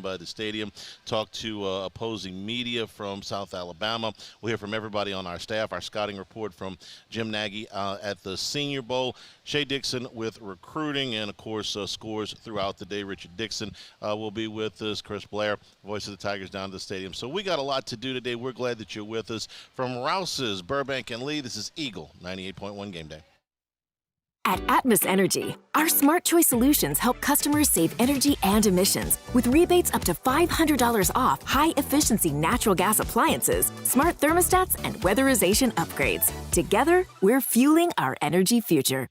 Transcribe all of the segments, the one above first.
by the stadium, talk to opposing media from South Alabama. We'll hear from everybody on our staff, our scouting report from Jim Nagy at the Senior Bowl, Shea Dixon with recruiting, and, of course, scores throughout the day. Richard Dixon will be with us, Chris Blair, voice of the Tigers, down to the stadium. So we got a lot to do today. We're glad that you're with us. From Rouse's, Burbank, and Lee, this is Eagle 98.1 Game Day. At Atmos Energy, our smart choice solutions help customers save energy and emissions with rebates up to $500 off high-efficiency natural gas appliances, smart thermostats, and weatherization upgrades. Together, we're fueling our energy future.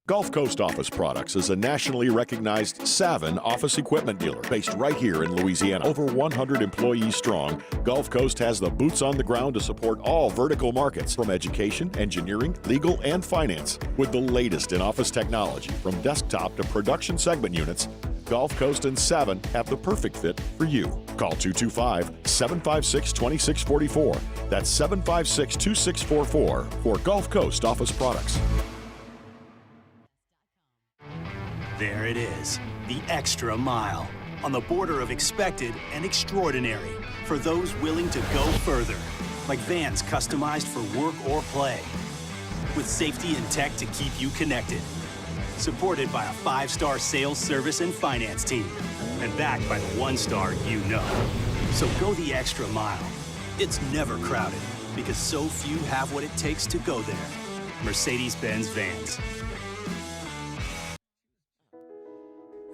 Gulf Coast Office Products is a nationally recognized Savin office equipment dealer based right here in Louisiana. Over 100 employees strong, Gulf Coast has the boots on the ground to support all vertical markets, from education, engineering, legal, and finance. With the latest in office technology, from desktop to production segment units, Gulf Coast and Savin have the perfect fit for you. Call 225-756-2644. That's 756-2644 for Gulf Coast Office Products. There it is, the extra mile, on the border of expected and extraordinary for those willing to go further, like vans customized for work or play, with safety and tech to keep you connected, supported by a 5-star sales, service, and finance team, and backed by the 1-star you know. So go the extra mile. It's never crowded, because so few have what it takes to go there. Mercedes-Benz Vans.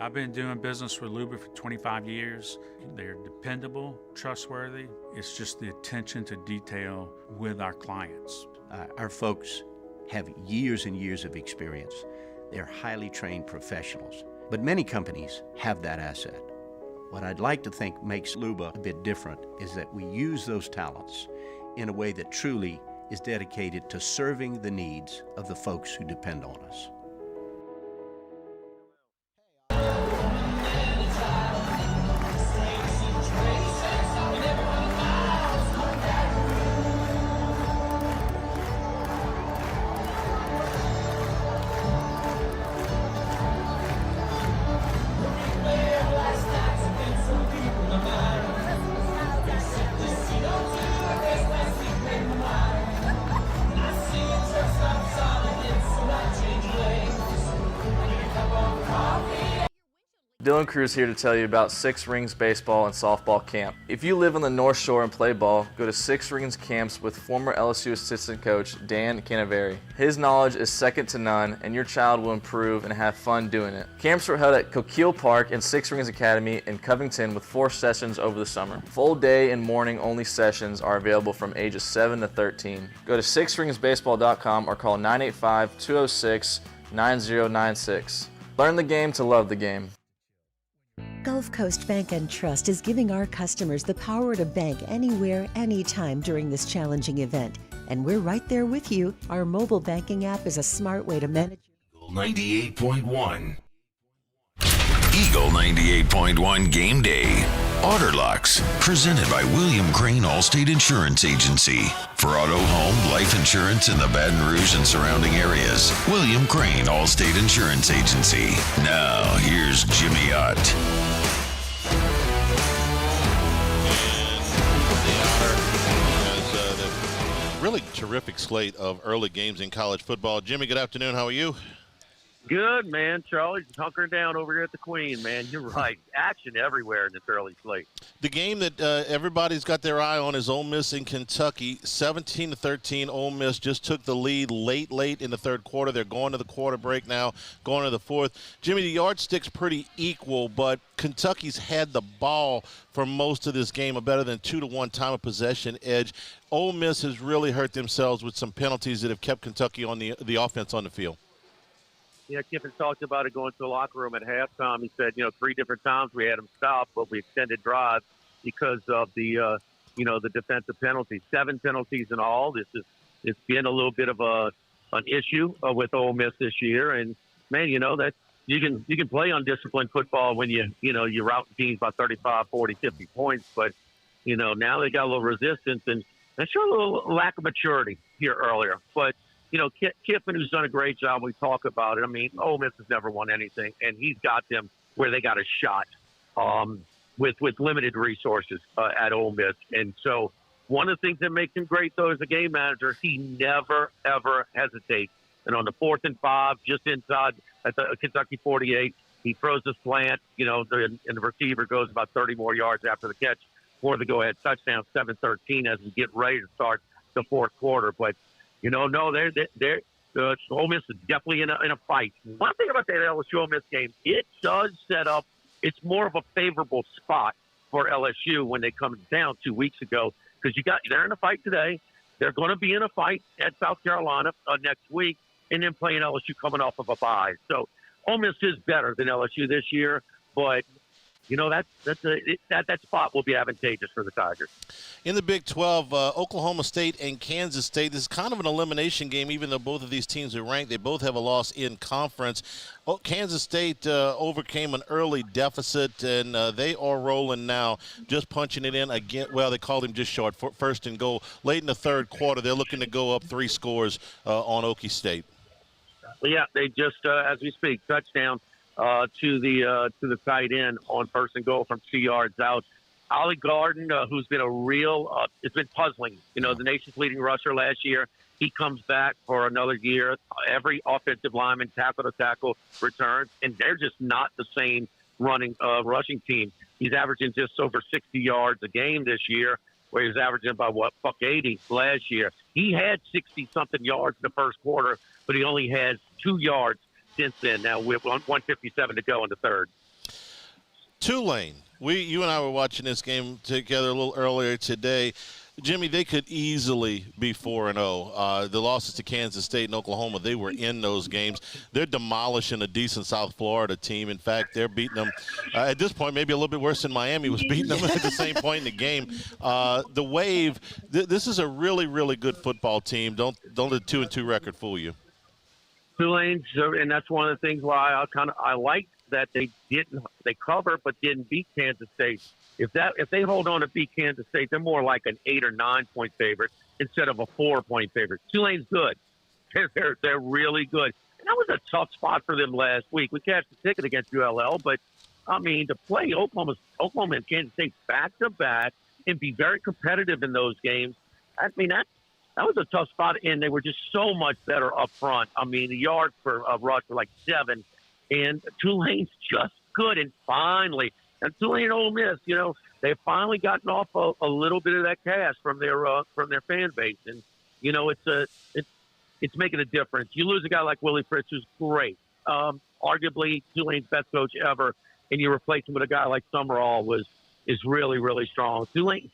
I've been doing business with Luba for 25 years. They're dependable, trustworthy. It's just the attention to detail with our clients. Our folks have years and years of experience. They're highly trained professionals, but many companies have that asset. What I'd like to think makes Luba a bit different is that we use those talents in a way that truly is dedicated to serving the needs of the folks who depend on us. Dylan Cruz here to tell you about Six Rings Baseball and Softball Camp. If you live on the North Shore and play ball, go to Six Rings Camps with former LSU assistant coach Dan Canaveri. His knowledge is second to none, and your child will improve and have fun doing it. Camps were held at Coquille Park and Six Rings Academy in Covington with 4 sessions over the summer. Full day and morning only sessions are available from ages 7 to 13. Go to sixringsbaseball.com or call 985-206-9096. Learn the game to love the game. Gulf Coast Bank and Trust is giving our customers the power to bank anywhere, anytime during this challenging event. And we're right there with you. Our mobile banking app is a smart way to manage. 98.1. Eagle 98.1 Game Day. Autorlocks, presented by William Crane Allstate Insurance Agency. For auto, home, life insurance in the Baton Rouge and surrounding areas, William Crane Allstate Insurance Agency. Now, here's Jimmy Ott. Really terrific slate of early games in college football. Jimmy, good afternoon. How are you? Good, man. Charlie's hunkering down over here at the Queen, man. You're right. Action everywhere in this early slate. The game that everybody's got their eye on is Ole Miss in Kentucky. 17-13, Ole Miss just took the lead late in the third quarter. They're going to the quarter break now, going to the fourth. Jimmy, the yardstick's pretty equal, but Kentucky's had the ball for most of this game, a better than 2-to-1 time of possession edge. Ole Miss has really hurt themselves with some penalties that have kept Kentucky on the offense on the field. Yeah, Kiffin talked about it going to the locker room at halftime. He said, 3 different times we had him stopped, but we extended drives because of the defensive penalties. 7 penalties in all. It's been a little bit of an issue with Ole Miss this year. And man, that you can play undisciplined football when you rout teams by 35, 40, 50 points. But now they got a little resistance and showed a little lack of maturity here earlier. But Kiffin, who's done a great job, we talk about it. I mean, Ole Miss has never won anything, and he's got them where they got a shot. with limited resources at Ole Miss. And so one of the things that makes him great, though, as a game manager, he never, ever hesitates. And on the 4th and 5, just inside at the Kentucky 48, he throws a slant, and the receiver goes about 30 more yards after the catch for the go-ahead touchdown, 7-13, as we get ready to start the fourth quarter. But, no, they're Ole Miss is definitely in a fight. One thing about that LSU Ole Miss game, it does set up, it's more of a favorable spot for LSU when they come down 2 weeks ago, because they're in a fight today. They're going to be in a fight at South Carolina next week, and then playing LSU coming off of a bye. So Ole Miss is better than LSU this year, but that spot will be advantageous for the Tigers. In the Big 12, Oklahoma State and Kansas State, this is kind of an elimination game, even though both of these teams are ranked. They both have a loss in conference. Kansas State overcame an early deficit, and they are rolling now, just punching it in again. Well, they called him just short, first and goal. Late in the third quarter, they're looking to go up 3 scores on Okie State. Well, yeah, they just, as we speak, touchdown to the tight end on first and goal from 2 yards out. Ollie Garden, who's been a real, it's been puzzling. The nation's leading rusher last year. He comes back for another year. Every offensive lineman, tackle to tackle, returns, and they're just not the same rushing team. He's averaging just over 60 yards a game this year, where he was averaging about, buck 80 last year. He had 60-something yards in the first quarter, but he only has 2 yards since then. Now we have 1:57 to go in the third. Tulane. You and I were watching this game together a little earlier today. Jimmy, they could easily be 4-0. The losses to Kansas State and Oklahoma, they were in those games. They're demolishing a decent South Florida team. In fact, they're beating them at this point, maybe a little bit worse than Miami was beating them at the same point in the game. The Wave, this is a really, really good football team. Don't let the 2-2 record fool you. Tulane's, and that's one of the things why I like that they covered but didn't beat Kansas State. If they hold on to beat Kansas State, they're more like an 8 or 9 point favorite instead of a 4-point favorite. Tulane's good. They're really good. And that was a tough spot for them last week. We cashed the ticket against ULL, but to play Oklahoma and Kansas State back to back and be very competitive in those games, that was a tough spot, and they were just so much better up front. The yards per rush were like 7, and Tulane's just good. And finally, Tulane and Ole Miss, they've finally gotten off a little bit of that cash from their fan base, and it's making a difference. You lose a guy like Willie Fritz, who's great, arguably Tulane's best coach ever, and you replace him with a guy like Summerall is really, really strong. Tulane's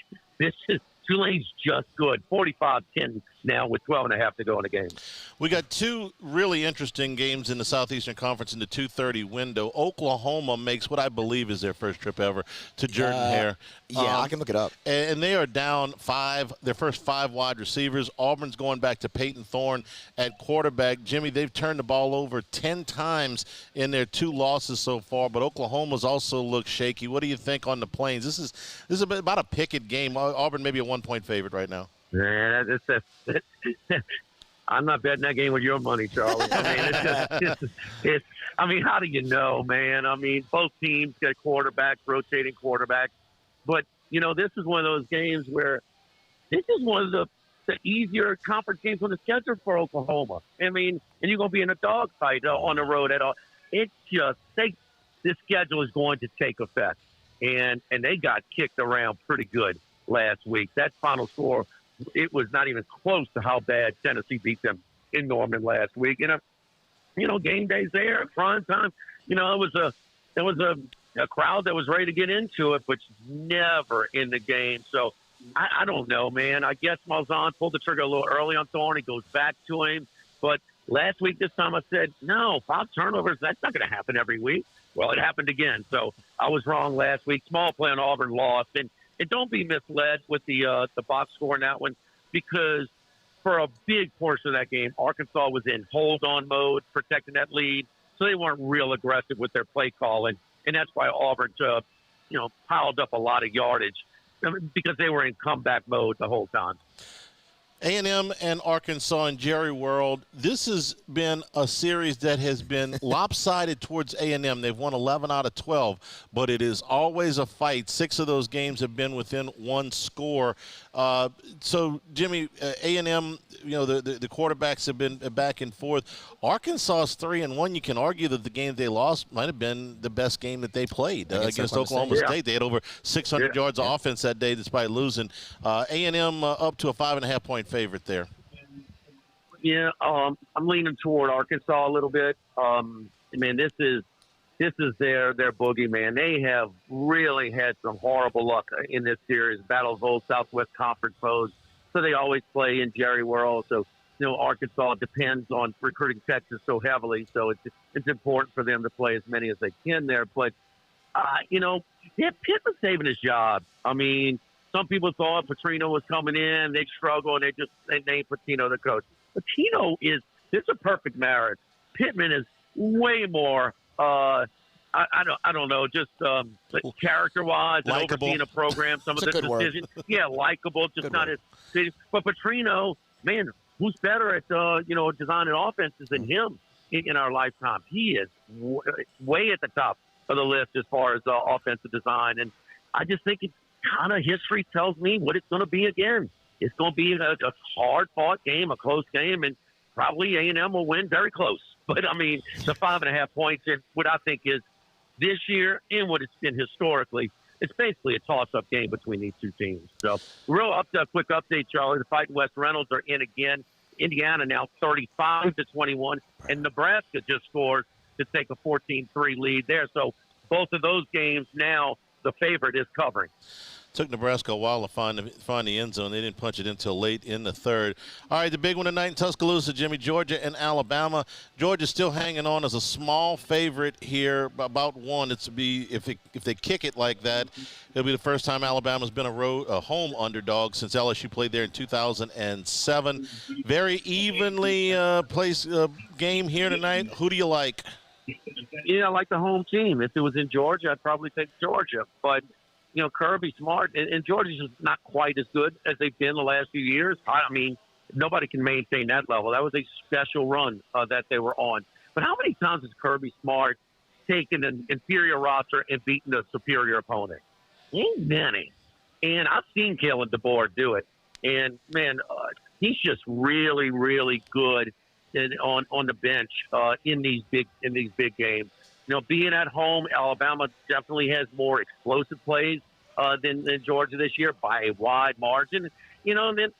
just good. 45-10 now with 12.5 to go in the game. We got 2 really interesting games in the Southeastern Conference in the 2:30 window. Oklahoma makes what I believe is their first trip ever to Jordan-Hare. Yeah, I can look it up. And they are down 5, their first 5 wide receivers. Auburn's going back to Peyton Thorne at quarterback. Jimmy, they've turned the ball over 10 times in their 2 losses so far, but Oklahoma's also looked shaky. What do you think on the Plains? This is about a picket game. Auburn maybe a 1-point favorite right now. Man, I'm not betting that game with your money, Charlie. How do you know, man? Both teams got quarterbacks, rotating quarterbacks. But, this is one of those games where this is one of the easier conference games on the schedule for Oklahoma. And you're going to be in a dogfight on the road at all. It's just, this schedule is going to take effect. And they got kicked around pretty good last week. That final score, it was not even close to how bad Tennessee beat them in Norman last week. Game day's there, prime time. There was a crowd that was ready to get into it, but never in the game. So I don't know, man. I guess Malzahn pulled the trigger a little early on Thorne. He goes back to him. But last week, this time I said, no, 5 turnovers, that's not going to happen every week. Well, it happened again. So I was wrong last week. Small play on Auburn lost. And don't be misled with the box score in that one, because for a big portion of that game, Arkansas was in hold-on mode, protecting that lead, so they weren't real aggressive with their play calling, and that's why Auburn, piled up a lot of yardage because they were in comeback mode the whole time. A&M and Arkansas and Jerry World, this has been a series that has been lopsided towards A&M. They've won 11 out of 12, but it is always a fight. 6 of those games have been within one score. So, Jimmy, A&M, the quarterbacks have been back and forth. Arkansas's 3-1. You can argue that the game they lost might have been the best game that they played against Oklahoma State. They had over 600 yards of offense that day despite losing. A&M up to a 5.5-point favorite there. Yeah, I'm leaning toward Arkansas a little bit. This is their boogeyman. They have really had some horrible luck in this series. Battle of Old Southwest Conference foes. So they always play in Jerry World. So, Arkansas depends on recruiting Texas so heavily. So it's important for them to play as many as they can there. But, Pittman's saving his job. Some people thought Petrino was coming in. They'd struggle, and they named Pitino the coach. Pitino it's a perfect marriage. Pittman is way more, I don't know, just character-wise and overseeing a program. Some of the decisions, likable, just not as – but Petrino, man, who's better at, designing offenses than him in our lifetime? He is way at the top of the list as far as offensive design. And I just think it's kind of history tells me what it's going to be again. It's going to be a hard-fought game, a close game, and probably A&M will win very close. But, the 5.5 points in what I think is this year and what it's been historically, it's basically a toss-up game between these two teams. So, quick update, Charlie. The Fighting West Reynolds are in again. Indiana now 35-21, and Nebraska just scored to take a 14-3 lead there. So, both of those games now, the favorite is covering. Took Nebraska a while to find the end zone. They didn't punch it until late in the third. All right, the big one tonight in Tuscaloosa, Jimmy, Georgia and Alabama. Georgia's still hanging on as a small favorite here, about one. It's to be if they kick it like that, it'll be the first time Alabama's been a home underdog since LSU played there in 2007. Very evenly placed game here tonight. Who do you like? Yeah, I like the home team. If it was in Georgia, I'd probably take Georgia, but. Kirby Smart, and Georgia's just not quite as good as they've been the last few years. Nobody can maintain that level. That was a special run that they were on. But how many times has Kirby Smart taken an inferior roster and beaten a superior opponent? Ain't many. And I've seen Kalen DeBoer do it. And, man, he's just really, really good on the bench in these big games. Being at home, Alabama definitely has more explosive plays than Georgia this year by a wide margin. Beck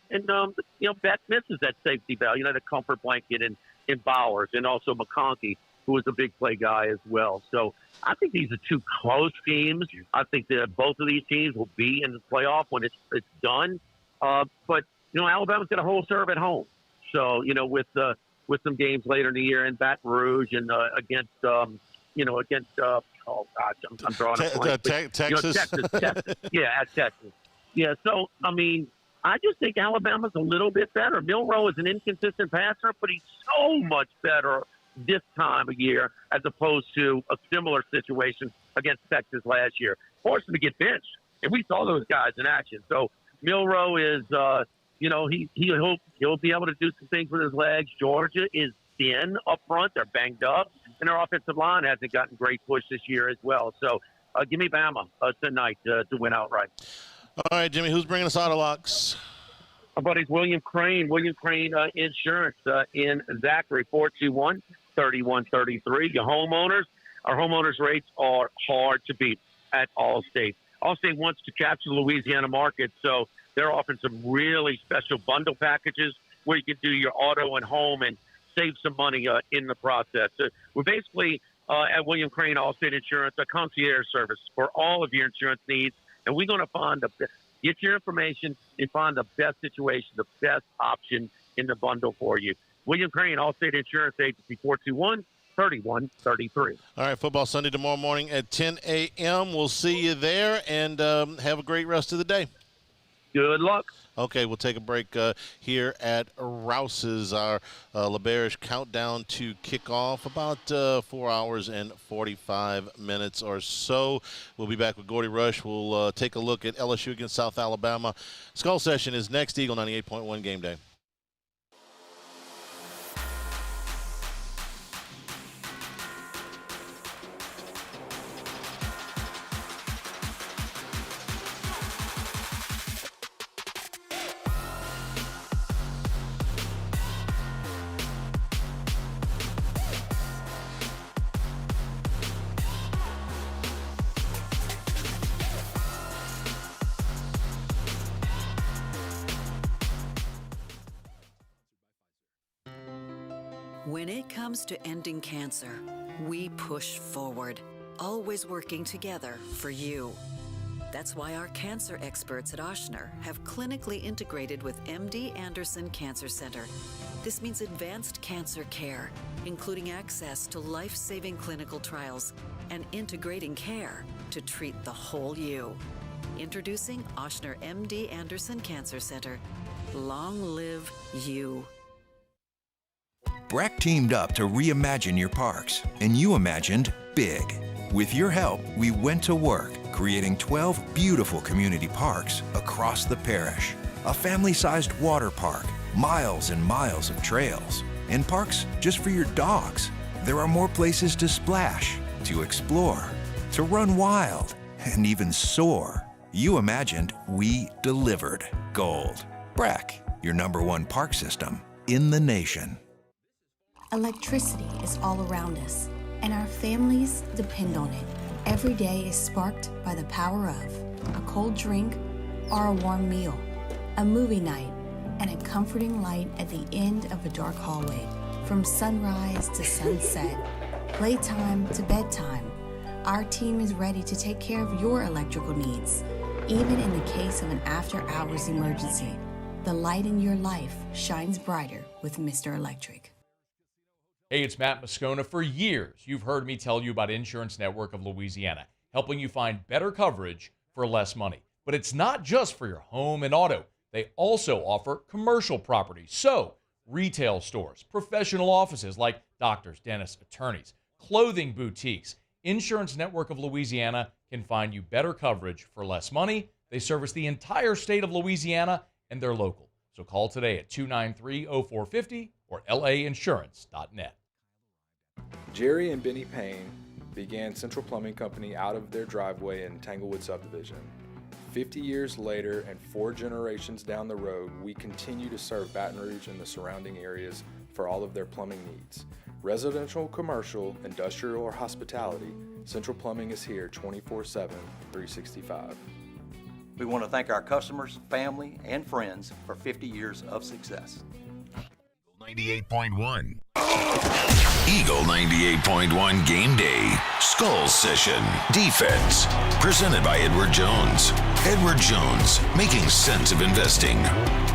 misses that safety valve, the comfort blanket in Bowers, and also McConkey, who was a big play guy as well. So I think these are two close teams. I think that both of these teams will be in the playoff when it's done. But Alabama's got a whole serve at home. So with some games later in the year in Baton Rouge and against. I'm drawing a blank. Texas. Texas. Yeah, at Texas. Yeah, so, I just think Alabama's a little bit better. Milroe is an inconsistent passer, but he's so much better this time of year as opposed to a similar situation against Texas last year. Forced him to get benched, and we saw those guys in action. So Milroe is, he'll be able to do some things with his legs. Georgia is thin up front. They're banged up. And our offensive line hasn't gotten great push this year as well. So give me Bama tonight to win outright. All right, Jimmy, who's bringing us auto locks? Our buddy's William Crane Insurance in Zachary, 421-3133. Your homeowners, our homeowners rates are hard to beat at Allstate. Allstate wants to capture the Louisiana market, so they're offering some really special bundle packages where you can do your auto and home and save some money in the process. We're basically at William Crane Allstate Insurance, a concierge service for all of your insurance needs, and we're going to get your information and find the best situation, the best option in the bundle for you. William Crane Allstate Insurance Agency, 421-3133. All right, Football Sunday tomorrow morning at 10 a.m. We'll see you there, and have a great rest of the day. Good luck. Okay, we'll take a break here at Rouse's. Our LeBearish countdown to kickoff, about 4 hours and 45 minutes or so. We'll be back with Gordy Rush. We'll take a look at LSU against South Alabama. Skull Session is next. Eagle 98.1 Game Day. When it comes to ending cancer, we push forward, always working together for you. That's why our cancer experts at Ochsner have clinically integrated with MD Anderson Cancer Center. This means advanced cancer care, including access to life-saving clinical trials and integrating care to treat the whole you. Introducing Ochsner MD Anderson Cancer Center. Long live you. Breck teamed up to reimagine your parks, and you imagined big. With your help, we went to work, creating 12 beautiful community parks across the parish. A family-sized water park, miles and miles of trails, and parks just for your dogs. There are more places to splash, to explore, to run wild, and even soar. You imagined, we delivered. Gold. Breck, your #1 park system in the nation. Electricity is all around us, and our families depend on it. Every day is sparked by the power of a cold drink or a warm meal, a movie night, and a comforting light at the end of a dark hallway. From sunrise to sunset, playtime to bedtime, our team is ready to take care of your electrical needs, even in the case of an after-hours emergency. The light in your life shines brighter with Mr. Electric. Hey, it's Matt Moscona. For years, you've heard me tell you about Insurance Network of Louisiana, helping you find better coverage for less money. But it's not just for your home and auto. They also offer commercial property. So, retail stores, professional offices like doctors, dentists, attorneys, clothing boutiques. Insurance Network of Louisiana can find you better coverage for less money. They service the entire state of Louisiana, and they're local. So call today at 293-0450 or lainsurance.net. Jerry and Benny Payne began Central Plumbing Company out of their driveway in Tanglewood subdivision. 50 years later and 4 generations down the road, we continue to serve Baton Rouge and the surrounding areas for all of their plumbing needs. Residential, commercial, industrial, or hospitality, Central Plumbing is here 24/7, 365. We want to thank our customers, family, and friends for 50 years of success. 98.1. Eagle 98.1 Game Day. Skull Session. Defense. Presented by Edward Jones. Edward Jones, making sense of investing.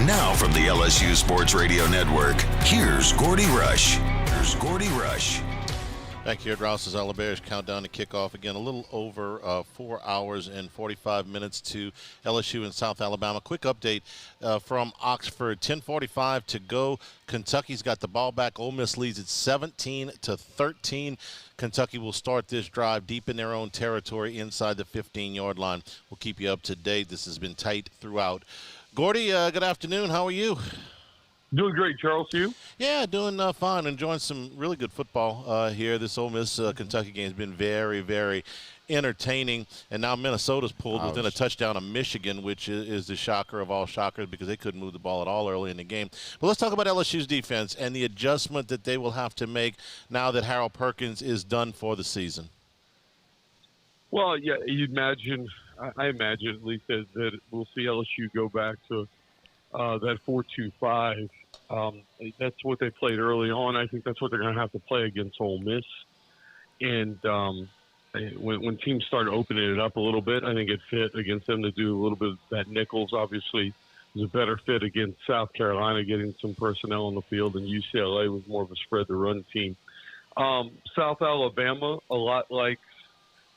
Now from the LSU Sports Radio Network, here's Gordy Rush. Back here at Rouse's LeBearish countdown to kickoff. Again, a little over 4 hours and 45 minutes to LSU and South Alabama. Quick update from Oxford. 10:45 to go. Kentucky's got the ball back. Ole Miss leads it 17-13. Kentucky will start this drive deep in their own territory inside the 15-yard line. We'll keep you up to date. This has been tight throughout. Gordy, good afternoon. How are you? Doing great, Charles. You? Yeah, doing fine. Enjoying some really good football here. This Ole Miss Kentucky game has been very, very entertaining. And now Minnesota's pulled within a touchdown of Michigan, which is the shocker of all shockers because they couldn't move the ball at all early in the game. But let's talk about LSU's defense and the adjustment that they will have to make now that Harold Perkins is done for the season. Well, yeah, I imagine at least that we'll see LSU go back to that 4-2-5. That's what they played early on. I think that's what they're going to have to play against Ole Miss. And when teams started opening it up a little bit, I think it fit against them to do a little bit of that. Nichols obviously was a better fit against South Carolina, getting some personnel on the field, and UCLA was more of a spread the run team. South Alabama, a lot like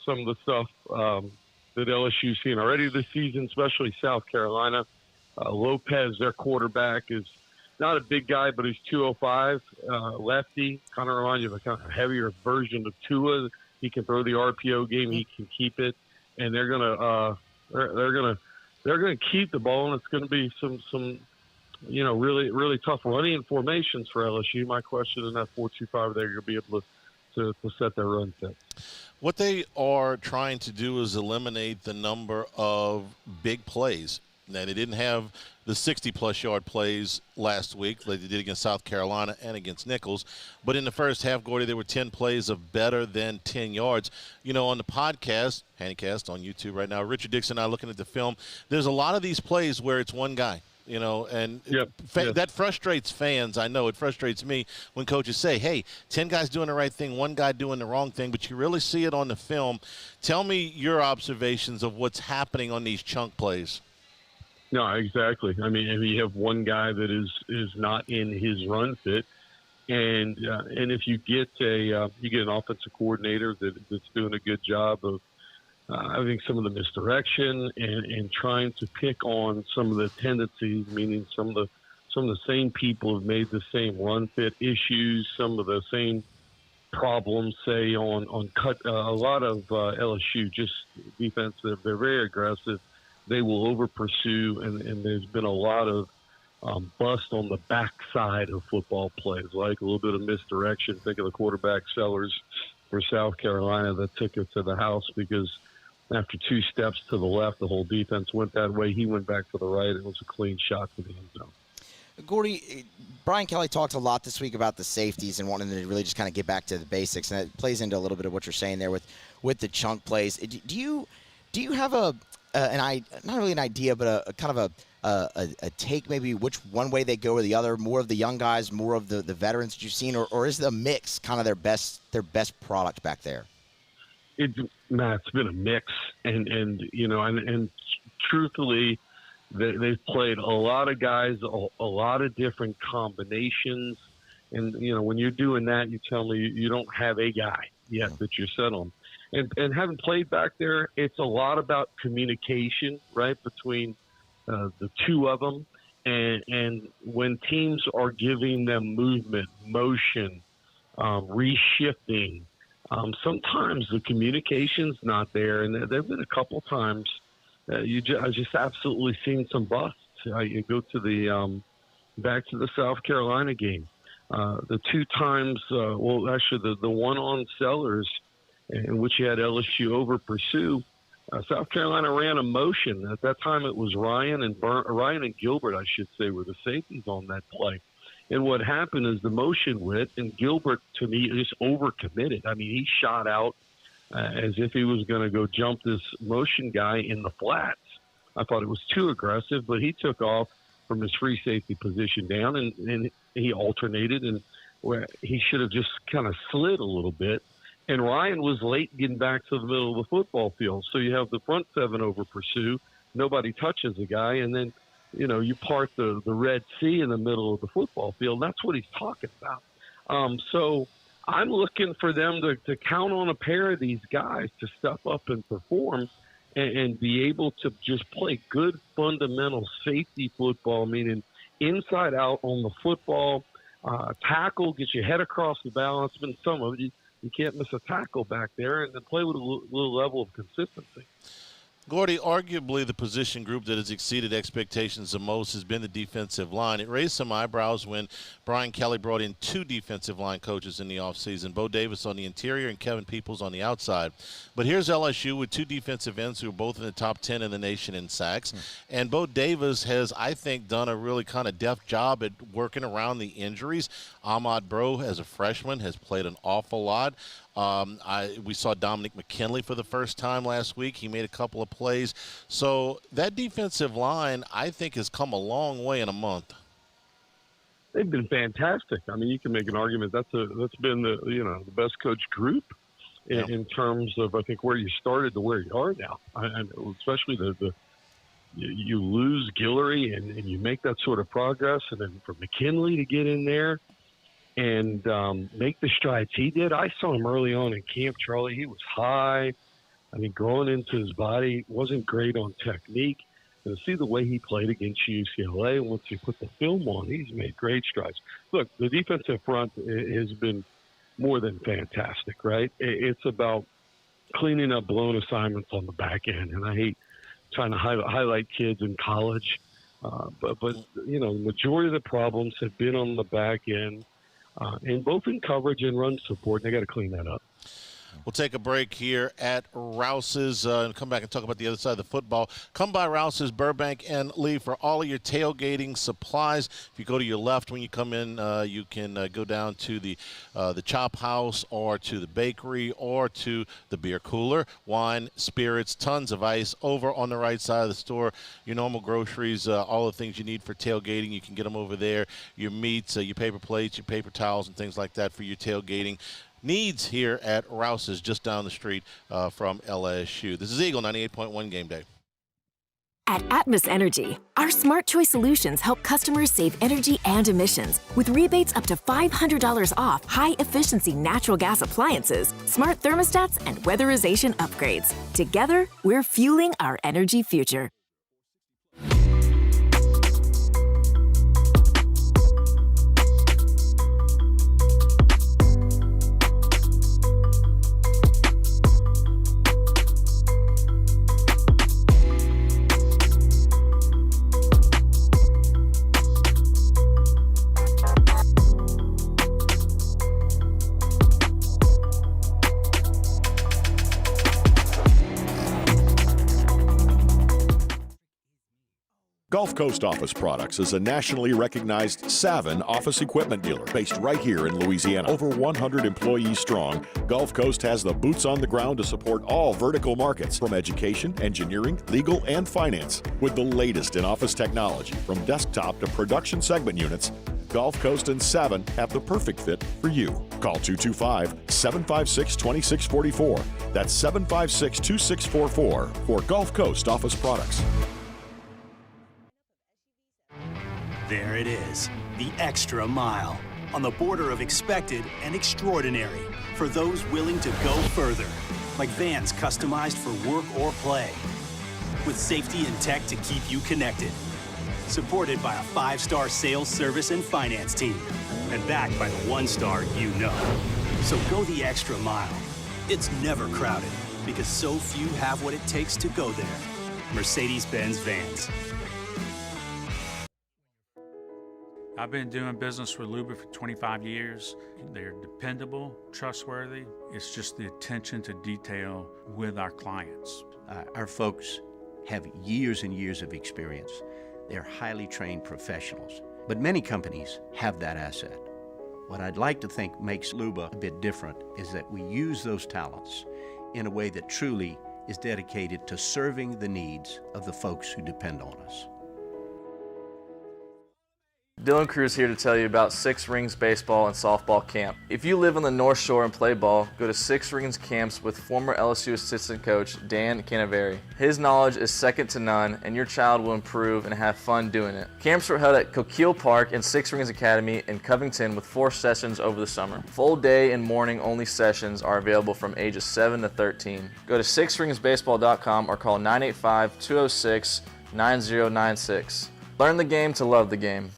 some of the stuff that LSU's seen already this season, especially South Carolina. Lopez, their quarterback, is not a big guy, but he's 205, lefty. Kind of reminds you of a kind of heavier version of Tua. He can throw the RPO game. He can keep it, and they're gonna keep the ball, and it's gonna be some really really tough running formations for LSU. My question in that 4-2-5, they're gonna be able to set their run set. What they are trying to do is eliminate the number of big plays. Now, they didn't have the 60-plus yard plays last week like they did against South Carolina and against Nichols. But in the first half, Gordy, there were 10 plays of better than 10 yards. On the podcast, Handycast on YouTube right now, Richard Dixon and I looking at the film, there's a lot of these plays where it's one guy. And that frustrates fans. I know it frustrates me when coaches say, hey, 10 guys doing the right thing, one guy doing the wrong thing, but you really see it on the film. Tell me your observations of what's happening on these chunk plays. No, exactly. I mean, if you have one guy that is not in his run fit, and if you get an offensive coordinator that's doing a good job of I think some of the misdirection and trying to pick on some of the tendencies, meaning some of the same people have made the same run fit issues, some of the same problems, say on cut. A lot of LSU just defensive. They're very aggressive. They will over pursue, and there's been a lot of bust on the backside of football plays, like a little bit of misdirection. Think of the quarterback sellers for South Carolina that took it to the house because after 2 steps to the left, the whole defense went that way. He went back to the right. It was a clean shot to the end zone. Gordy, Brian Kelly talked a lot this week about the safeties and wanting to really just kind of get back to the basics, and it plays into a little bit of what you're saying there with the chunk plays. Do you have not really an idea, but a kind of a take, maybe which one way they go or the other, more of the young guys, more of the veterans that you've seen, or is the mix kind of their best product back there? It's been a mix, and truthfully, they've played a lot of guys, a lot of different combinations, and when you're doing that, you tell me you don't have a guy yet that you're set on. And having played back there, it's a lot about communication, right, between the two of them. And when teams are giving them movement, motion, reshifting, sometimes the communication's not there. And there have been a couple times I just absolutely seen some busts. You go to back to the South Carolina game. The 2 times, actually the one on Sellers, in which you had LSU over pursue, South Carolina ran a motion. At that time, it was Ryan and Gilbert, I should say, were the safeties on that play. And what happened is the motion went, and Gilbert, to me, just overcommitted. I mean, he shot out as if he was going to go jump this motion guy in the flats. I thought it was too aggressive, but he took off from his free safety position down, and he alternated, and where he should have just kind of slid a little bit. And Ryan was late getting back to the middle of the football field. So you have the front 7 over pursue. Nobody touches the guy. And then, you part the Red Sea in the middle of the football field. That's what he's talking about. So I'm looking for them to count on a pair of these guys to step up and perform and be able to just play good fundamental safety football, meaning inside out on the football, tackle, get your head across the balance. Been some of it. You can't miss a tackle back there, and then play with a little level of consistency. Gordy, arguably the position group that has exceeded expectations the most has been the defensive line. It raised some eyebrows when Brian Kelly brought in 2 defensive line coaches in the offseason, Bo Davis on the interior and Kevin Peoples on the outside. But here's LSU with 2 defensive ends who are both in the top 10 in the nation in sacks. And Bo Davis has, I think, done a really kind of deft job at working around the injuries. Ahmad Bro, as a freshman, has played an awful lot. We saw Dominic McKinley for the first time last week. He made a couple of plays. So that defensive line, I think, has come a long way in a month. They've been fantastic. I mean, you can make an argument that's been the best coach group in terms of, I think, where you started to where you are now. And especially you lose Guillory and you make that sort of progress, and then for McKinley to get in there and make the strides he did. I saw him early on in camp, Charlie. He was high. I mean, growing into his body, wasn't great on technique. And to see the way he played against UCLA, once you put the film on, he's made great strides. Look, the defensive front has been more than fantastic, right? It's about cleaning up blown assignments on the back end. And I hate trying to highlight kids in college. But you know, the majority of the problems have been on the back end, and both in coverage and run support. And they got to clean that up. We'll take a break here at Rouse's and come back and talk about the other side of the football. Come by Rouse's, Burbank and Lee for all of your tailgating supplies. If you go to your left when you come in, you can go down to the Chop House or to the bakery or to the beer cooler. Wine, spirits, tons of ice. Over on the right side of the store, your normal groceries, all the things you need for tailgating, you can get them over there. Your meats, your paper plates, your paper towels, and things like that for your tailgating needs here at Rouse's, just down the street from LSU. This is Eagle 98.1 Game Day. At Atmos Energy, our smart choice solutions help customers save energy and emissions with rebates up to $500 off high-efficiency natural gas appliances, smart thermostats, and weatherization upgrades. Together, we're fueling our energy future. Gulf Coast Office Products is a nationally recognized Savin office equipment dealer based right here in Louisiana. Over 100 employees strong, Gulf Coast has the boots on the ground to support all vertical markets from education, engineering, legal, and finance. With the latest in office technology from desktop to production segment units, Gulf Coast and Savin have the perfect fit for you. Call 225-756-2644. That's 756-2644 for Gulf Coast Office Products. There it is, the extra mile, on the border of expected and extraordinary, for those willing to go further, like vans customized for work or play, with safety and tech to keep you connected, supported by a 5-star sales, service, and finance team, and backed by the 1-star you know. So go the extra mile. It's never crowded, because so few have what it takes to go there. Mercedes-Benz Vans. I've been doing business with Luba for 25 years. They're dependable, trustworthy. It's just the attention to detail with our clients. Our folks have years and years of experience. They're highly trained professionals. But many companies have that asset. What I'd like to think makes Luba a bit different is that we use those talents in a way that truly is dedicated to serving the needs of the folks who depend on us. Dylan Cruz here to tell you about Six Rings Baseball and Softball Camp. If you live on the North Shore and play ball, go to Six Rings Camps with former LSU assistant coach Dan Canaveri. His knowledge is second to none, and your child will improve and have fun doing it. Camps were held at Coquille Park and Six Rings Academy in Covington with 4 sessions over the summer. Full day and morning only sessions are available from ages 7 to 13. Go to sixringsbaseball.com or call 985-206-9096. Learn the game to love the game.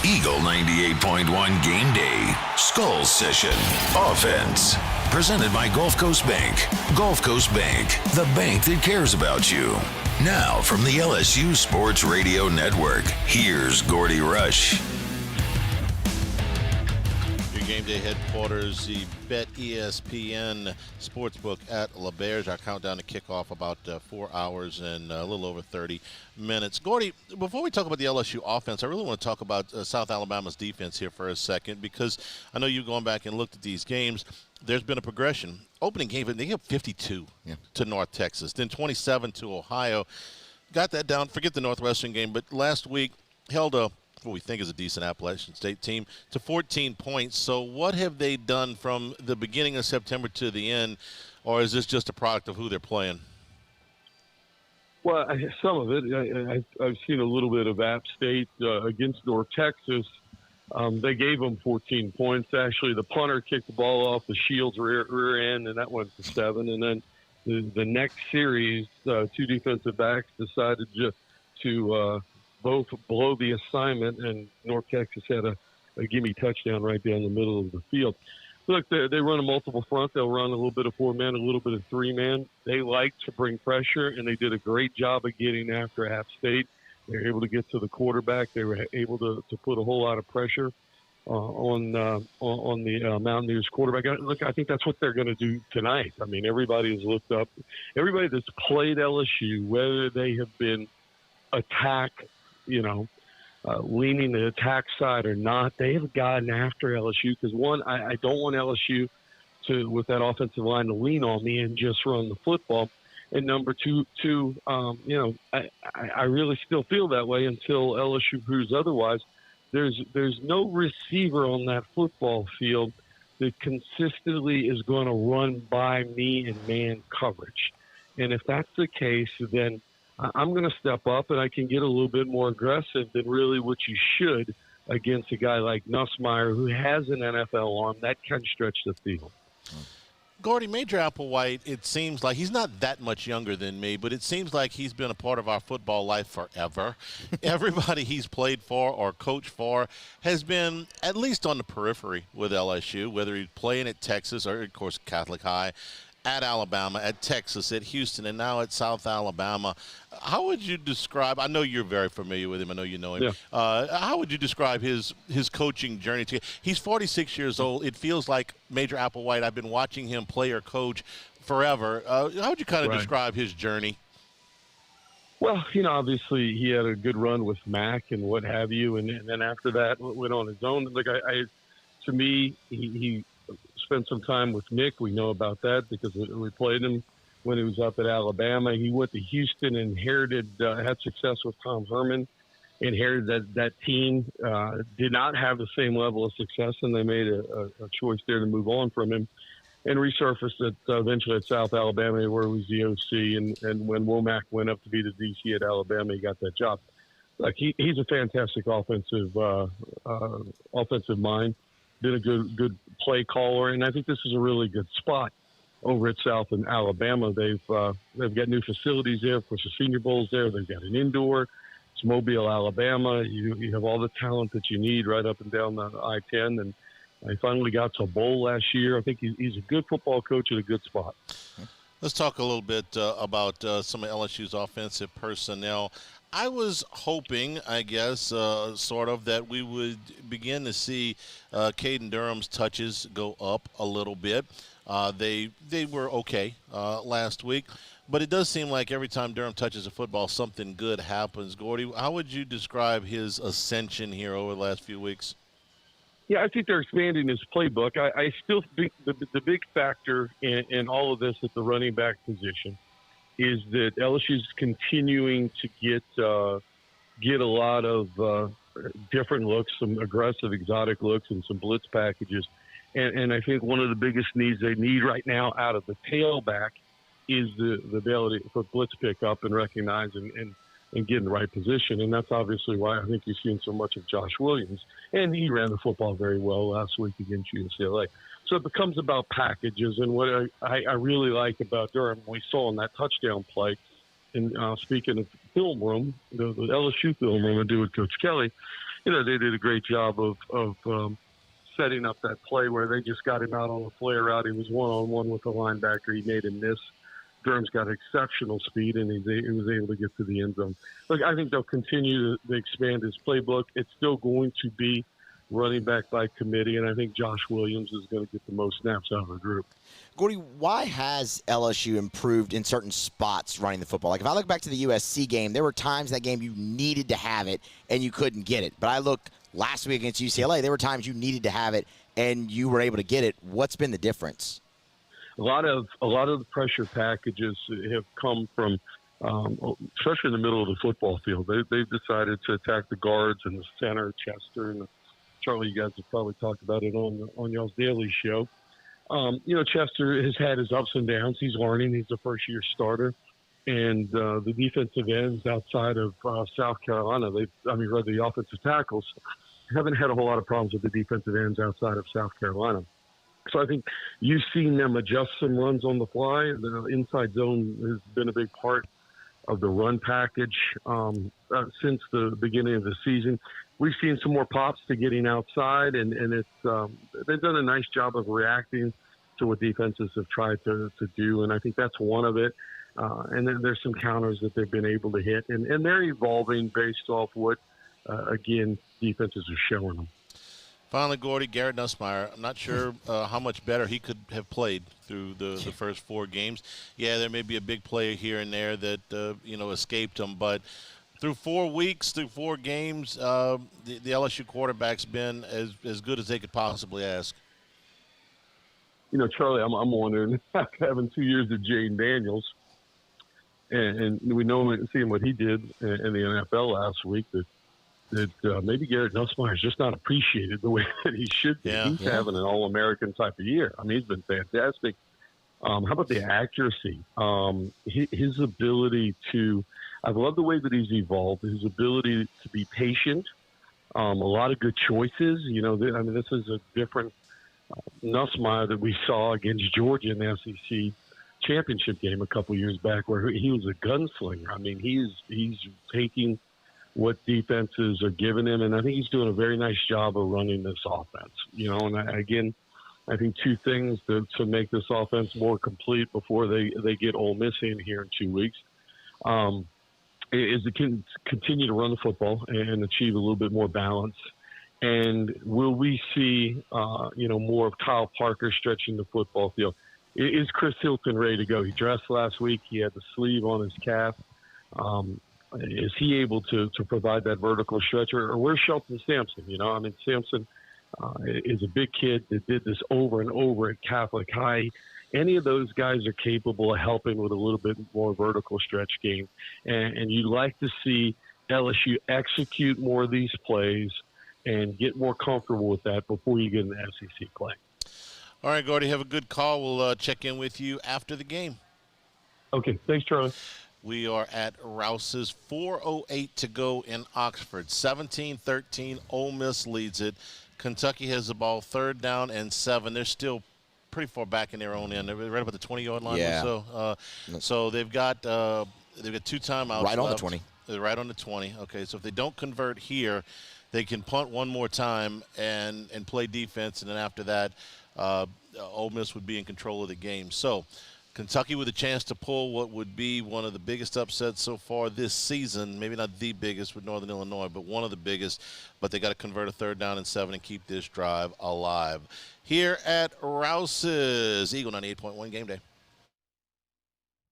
Eagle 98.1 Game Day. Skull Session. Offense. Presented by Gulf Coast Bank. Gulf Coast Bank, the bank that cares about you. Now from the LSU Sports Radio Network, here's Gordy Rush. Game Day headquarters, the Bet ESPN Sportsbook at LaBerge. Our countdown to kickoff about 4 hours and a little over 30 minutes. Gordy, before we talk about the LSU offense, I really want to talk about South Alabama's defense here for a second, because I know you've gone back and looked at these games. There's been a progression. Opening game, they gave 52 to North Texas, then 27 to Ohio. Got that down. Forget the Northwestern game, but last week held what we think is a decent Appalachian State team to 14 points. So what have they done from the beginning of September to the end, or is this just a product of who they're playing? Well, some of it. I've seen a little bit of App State against North Texas. They gave them 14 points. Actually, the punter kicked the ball off the Shields' rear end, and that went to 7. And then the next series, 2 defensive backs decided to both blow the assignment, and North Texas had a gimme touchdown right down the middle of the field. Look, they run a multiple front. They'll run a little bit of 4-man, a little bit of 3-man. They like to bring pressure, and they did a great job of getting after App State. They were able to get to the quarterback. They were able to put a whole lot of pressure on the Mountaineers quarterback. Look, I think that's what they're going to do tonight. I mean, everybody has looked up. Everybody that's played LSU, whether they have been leaning the attack side or not, they have gotten after LSU because, one, I don't want LSU with that offensive line to lean on me and just run the football. And number two, I really still feel that way until LSU proves otherwise. There's no receiver on that football field that consistently is going to run by me in man coverage. And if that's the case, then I'm going to step up and I can get a little bit more aggressive than really what you should against a guy like Nussmeier, who has an NFL arm that can stretch the field. Gordy, Major Applewhite, it seems like he's not that much younger than me, but it seems like he's been a part of our football life forever. Everybody he's played for or coached for has been at least on the periphery with LSU, whether he's playing at Texas or, of course, Catholic High, at Alabama, at Texas, at Houston, and now at South Alabama. How would you describe – I know you're very familiar with him. I know you know him. Yeah. How would you describe his coaching journey? He's 46 years old. It feels like Major Applewhite. I've been watching him play or coach forever. How would you kind of describe his journey? Well, obviously he had a good run with Mac and what have you, and then after that went on his own. Like to me, he spent some time with Nick. We know about that because we played him when he was up at Alabama. He went to Houston, inherited, had success with Tom Herman, inherited that team, did not have the same level of success, and they made a choice there to move on from him and resurfaced eventually at South Alabama where he was the OC. And when Womack went up to be the DC at Alabama, he got that job. Like he's a fantastic offensive mind. Been a good play caller, and I think this is a really good spot over at South and Alabama. They've got new facilities there. Of course, the Senior Bowl's there. They've got an indoor. It's Mobile, Alabama. You have all the talent that you need right up and down the I-10, and they finally got to a bowl last year. I think he's a good football coach at a good spot. Let's talk a little bit about some of LSU's offensive personnel. I was hoping, I guess, sort of, that we would begin to see Caden Durham's touches go up a little bit. They were okay last week, but it does seem like every time Durham touches a football, something good happens. Gordy, how would you describe his ascension here over the last few weeks? Yeah, I think they're expanding his playbook. I still think the big factor in all of this at the running back position is that LSU's continuing to get a lot of different looks, some aggressive, exotic looks, and some blitz packages. And I think one of the biggest needs they need right now out of the tailback is the ability for blitz pick up and recognize and get in the right position. And that's obviously why I think you've seen so much of Josh Williams. And he ran the football very well last week against UCLA. So it becomes about packages. And what I really like about Durham, we saw in that touchdown play, and speaking of film room, the LSU film room I do with Coach Kelly, they did a great job of setting up that play where they just got him out on a flare route. He was one-on-one with the linebacker. He made him miss. Durham's got exceptional speed, and he was able to get to the end zone. Look, I think they'll continue to expand his playbook. It's still going to be running back by committee, and I think Josh Williams is going to get the most snaps out of the group. Gordy, why has LSU improved in certain spots running the football? Like, if I look back to the USC game, there were times in that game you needed to have it, and you couldn't get it. But I look last week against UCLA, there were times you needed to have it, and you were able to get it. What's been the difference? A lot of the pressure packages have come from, especially in the middle of the football field. They've decided to attack the guards and the center, Chester, and Charlie, you guys have probably talked about it on y'all's daily show. Chester has had his ups and downs. He's learning. He's a first-year starter. And the defensive ends outside of South Carolina, the offensive tackles, haven't had a whole lot of problems with the defensive ends outside of South Carolina. So I think you've seen them adjust some runs on the fly. The inside zone has been a big part of the run package since the beginning of the season. We've seen some more pops to getting outside, and it's they've done a nice job of reacting to what defenses have tried to do, and I think that's one of it. And then there's some counters that they've been able to hit, and they're evolving based off what, again, defenses are showing them. Finally, Gordy, Garrett Nussmeier, I'm not sure how much better he could have played through the first 4 games. Yeah, there may be a big play here and there that, escaped him, but through 4 weeks, through 4 games, the LSU quarterback's been as good as they could possibly ask. Charlie, I'm wondering, having 2 years of Jane Daniels, and we know, seeing what he did in the NFL last week, that maybe Garrett Nussmeier is just not appreciated the way that he should be. He's having an All-American type of year. I mean, he's been fantastic. How about the accuracy? His ability to – I love the way that he's evolved, his ability to be patient, a lot of good choices. This is a different Nussmeier that we saw against Georgia in the SEC championship game a couple years back, where he was a gunslinger. I mean, he's taking what defenses are giving him, and I think he's doing a very nice job of running this offense. And I think 2 things to make this offense more complete before they get Ole Miss in here in 2 weeks is to continue to run the football and achieve a little bit more balance. And will we see, more of Kyle Parker stretching the football field? Is Chris Hilton ready to go? He dressed last week. He had the sleeve on his calf. Is he able to provide that vertical stretch? Or where's Shelton Sampson? Sampson is a big kid that did this over and over at Catholic High. Any of those guys are capable of helping with a little bit more vertical stretch game. And you'd like to see LSU execute more of these plays and get more comfortable with that before you get in the SEC play. All right, Gordy, have a good call. We'll check in with you after the game. Okay, thanks, Charlie. We are at Rouse's. 4:08 to go in Oxford. 17-13, Ole Miss leads it. Kentucky has the ball, 3rd down and 7. They're still pretty far back in their own end. They're right up at the 20-yard line or so. So they've got 2 timeouts right on left. The 20. They're right on the 20. Okay, so if they don't convert here, they can punt one more time and play defense, and then after that, Ole Miss would be in control of the game. So Kentucky with a chance to pull what would be one of the biggest upsets so far this season. Maybe not the biggest with Northern Illinois, but one of the biggest. But they got to convert a 3rd down and 7 and keep this drive alive. Here at Rouse's, Eagle 98.1 Game Day.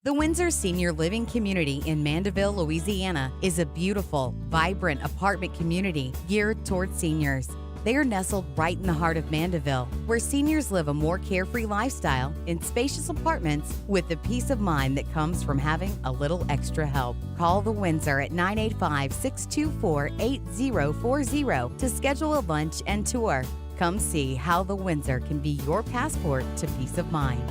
The Windsor Senior Living Community in Mandeville, Louisiana is a beautiful, vibrant apartment community geared toward seniors. They are nestled right in the heart of Mandeville, where seniors live a more carefree lifestyle in spacious apartments with the peace of mind that comes from having a little extra help. Call the Windsor at 985-624-8040 to schedule a lunch and tour. Come see how the Windsor can be your passport to peace of mind.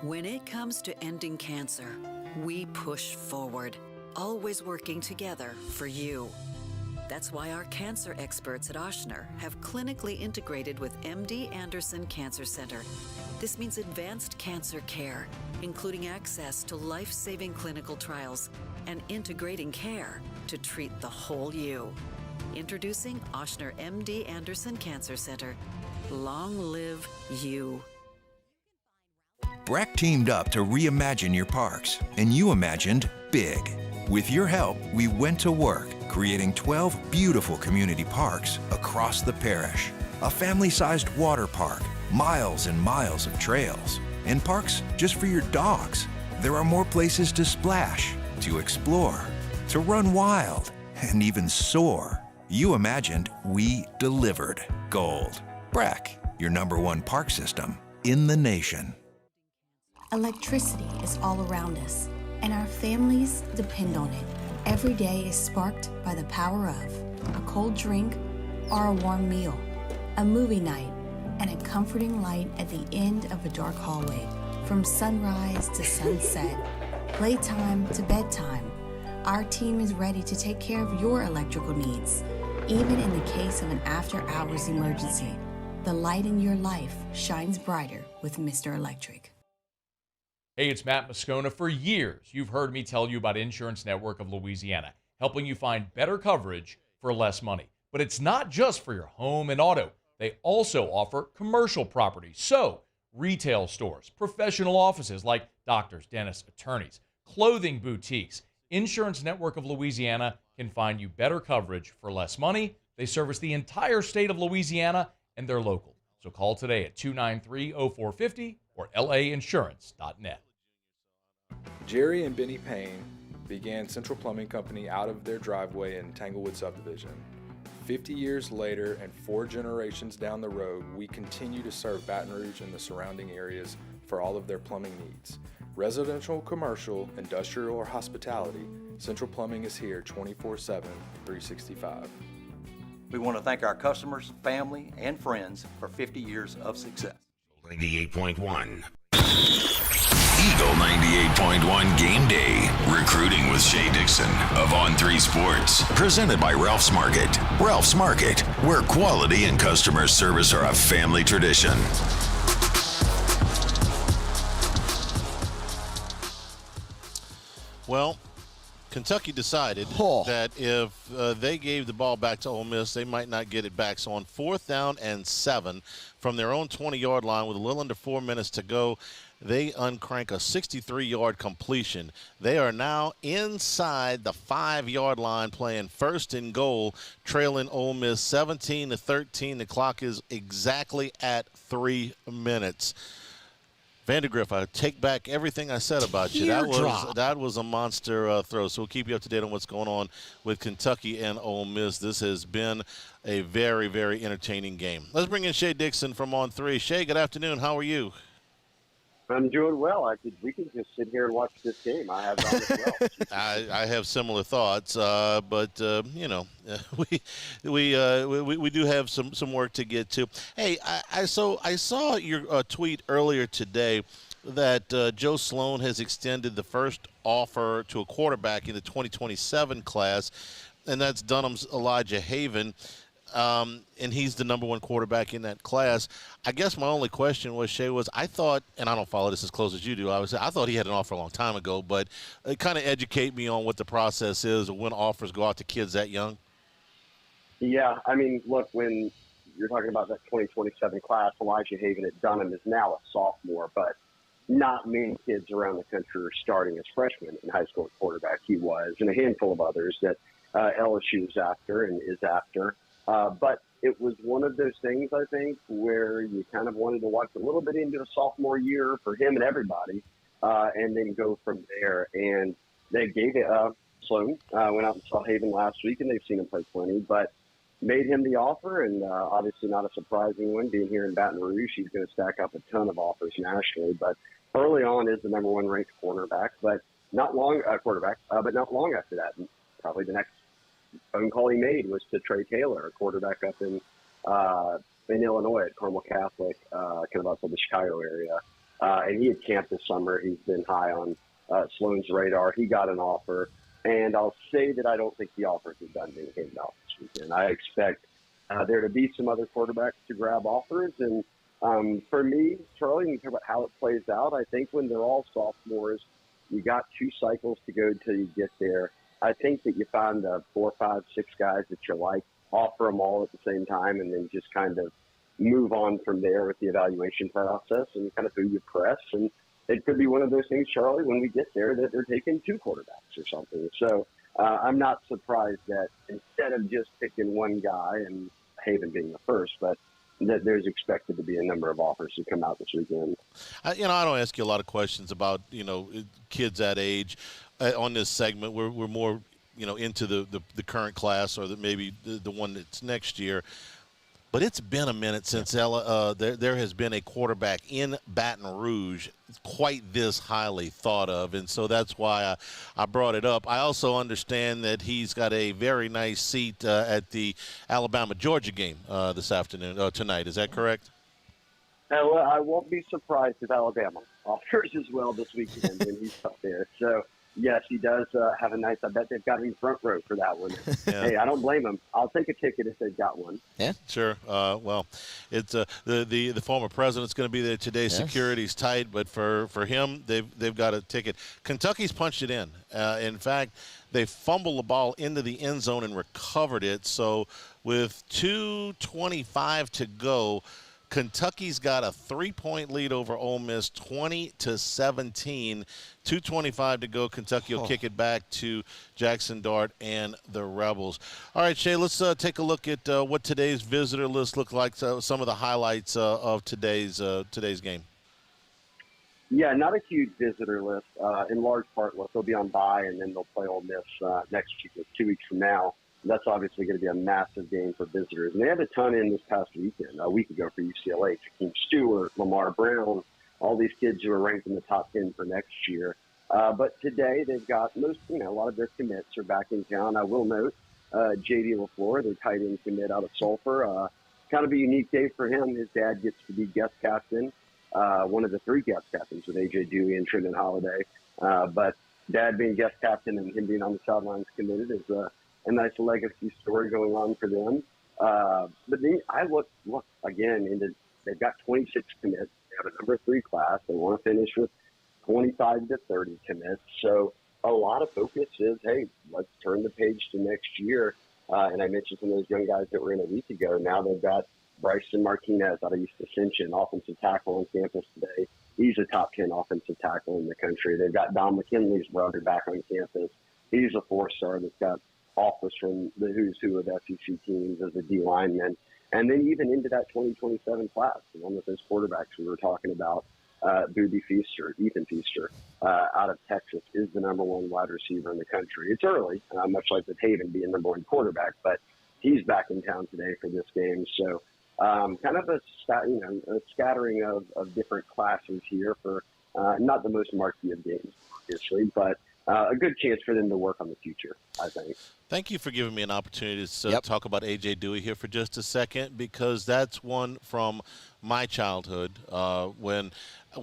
When it comes to ending cancer, we push forward, always working together for you. That's why our cancer experts at Ochsner have clinically integrated with MD Anderson Cancer Center. This means advanced cancer care, including access to life-saving clinical trials and integrating care to treat the whole you. Introducing Ochsner MD Anderson Cancer Center. Long live you. Breck teamed up to reimagine your parks, and you imagined big. With your help, we went to work, creating 12 beautiful community parks across the parish. A family-sized water park, miles and miles of trails, and parks just for your dogs. There are more places to splash, to explore, to run wild, and even soar. You imagined, we delivered. Gold. Breck, your #1 park system in the nation. Electricity is all around us, and our families depend on it. Every day is sparked by the power of a cold drink or a warm meal, a movie night, and a comforting light at the end of a dark hallway. From sunrise to sunset, playtime to bedtime, our team is ready to take care of your electrical needs. Even in the case of an after-hours emergency, the light in your life shines brighter with Mr. Electric. Hey, it's Matt Moscona. For years, you've heard me tell you about Insurance Network of Louisiana, helping you find better coverage for less money. But it's not just for your home and auto. They also offer commercial property. So, retail stores, professional offices like doctors, dentists, attorneys, clothing boutiques. Insurance Network of Louisiana can find you better coverage for less money. They service the entire state of Louisiana, and they're local. So call today at 293-0450 or lainsurance.net. Jerry and Benny Payne began Central Plumbing Company out of their driveway in Tanglewood subdivision. 50 years later and 4 generations down the road, we continue to serve Baton Rouge and the surrounding areas for all of their plumbing needs. Residential, commercial, industrial, or hospitality, Central Plumbing is here 24/7, 365. We want to thank our customers, family, and friends for 50 years of success. 98.1. Eagle 98.1 Game Day. Recruiting with Shay Dixon of On3 Sports. Presented by Ralph's Market. Ralph's Market, where quality and customer service are a family tradition. Well, Kentucky decided that if they gave the ball back to Ole Miss, they might not get it back. So on 4th down and 7 from their own 20-yard line with a little under 4 minutes to go, they uncrank a 63-yard completion. They are now inside the 5-yard line playing first and goal, trailing Ole Miss 17-13. The clock is exactly at 3 minutes. Vandergriff, I take back everything I said about you. That was a monster throw. So we'll keep you up to date on what's going on with Kentucky and Ole Miss. This has been a very, very entertaining game. Let's bring in Shay Dixon from On3. Shay, good afternoon. How are you? I'm doing well. We can just sit here and watch this game. I have that as well. I have similar thoughts, but you know, we do have some work to get to. Hey, I saw your tweet earlier today that Joe Sloan has extended the first offer to a quarterback in the 2027 class, and that's Dunham's Elijah Haven. And he's the number 1 quarterback in that class. I guess my only question was, Shay, I thought, and I don't follow this as close as you do, I thought he had an offer a long time ago, but kind of educate me on what the process is when offers go out to kids that young. Yeah, I mean, look, when you're talking about that 2027 class, Elijah Haven at Dunham is now a sophomore, but not many kids around the country are starting as freshmen in high school at quarterback. He was, and a handful of others that LSU is after and is after. But it was one of those things, I think, where you kind of wanted to watch a little bit into a sophomore year for him and everybody, and then go from there. And they gave it Sloan. Went out and saw Haven last week, and they've seen him play plenty, but made him the offer, and obviously not a surprising one. Being here in Baton Rouge, he's going to stack up a ton of offers nationally. But early on is the number 1 ranked quarterback, but not long but not long after that. And probably the next phone call he made was to Trey Taylor, a quarterback up in Illinois at Carmel Catholic, kind of outside the Chicago area. And he had camped this summer. He's been high on Sloan's radar. He got an offer. And I'll say that I don't think the offers are done being handed out this weekend. I expect there to be some other quarterbacks to grab offers. And for me, Charlie, when you talk about how it plays out, I think when they're all sophomores, you got 2 cycles to go until you get there. I think that you find the 4, 5, 6 guys that you like, offer them all at the same time, and then just kind of move on from there with the evaluation process and kind of who you press. And it could be one of those things, Charlie, when we get there, that they're taking 2 quarterbacks or something. So I'm not surprised that instead of just picking one guy, and Haven being the first, but that there's expected to be a number of offers to come out this weekend. I don't ask you a lot of questions about, kids that age on this segment. We're more, into the current class or maybe the one that's next year. But it's been a minute since there has been a quarterback in Baton Rouge quite this highly thought of, and so that's why I brought it up. I also understand that he's got a very nice seat at the Alabama-Georgia game this afternoon, tonight. Is that correct? Well, I won't be surprised if Alabama offers as well this weekend when he's up there. So, yes, he does have a nice – I bet they've got him front row for that one. Yeah. Hey, I don't blame him. I'll take a ticket if they've got one. Yeah. Sure. Well, it's the former president's going to be there today. Yes. Security's tight, but for him, they've got a ticket. Kentucky's punched it in. In fact, they fumbled the ball into the end zone and recovered it. So with 2:25 to go, Kentucky's got a 3-point lead over Ole Miss, 20-17. 2:25 to go. Kentucky will kick it back to Jackson Dart and the Rebels. All right, Shay, let's take a look at what today's visitor list looked like. Some of the highlights of today's game. Yeah, not a huge visitor list. In large part, they'll be on bye, and then they'll play Ole Miss next week, 2 weeks from now. That's obviously going to be a massive game for visitors. And they had a ton in this past weekend, a week ago for UCLA. Jakeem Stewart, Lamar Brown, all these kids who are ranked in the top 10 for next year. But today they've got a lot of their commits are back in town. I will note J.D. LaFleur, their tight end commit out of Sulphur. Kind of a unique day for him. His dad gets to be guest captain, one of the 3 guest captains with A.J. Dewey and Trenton Holiday. But dad being guest captain and him being on the sidelines committed is a nice legacy story going on for them. But then I look again into they've got 26 commits. They have a number 3 class. They want to finish with 25 to 30 commits. So a lot of focus is, hey, let's turn the page to next year. And I mentioned some of those young guys that were in a week ago. Now they've got Bryson Martinez out of East Ascension, offensive tackle on campus today. He's a top 10 offensive tackle in the country. They've got Don McKinley's brother back on campus. He's a 4-star that's got offers from the who's who of SEC teams as a D lineman. And then even into that 2027 class, the one with those quarterbacks we were talking about, Ethan Feaster, out of Texas, is the number 1 wide receiver in the country. It's early, much like with Haven being number 1 quarterback, but he's back in town today for this game. So kind of a scattering of different classes here for not the most marquee of games, obviously, but a good chance for them to work on the future, I think. Thank you for giving me an opportunity to talk about A.J. Dewey here for just a second, because that's one from my childhood. When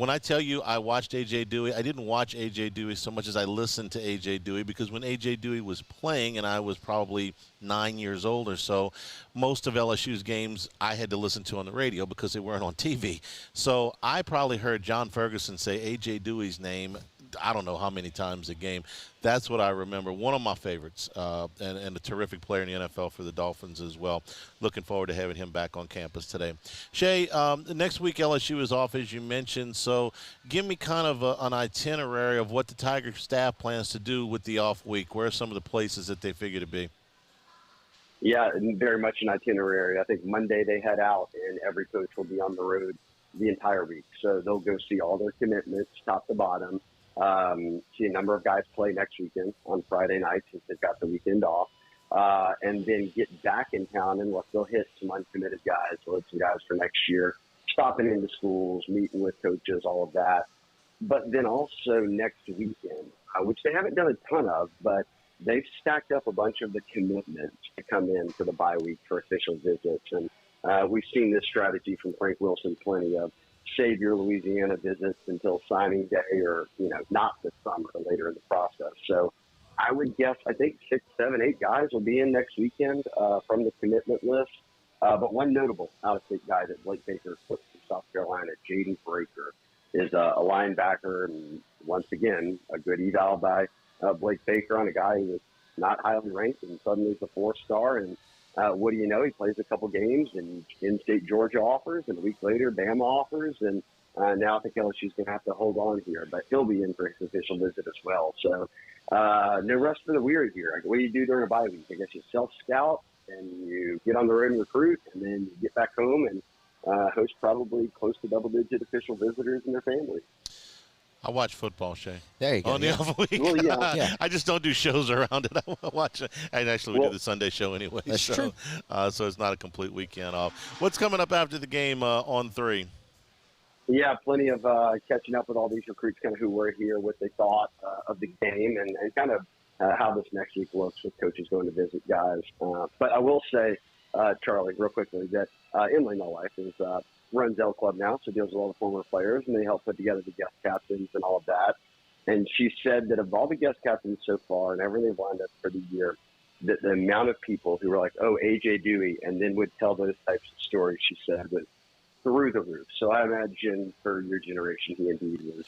I tell you I watched A.J. Dewey, I didn't watch A.J. Dewey so much as I listened to A.J. Dewey, because when A.J. Dewey was playing, and I was probably 9 years old or so, most of LSU's games I had to listen to on the radio because they weren't on TV. So I probably heard John Ferguson say A.J. Dewey's name I don't know how many times a game. That's what I remember. One of my favorites, and a terrific player in the NFL for the Dolphins as well. Looking forward to having him back on campus today. Shay, next week LSU is off, as you mentioned, so give me kind of an itinerary of what the Tiger staff plans to do with the off week. Where are some of the places that they figure to be? Yeah, very much an itinerary. I think Monday they head out, and every coach will be on the road the entire week. So they'll go see all their commitments, top to bottom. See a number of guys play next weekend on Friday night since they've got the weekend off, and then get back in town and they'll hit some uncommitted guys. We'll hit some guys for next year, stopping into schools, meeting with coaches, all of that. But then also next weekend, which they haven't done a ton of, but they've stacked up a bunch of the commitments to come in for the bye week for official visits. And we've seen this strategy from Frank Wilson plenty of. Save your Louisiana visits until signing day, or not this summer, later in the process. So I would guess, I think 6, 7, 8 guys will be in next weekend from the commitment list. But one notable out-of-state guy that Blake Baker put from South Carolina, Jaden Breaker, is a linebacker, and once again a good eval by Blake Baker on a guy who was not highly ranked and suddenly is a 4-star. And what do you know? He plays a couple games, and in-state Georgia offers, and a week later Bama offers, and now I think LSU's going to have to hold on here. But he'll be in for his official visit as well. So no rest for the weary here. What do you do during a bye week? I guess you self-scout, and you get on the road and recruit, and then you get back home and host probably close to double-digit official visitors and their families. I watch football, Shay. There you go. On the off week. Well, yeah. I just don't do shows around it. I watch it. And actually, we do the Sunday show anyway. That's true. So it's not a complete weekend off. What's coming up after the game on 3? Yeah, plenty of catching up with all these recruits, kind of who were here, what they thought of the game, and kind of how this next week looks with coaches going to visit guys. But I will say, Charlie, real quickly, that Emily, my wife, is runs L Club now, so deals with all the former players, and they help put together the guest captains and all of that. And she said that of all the guest captains so far and everything they've lined up for the year, that the amount of people who were like, oh, A.J. Dewey, and then would tell those types of stories, she said, was through the roof. So I imagine for your generation, he indeed was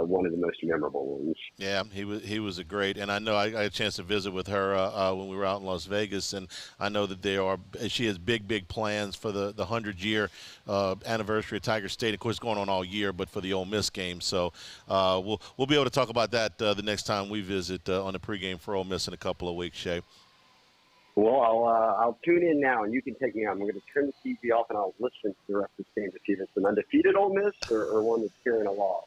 one of the most memorable ones. Yeah, he was a great, and I know I had a chance to visit with her when we were out in Las Vegas, and I know that she has big plans for the 100-year anniversary of Tiger State. Of course, going on all year, but for the Ole Miss game. So we'll be able to talk about that the next time we visit on the pregame for Ole Miss in a couple of weeks, Shay. Well, I'll tune in now, and you can take me on. I'm going to turn the TV off, and I'll listen to the rest of the game to see if it's an undefeated Ole Miss or one that's carrying a loss.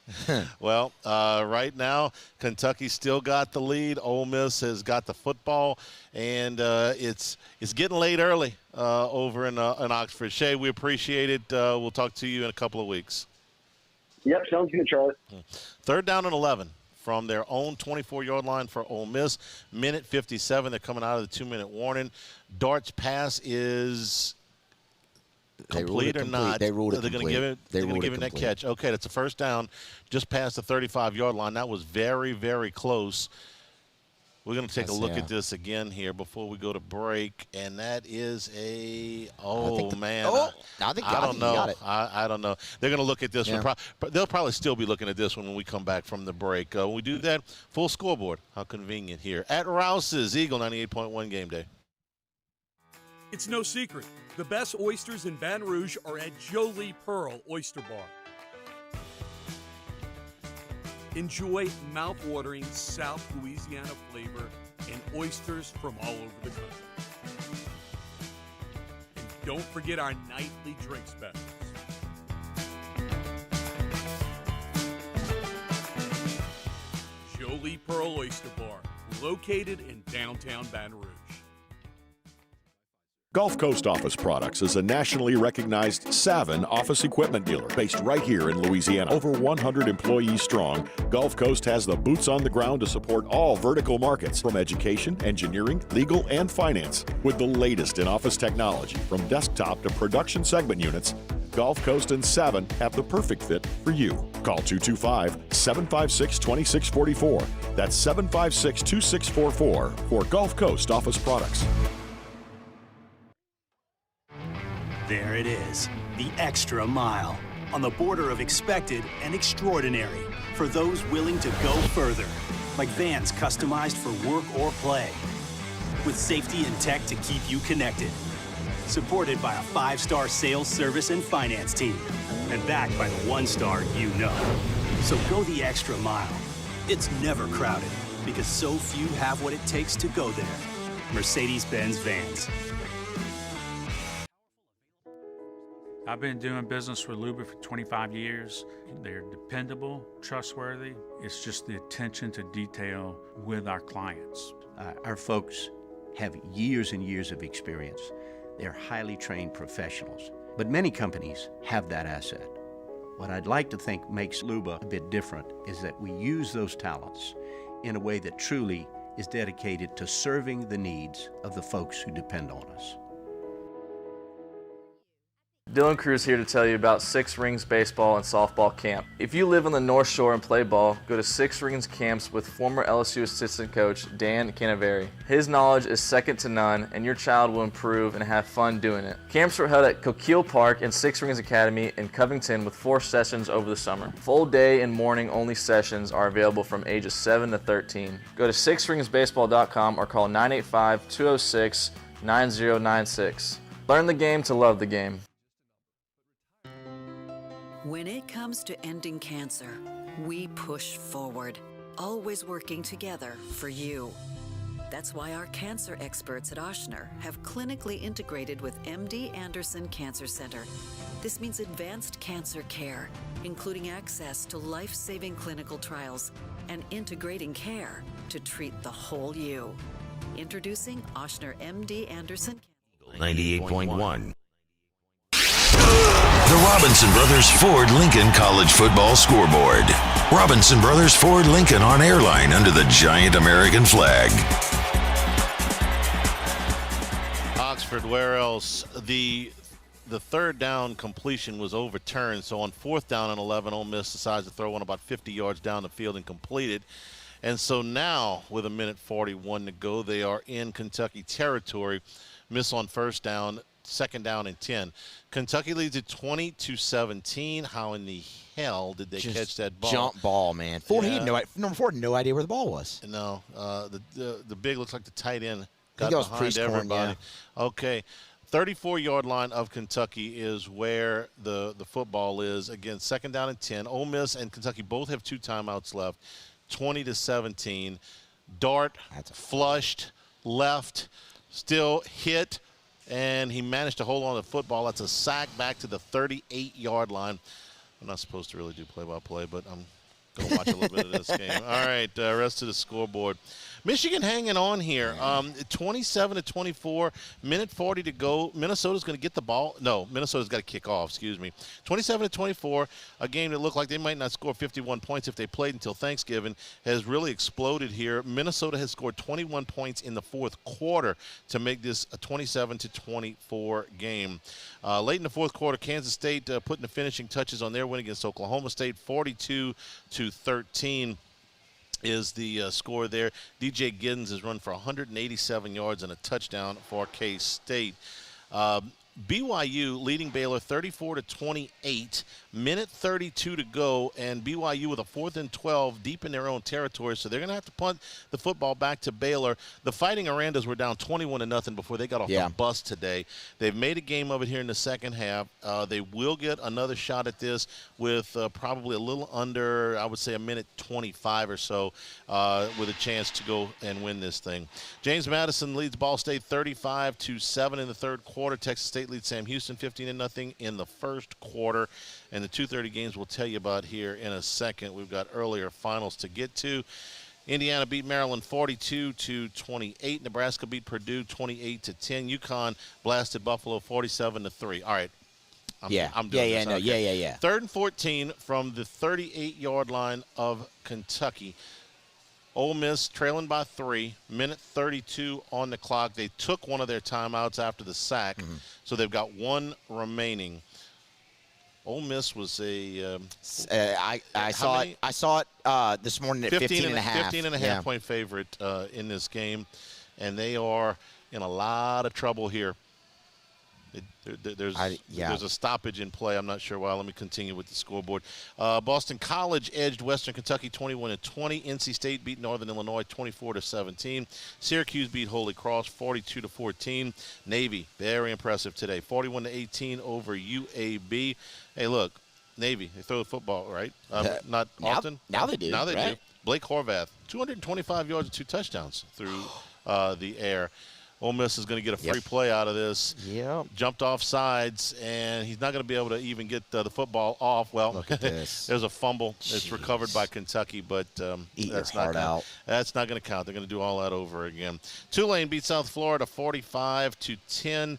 Well, right now, Kentucky still got the lead. Ole Miss has got the football, and it's getting late early over in Oxford. Shay, we appreciate it. We'll talk to you in a couple of weeks. Yep, sounds good, Charlie. 3rd down and 11. From their own 24-yard line for Ole Miss. Minute 57. They're coming out of the 2-minute warning. Dart's pass is complete or not? They ruled it They're going to give it. They're going to give him that catch. Okay, that's a first down, just past the 35-yard line. That was very close. We're going to take a look at this again here before we go to break, and that is I don't know. I don't know. They're going to look at this one. They'll probably still be looking at this one when we come back from the break. When we do that, full scoreboard. How convenient here. At Rouse's, Eagle 98.1 Game Day. It's no secret. The best oysters in Baton Rouge are at Jolie Pearl Oyster Bar. Enjoy mouth-watering South Louisiana flavor and oysters from all over the country. And don't forget our nightly drink specials. Jolie Pearl Oyster Bar, located in downtown Baton Rouge. Gulf Coast Office Products is a nationally recognized Savin office equipment dealer based right here in Louisiana. Over 100 employees strong, Gulf Coast has the boots on the ground to support all vertical markets, from education, engineering, legal, and finance. With the latest in office technology, from desktop to production segment units, Gulf Coast and Savin have the perfect fit for you. Call 225-756-2644. That's 756-2644 for Gulf Coast Office Products. There it is, the extra mile, on the border of expected and extraordinary, for those willing to go further, like vans customized for work or play, with safety and tech to keep you connected, supported by a 5-star sales, service, and finance team, and backed by the 1-star you know. So go the extra mile. It's never crowded, because so few have what it takes to go there. Mercedes-Benz Vans. I've been doing business with Luba for 25 years. They're dependable, trustworthy. It's just the attention to detail with our clients. Our folks have years and years of experience. They're highly trained professionals. But many companies have that asset. What I'd like to think makes Luba a bit different is that we use those talents in a way that truly is dedicated to serving the needs of the folks who depend on us. Dylan Cruz here to tell you about Six Rings Baseball and Softball Camp. If you live on the North Shore and play ball, go to Six Rings Camps with former LSU assistant coach Dan Canaveri. His knowledge is second to none, and your child will improve and have fun doing it. Camps were held at Coquille Park and Six Rings Academy in Covington with 4 sessions over the summer. Full day and morning only sessions are available from ages 7 to 13. Go to sixringsbaseball.com or call 985-206-9096. Learn the game to love the game. When it comes to ending cancer, we push forward, always working together for you. That's why our cancer experts at Ochsner have clinically integrated with MD Anderson Cancer Center. This means advanced cancer care, including access to life-saving clinical trials and integrating care to treat the whole you. Introducing Ochsner MD Anderson 98.1. The Robinson Brothers Ford Lincoln College Football Scoreboard. Robinson Brothers Ford Lincoln on airline under the giant American flag. Oxford, where else? The the third down completion was overturned. So on 4th down and 11, Ole Miss decides to throw one about 50 yards down the field and complete it. And so now, with 1:41 to go, they are in Kentucky territory. Miss on 1st down, 2nd down and 10. Kentucky leads it 20-17. How in the hell did they catch that ball? Jump ball, man. Ford, he had number 4 had no idea where the ball was. No, the big looks like the tight end got that was behind Priest-Corn, everybody. yeah. Okay, 34-yard line of Kentucky is where the football is. Again, 2nd down and 10. Ole Miss and Kentucky both have 2 timeouts left. 20-17. Dart flushed left, still hit, and he managed to hold on to the football. That's a sack back to the 38-yard line. I'm not supposed to really do play-by-play, but I'm going to watch a little bit of this game. All right, rest of the scoreboard. Michigan hanging on here. 27-24, 1:40 to go. Minnesota's going to get the ball. No, Minnesota's got to kick off, excuse me. 27-24, a game that looked like they might not score 51 points if they played until Thanksgiving, has really exploded here. Minnesota has scored 21 points in the 4th quarter to make this a 27-24 game. Late in the 4th quarter, Kansas State putting the finishing touches on their win against Oklahoma State, 42-13. Is the score there. DJ Giddens has run for 187 yards and a touchdown for K-State. BYU leading Baylor 34-28, 1:32 to go, and BYU with a 4th and 12 deep in their own territory, so they're going to have to punt the football back to Baylor. The Fighting Arandas were down 21-0 before they got off the bus today. They've made a game of it here in the second half. They will get another shot at this with probably a little under, I would say, 1:25 or so, with a chance to go and win this thing. James Madison leads Ball State 35-7 in the 3rd quarter. Texas State leads Sam Houston 15-0 in the 1st quarter. And the 2:30 games we'll tell you about here in a second. We've got earlier finals to get to. Indiana beat Maryland 42-28. Nebraska beat Purdue 28-10. UConn blasted Buffalo 47-3. All right. I'm doing this. Okay. 3rd and 14 from the 38-yard line of Kentucky. Ole Miss trailing by 3, 1:32 on the clock. They took one of their timeouts after the sack, so they've got 1 remaining. Ole Miss was a I saw it this morning at 15.5 point favorite in this game, and they are in a lot of trouble here. There's a stoppage in play. I'm not sure why. Let me continue with the scoreboard. Boston College edged Western Kentucky 21-20. NC State beat Northern Illinois 24-17. Syracuse beat Holy Cross 42-14. Navy, very impressive today, 41-18 over UAB. Hey, look, Navy, they throw the football, right? Not often. Now they do. Now they do. Blake Horvath, 225 yards and 2 touchdowns through the air. Ole Miss is going to get a free play out of this. Jumped off sides, and he's not going to be able to even get the football off. Well, look at this. There's a fumble. It's recovered by Kentucky, but that's not going to count. They're going to do all that over again. Tulane beat South Florida 45-10.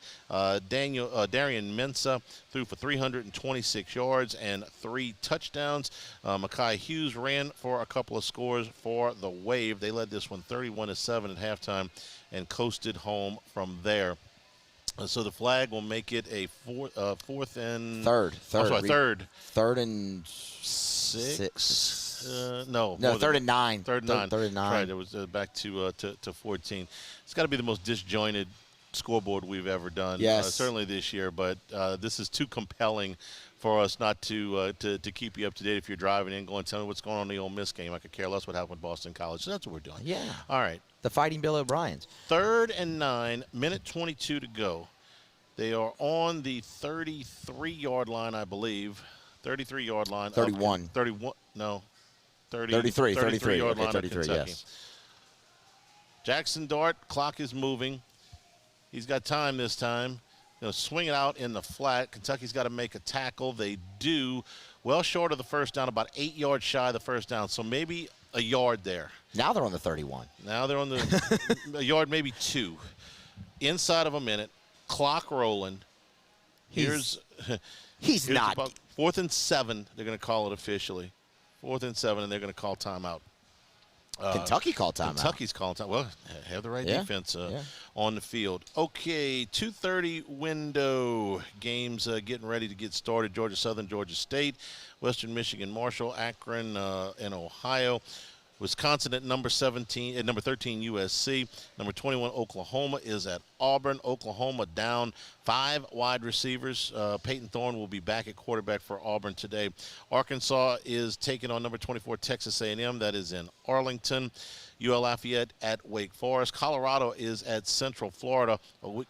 Darian Mensah threw for 326 yards and 3 touchdowns. Mekhi Hughes ran for a couple of scores for the Wave. They led this one 31-7 at halftime and coasted home from there. So the flag will make it a fourth and third. Third and 6. No, 3rd and 9. 3rd and 9. 3rd and 9. Right, it was back to 14. It's got to be the most disjointed scoreboard we've ever done. Certainly this year, but this is too compelling for us not to keep you up to date. If you're driving in, going, tell me what's going on in the Ole Miss game. I could care less what happened with Boston College. So that's what we're doing. Yeah. All right. The Fighting Bill O'Briens. 3rd and 9, 1:22 to go. They are on the 33-yard line, I believe. 33-yard line. 31. 31. No. 33. 33-yard line 33, of Kentucky. yes. Jackson Dart, clock is moving. He's got time this time. Going to swing it out in the flat. Kentucky's got to make a tackle. They do. Well short of the first down, about 8 yards shy of the first down. So maybe a yard there. Now they're on the 31. Now they're on the a yard, maybe 2. Inside of a minute. Clock rolling. He's here's not. 4th and 7, they're going to call it officially. 4th and 7, and they're going to call timeout. Kentucky called timeout. Kentucky's calling time. Well, have the right defense on the field. Okay, 2:30 window. Games getting ready to get started. Georgia Southern, Georgia State, Western Michigan, Marshall, Akron, and Ohio. Wisconsin at number 13, USC. Number 21, Oklahoma is at Auburn. Oklahoma down 5 wide receivers. Peyton Thorne will be back at quarterback for Auburn today. Arkansas is taking on number 24, Texas A&M. That is in Arlington. UL Lafayette at Wake Forest. Colorado is at Central Florida,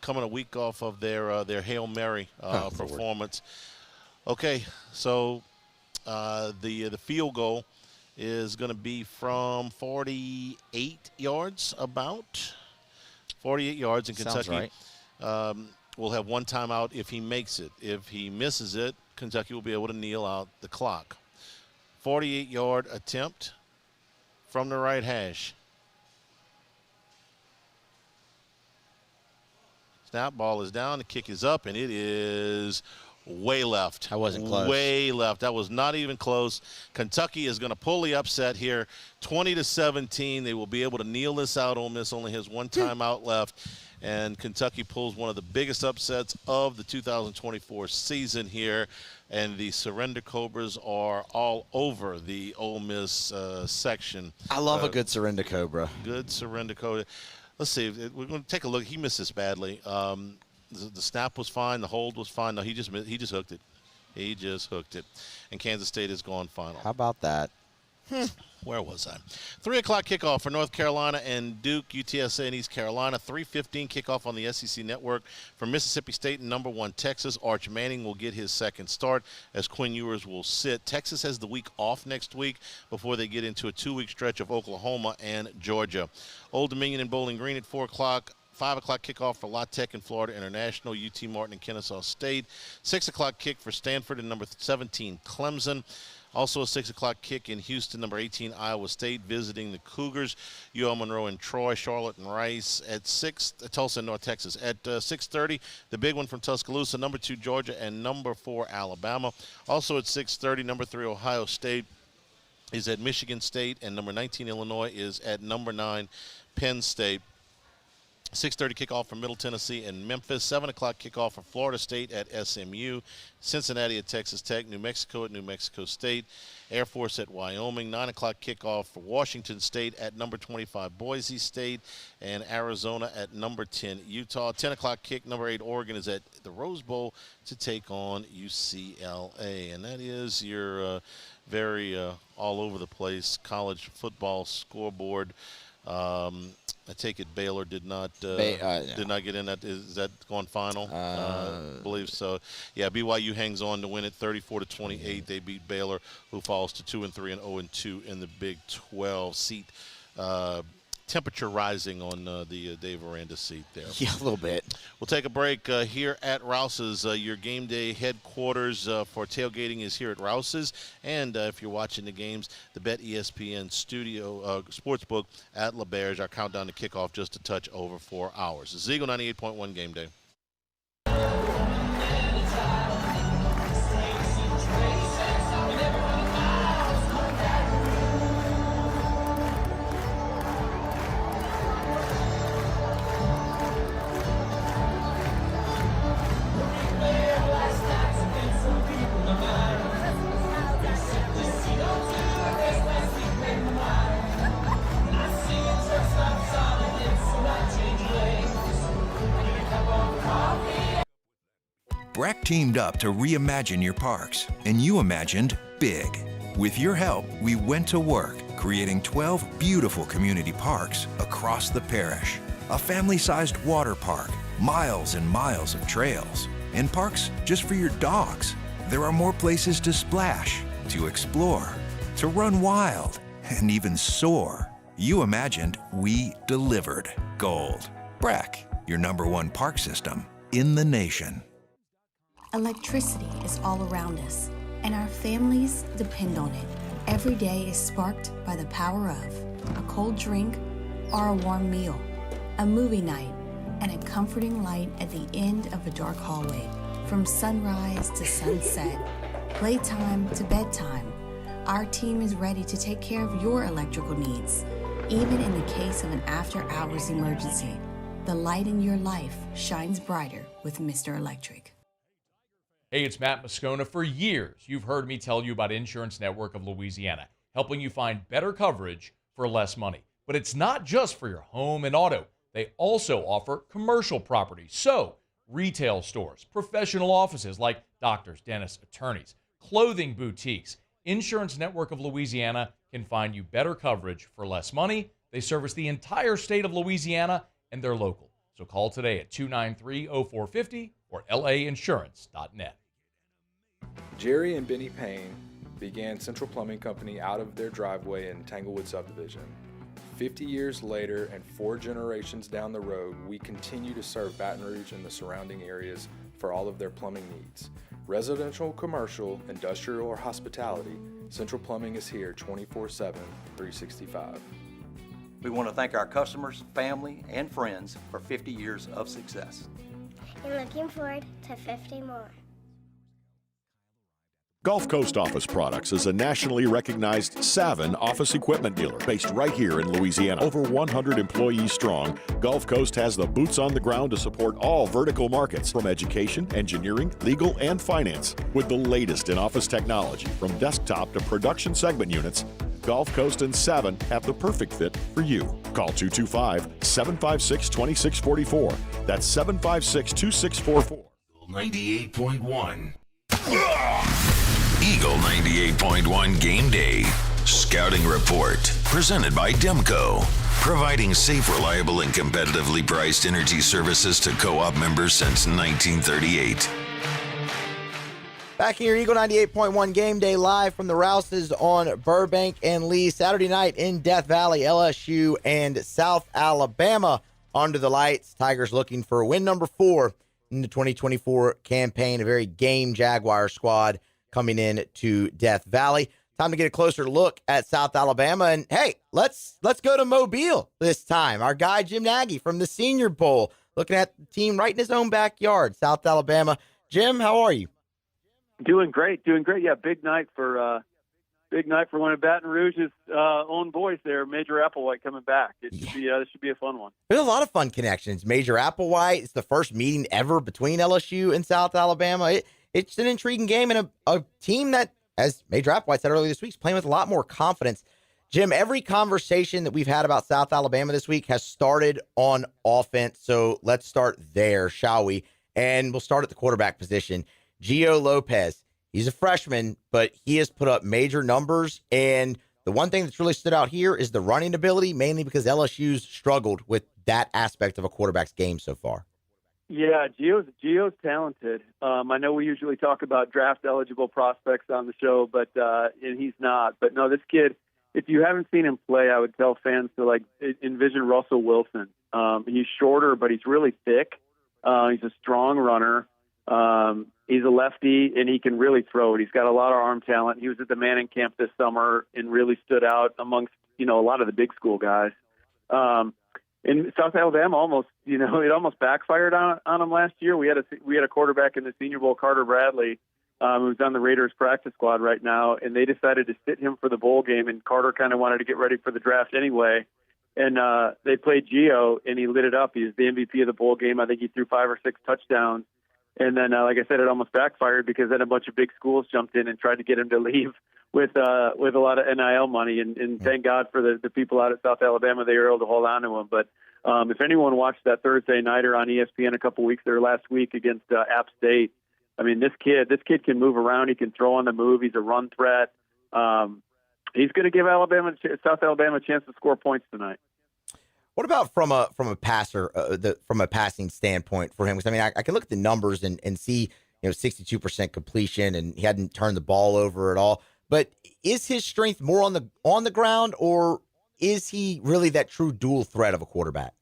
coming a week off of their Hail Mary performance. Okay, so the field goal is going to be from 48 yards, about 48 yards in Kentucky. Sounds right. Will have one timeout if he makes it. If he misses it, Kentucky will be able to kneel out the clock. 48-yard attempt from the right hash. Snap, ball is down, the kick is up, and it is way left. That wasn't close. Way left. That was not even close. Kentucky is going to pull the upset here, 20-17. They will be able to kneel this out. Ole Miss only has one timeout left, and Kentucky pulls one of the biggest upsets of the 2024 season here. And the Surrender Cobras are all over the Ole Miss section. I love a good Surrender Cobra. Good Surrender Cobra. Let's see. We're going to take a look. He missed this badly. The snap was fine. The hold was fine. No, he just hooked it. He just hooked it. And Kansas State is gone final. How about that? Where was I? 3 o'clock kickoff for North Carolina and Duke, UTSA and East Carolina. 3:15 kickoff on the SEC Network for Mississippi State and number 1 Texas. Arch Manning will get his second start as Quinn Ewers will sit. Texas has the week off next week before they get into a 2-week stretch of Oklahoma and Georgia. Old Dominion and Bowling Green at 4 o'clock. 5 o'clock kickoff for La Tech and Florida International, UT Martin and Kennesaw State. 6 o'clock kick for Stanford and number 17 Clemson. Also a 6 o'clock kick in Houston, number 18 Iowa State visiting the Cougars. UL Monroe and Troy, Charlotte and Rice at 6. Tulsa and North Texas at 6:30. The big one from Tuscaloosa, number 2 Georgia and number 4 Alabama. Also at 6:30, number 3 Ohio State is at Michigan State, and number 19 Illinois is at number 9 Penn State. 6:30 kickoff for Middle Tennessee and Memphis. 7 o'clock kickoff for Florida State at SMU. Cincinnati at Texas Tech. New Mexico at New Mexico State. Air Force at Wyoming. 9 o'clock kickoff for Washington State at number 25 Boise State. And Arizona at number 10 Utah. 10 o'clock kick, number 8 Oregon is at the Rose Bowl to take on UCLA. And that is your very all over the place college football scoreboard. I take it Baylor did not get in. Is that going final? I believe so. Yeah, BYU hangs on to win it 34-28. They beat Baylor, who falls to 2-3 and 0-2 in the Big 12 seat. Temperature rising on the Dave Aranda seat there. Yeah, a little bit. We'll take a break here at Rouse's. Your game day headquarters for tailgating is here at Rouse's. And if you're watching the games, the Bet ESPN studio sportsbook at LaBerge. Our countdown to kickoff just a touch over 4 hours. This is Eagle 98.1 Game Day. Breck teamed up to reimagine your parks, and you imagined big. With your help, we went to work, creating 12 beautiful community parks across the parish. A family-sized water park, miles and miles of trails, and parks just for your dogs. There are more places to splash, to explore, to run wild, and even soar. You imagined, we delivered. Gold. Breck, your #1 park system in the nation. Electricity is all around us, and our families depend on it. Every day is sparked by the power of a cold drink or a warm meal, a movie night, and a comforting light at the end of a dark hallway. From sunrise to sunset, playtime to bedtime, our team is ready to take care of your electrical needs. Even in the case of an after-hours emergency, the light in your life shines brighter with Mr. Electric. Hey, it's Matt Moscona. For years, you've heard me tell you about Insurance Network of Louisiana, helping you find better coverage for less money. But it's not just for your home and auto. They also offer commercial property. So, retail stores, professional offices like doctors, dentists, attorneys, clothing boutiques. Insurance Network of Louisiana can find you better coverage for less money. They service the entire state of Louisiana, and they're local. So call today at 293-0450 or lainsurance.net. Jerry and Benny Payne began Central Plumbing Company out of their driveway in Tanglewood subdivision. 50 years later and 4 generations down the road, we continue to serve Baton Rouge and the surrounding areas for all of their plumbing needs. Residential, commercial, industrial, or hospitality, Central Plumbing is here 24/7, 365. We want to thank our customers, family, and friends for 50 years of success. And looking forward to 50 more. Gulf Coast Office Products is a nationally recognized Savin office equipment dealer based right here in Louisiana. Over 100 employees strong, Gulf Coast has the boots on the ground to support all vertical markets, from education, engineering, legal, and finance. With the latest in office technology, from desktop to production segment units, Gulf Coast and Savin have the perfect fit for you. Call 225-756-2644. That's 756-2644. 98.1. Eagle 98.1 Game Day Scouting Report, presented by Demco, providing safe, reliable, and competitively priced energy services to co-op members since 1938. Back here, Eagle 98.1 Game Day, live from the Rouses on Burbank and Lee. Saturday night in Death Valley, LSU and South Alabama under the lights. Tigers looking for win number 4 in the 2024 campaign. A very game Jaguar squad coming in to Death Valley. Time to get a closer look at South Alabama. And hey, let's go to Mobile this time. Our guy Jim Nagy from the Senior Bowl, looking at the team right in his own backyard, South Alabama. Jim, how are you? Doing great. Yeah, big night for one of Baton Rouge's own boys there, Major Applewhite, coming back. This should be a fun one. There's a lot of fun connections. Major Applewhite, it's the first meeting ever between LSU and South Alabama. It's an intriguing game and a team that, as Major Applewhite said earlier this week, is playing with a lot more confidence. Jim, every conversation that we've had about South Alabama this week has started on offense, so let's start there, shall we? And we'll start at the quarterback position. Gio Lopez, he's a freshman, but he has put up major numbers, and the one thing that's really stood out here is the running ability, mainly because LSU's struggled with that aspect of a quarterback's game so far. Yeah, Gio's talented. I know we usually talk about draft-eligible prospects on the show, but and he's not. But no, this kid, if you haven't seen him play, I would tell fans to envision Russell Wilson. He's shorter, but he's really thick. He's a strong runner. He's a lefty, and he can really throw it. He's got a lot of arm talent. He was at the Manning camp this summer and really stood out amongst a lot of the big school guys. In South Alabama, it almost backfired on him last year. We had a quarterback in the Senior Bowl, Carter Bradley, who's on the Raiders practice squad right now, and they decided to sit him for the bowl game. And Carter kind of wanted to get ready for the draft anyway, and they played Gio, and he lit it up. He was the MVP of the bowl game. I think he threw 5 or 6 touchdowns, and then, like I said, it almost backfired because then a bunch of big schools jumped in and tried to get him to leave with a lot of NIL money, and thank God for the people out at South Alabama. They were able to hold on to him. But if anyone watched that Thursday nighter on ESPN a couple weeks there last week against App State, I mean, this kid can move around. He can throw on the move. He's a run threat. He's going to give South Alabama a chance to score points tonight. What about from a passer, from a passing standpoint for him? Because I mean, I can look at the numbers and see 62% completion, and he hadn't turned the ball over at all. But is his strength more on the ground, or is he really that true dual threat of a quarterback?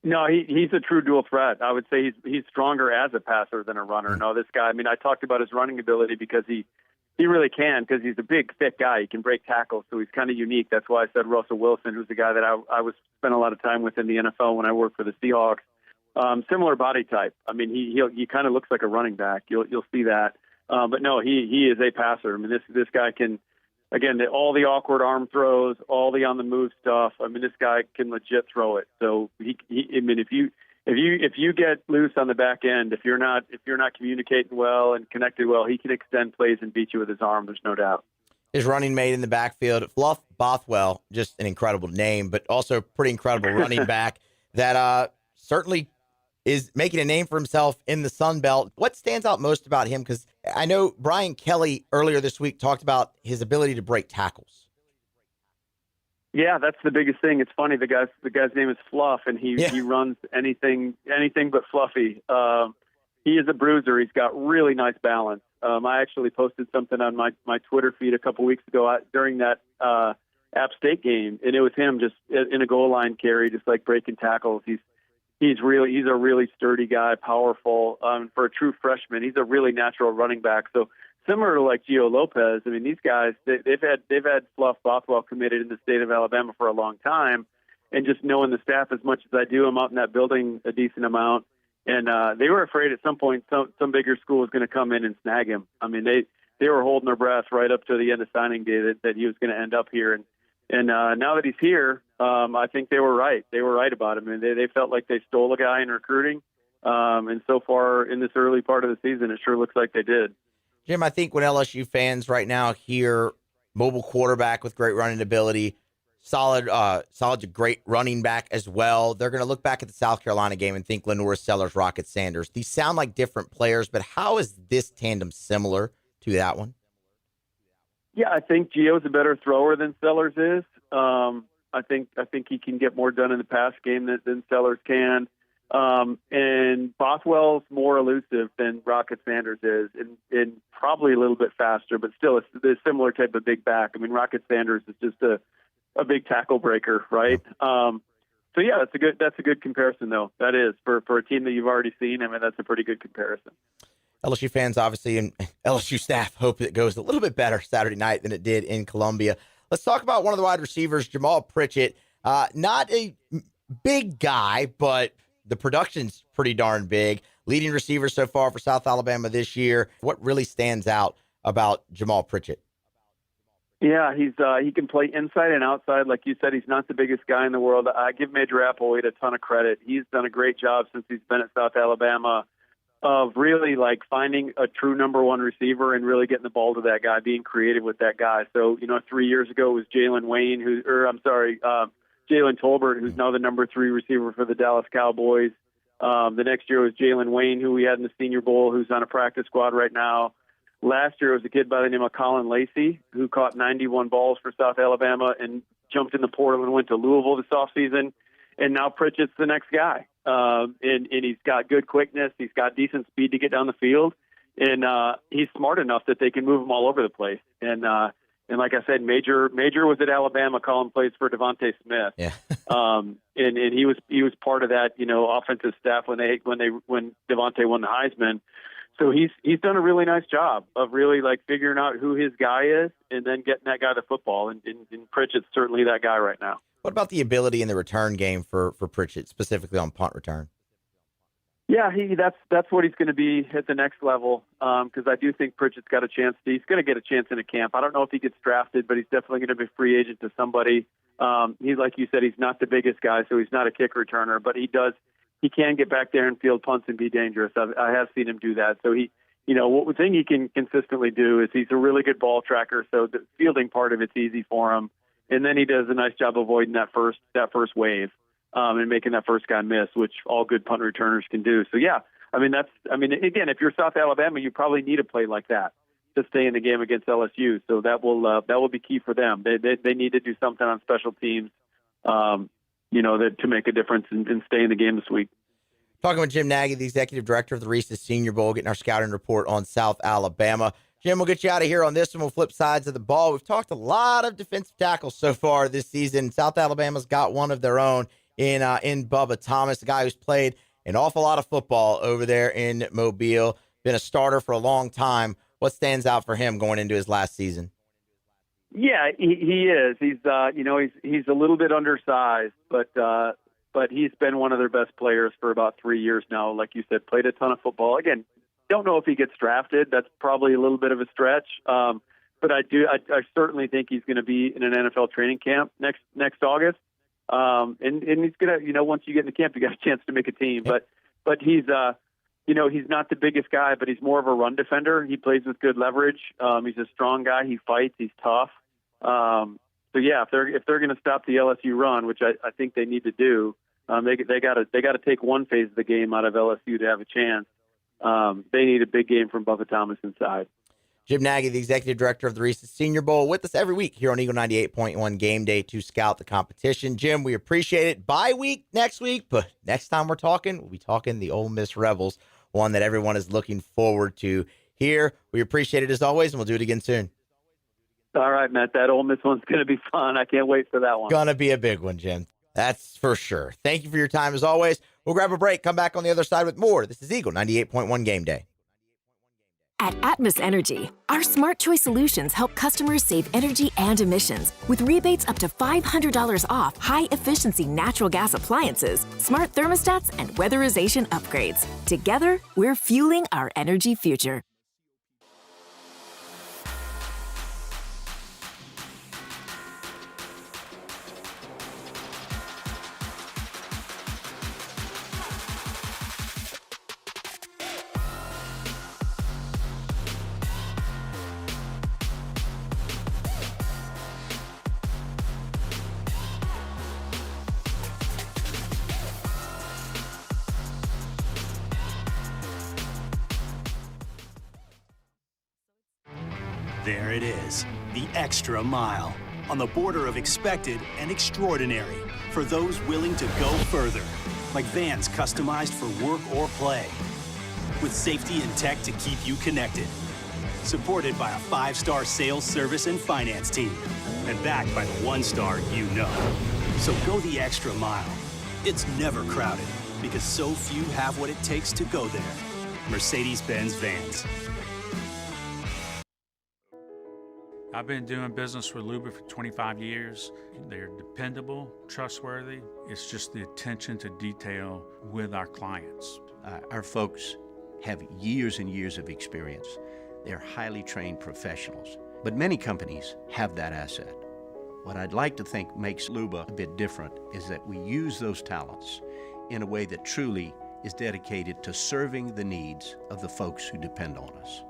No, he's a true dual threat. I would say he's stronger as a passer than a runner. No, this guy, I mean, I talked about his running ability because he really can, because he's a big, thick guy. He can break tackles, so he's kind of unique. That's why I said Russell Wilson, who's the guy that I spent a lot of time with in the NFL when I worked for the Seahawks. Similar body type. I mean, he kind of looks like a running back. You'll see that. But no, he is a passer. I mean, this guy can again, all the awkward arm throws, all the on the move stuff. I mean, this guy can legit throw it. So I mean, if you get loose on the back end, if you're not communicating well and connected well, he can extend plays and beat you with his arm. There's no doubt. His running mate in the backfield, Fluff Bothwell, just an incredible name, but also pretty incredible running back that certainly is making a name for himself in the Sun Belt. What stands out most about him? Because I know Brian Kelly earlier this week talked about his ability to break tackles. Yeah, that's the biggest thing. It's funny. The guy's name is Fluff, and he runs anything but fluffy. He is a bruiser. He's got really nice balance. I actually posted something on my Twitter feed a couple weeks ago during that App State game, and it was him just in a goal line carry, just like breaking tackles. He's a really sturdy guy, powerful. For a true freshman, he's a really natural running back. So similar to like Gio Lopez, I mean, these guys they've had Fluff Bothwell committed in the state of Alabama for a long time, and just knowing the staff as much as I do, I'm out in that building a decent amount. And they were afraid at some point some bigger school was going to come in and snag him. I mean, they were holding their breath right up to the end of signing day that he was going to end up here. And now that he's here, I think they were right. They were right about him. I mean, they felt like they stole a guy in recruiting. And so far in this early part of the season, it sure looks like they did. Jim, I think when LSU fans right now hear mobile quarterback with great running ability, solid to great running back as well, they're going to look back at the South Carolina game and think Lenore Sellers, Rocket Sanders. These sound like different players, but how is this tandem similar to that one? Yeah, I think Gio's a better thrower than Sellers is. I think he can get more done in the pass game than Sellers can. And Bothwell's more elusive than Rocket Sanders is, and probably a little bit faster, but still a similar type of big back. I mean, Rocket Sanders is just a big tackle breaker, right? So yeah, that's a good comparison though. That is for a team that you've already seen. I mean, that's a pretty good comparison. LSU fans, obviously, and LSU staff hope it goes a little bit better Saturday night than it did in Columbia. Let's talk about one of the wide receivers, Jamal Pritchett. Not a big guy, but the production's pretty darn big. Leading receiver so far for South Alabama this year. What really stands out about Jamal Pritchett? Yeah, he can play inside and outside. Like you said, he's not the biggest guy in the world. I give Major Applewhite a ton of credit. He's done a great job since he's been at South Alabama of really like finding a true number one receiver and really getting the ball to that guy, being creative with that guy. So, 3 years ago it was Jalen Tolbert, who's now the number 3 receiver for the Dallas Cowboys. The next year was Jalen Wayne, who we had in the Senior Bowl, who's on a practice squad right now. Last year was a kid by the name of Colin Lacey, who caught 91 balls for South Alabama and jumped in the portal and went to Louisville this offseason. And now Pritchett's the next guy. And he's got good quickness. He's got decent speed to get down the field. And he's smart enough that they can move him all over the place. And like I said, Major was at Alabama calling plays for Devontae Smith. Yeah. And he was part of that, offensive staff when Devontae won the Heisman. So he's done a really nice job of really like figuring out who his guy is and then getting that guy to football. And Pritchett's certainly that guy right now. What about the ability in the return game for Pritchett, specifically on punt return? Yeah, that's what he's going to be at the next level, because I do think Pritchett's got a chance. He's going to get a chance in a camp. I don't know if he gets drafted, but he's definitely going to be a free agent to somebody. He's like you said, he's not the biggest guy, so he's not a kick returner, but he can get back there and field punts and be dangerous. I have seen him do that. So one thing he can consistently do is he's a really good ball tracker, so the fielding part of it's easy for him. And then he does a nice job avoiding that first wave and making that first guy miss, which all good punt returners can do. So yeah, again, if you're South Alabama, you probably need a play like that to stay in the game against LSU. So that will be key for them. They need to do something on special teams, to make a difference and stay in the game this week. Talking with Jim Nagy, the executive director of the Reese's Senior Bowl, getting our scouting report on South Alabama. Jim, we'll get you out of here on this one. We'll flip sides of the ball. We've talked a lot of defensive tackles so far this season. South Alabama's got one of their own in Bubba Thomas, a guy who's played an awful lot of football over there in Mobile, been a starter for a long time. What stands out for him going into his last season? Yeah, he is. He's he's a little bit undersized, but he's been one of their best players for about 3 years now. Like you said, played a ton of football. Again, don't know if he gets drafted. That's probably a little bit of a stretch. but I certainly think he's going to be in an NFL training camp next August. And he's going to, once you get in the camp, you got a chance to make a team. But he's, he's not the biggest guy, but he's more of a run defender. He plays with good leverage. He's a strong guy. He fights. He's tough. So yeah, if they're going to stop the LSU run, which I think they need to do, they got to take one phase of the game out of LSU to have a chance. They need a big game from Bubba Thomas inside. Jim Nagy, the executive director of the Reese's Senior Bowl, with us every week here on Eagle 98.1 Game Day to scout the competition. Jim, we appreciate it. Bye week next week, but next time we're talking, we'll be talking the Ole Miss Rebels, one that everyone is looking forward to here. We appreciate it as always, and we'll do it again soon. All right, Matt, that Ole Miss one's going to be fun. I can't wait for that one. Going to be a big one, Jim. That's for sure. Thank you for your time as always. We'll grab a break, come back on the other side with more. This is Eagle 98.1 Game Day. At Atmos Energy, our smart choice solutions help customers save energy and emissions with rebates up to $500 off high-efficiency natural gas appliances, smart thermostats, and weatherization upgrades. Together, we're fueling our energy future. There it is, the extra mile, on the border of expected and extraordinary for those willing to go further, like vans customized for work or play, with safety and tech to keep you connected. Supported by a 5-star sales, service, and finance team, and backed by the 1-star you know. So go the extra mile. It's never crowded, because so few have what it takes to go there. Mercedes-Benz Vans. I've been doing business with Luba for 25 years. They're dependable, trustworthy. It's just the attention to detail with our clients. Our folks have years and years of experience. They're highly trained professionals. But many companies have that asset. What I'd like to think makes Luba a bit different is that we use those talents in a way that truly is dedicated to serving the needs of the folks who depend on us.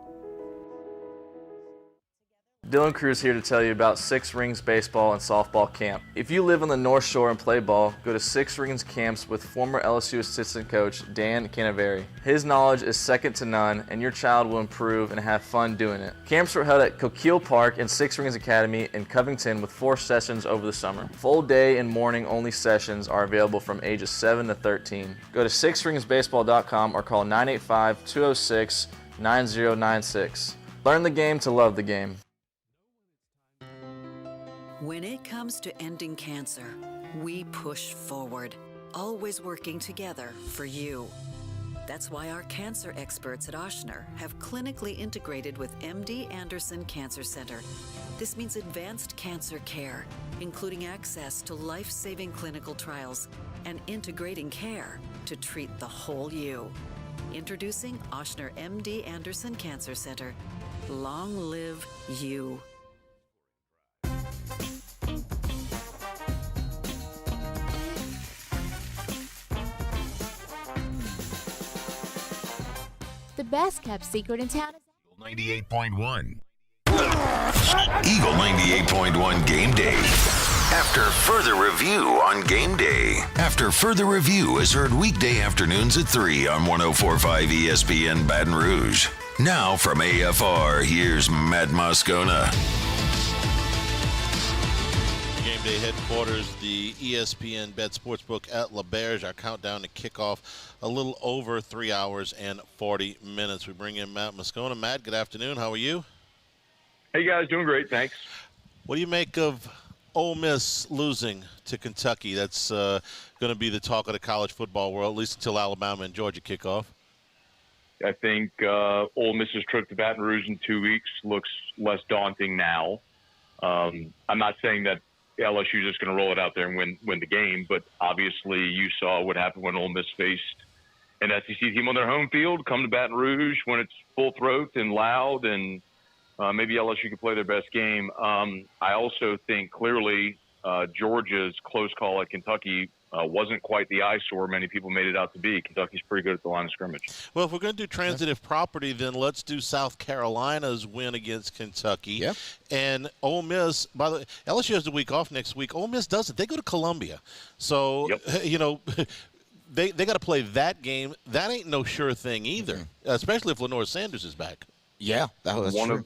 Dylan Cruz here to tell you about Six Rings Baseball and Softball Camp. If you live on the North Shore and play ball, go to Six Rings Camps with former LSU assistant coach Dan Canaveri. His knowledge is second to none, and your child will improve and have fun doing it. Camps were held at Coquille Park and Six Rings Academy in Covington with 4 sessions over the summer. Full day and morning only sessions are available from ages 7 to 13. Go to sixringsbaseball.com or call 985-206-9096. Learn the game to love the game. When it comes to ending cancer, we push forward, always working together for you. That's why our cancer experts at Ochsner have clinically integrated with MD Anderson Cancer Center. This means advanced cancer care, including access to life-saving clinical trials and integrating care to treat the whole you. Introducing Ochsner MD Anderson Cancer Center. Long live you. The best kept secret in town is 98.1. Eagle 98.1 Game Day. After Further Review on Game Day. After Further Review is heard weekday afternoons at 3 on 104.5 ESPN Baton Rouge. Now from AFR, here's Matt Moscona. Game Day headquarters, the ESPN Bet Sportsbook at La Berge. Our countdown to kickoff, a little over 3 hours and 40 minutes. We bring in Matt Moscona. Matt, good afternoon. How are you? Hey, guys. Doing great. Thanks. What do you make of Ole Miss losing to Kentucky? That's going to be the talk of the college football world, at least until Alabama and Georgia kick off. I think Ole Miss's trip to Baton Rouge in 2 weeks looks less daunting now. I'm not saying that LSU is just going to roll it out there and win the game, but obviously you saw what happened when Ole Miss faced an SEC team on their home field, come to Baton Rouge when it's full throat and loud, and maybe LSU could play their best game. I also think clearly Georgia's close call at Kentucky wasn't quite the eyesore many people made it out to be. Kentucky's pretty good at the line of scrimmage. Well, if we're going to do transitive property, then let's do South Carolina's win against Kentucky. Yep. And Ole Miss, by the way, LSU has the week off next week. Ole Miss doesn't. They go to Columbia. So, you know, they got to play that game. That ain't no sure thing either, especially if Lenore Sanders is back. Yeah, that's true.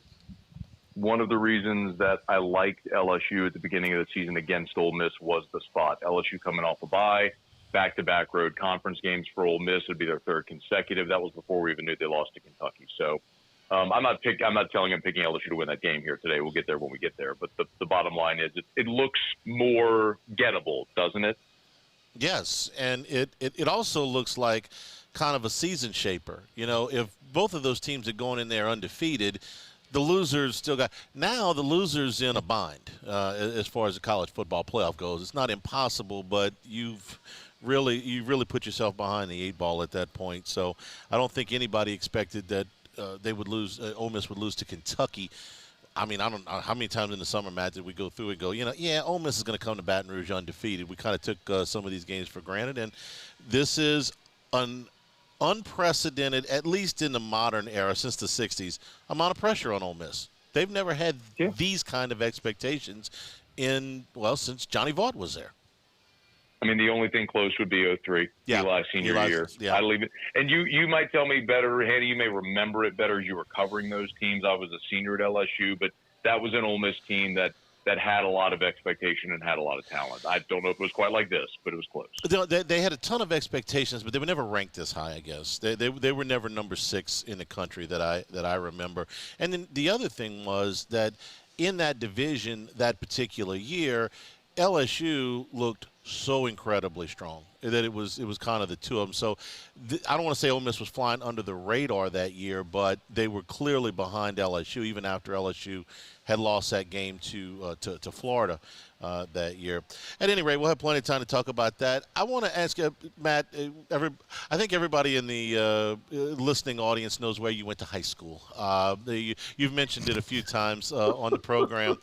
One of the reasons that I liked LSU at the beginning of the season against Ole Miss was the spot. LSU coming off a bye, back-to-back road conference games for Ole Miss. It would be their third consecutive. That was before we even knew they lost to Kentucky. So I'm not telling I'm picking LSU to win that game here today. We'll get there when we get there. But the bottom line is it looks more gettable, doesn't it? Yes, and it also looks like kind of a season shaper. You know, if both of those teams are going in there undefeated, the losers still got – now the loser's in a bind as far as the college football playoff goes. It's not impossible, but you really put yourself behind the 8 ball at that point. So I don't think anybody expected that they would lose Ole Miss would lose to Kentucky. I mean, I don't know how many times in the summer, Matt, did we go through and go, you know, yeah, Ole Miss is going to come to Baton Rouge undefeated. We kind of took some of these games for granted, and this is an unprecedented, at least in the modern era since the 60s, amount of pressure on Ole Miss. They've never had these kind of expectations since Johnny Vaught was there. I mean, the only thing close would be 2003, Eli's senior year. Yeah. I'd leave it. And you might tell me better, Hannah, you may remember it better as you were covering those teams. I was a senior at LSU, but that was an Ole Miss team that had a lot of expectation and had a lot of talent. I don't know if it was quite like this, but it was close. They had a ton of expectations, but they were never ranked this high, I guess. They were never number 6 in the country that I remember. And then the other thing was that in that division that particular year, LSU looked so incredibly strong that it was kind of the two of them. So I don't want to say Ole Miss was flying under the radar that year, but they were clearly behind LSU even after LSU had lost that game to Florida that year. At any rate, we'll have plenty of time to talk about that. I want to ask you, Matt, I think everybody in the listening audience knows where you went to high school. You've mentioned it a few times on the program.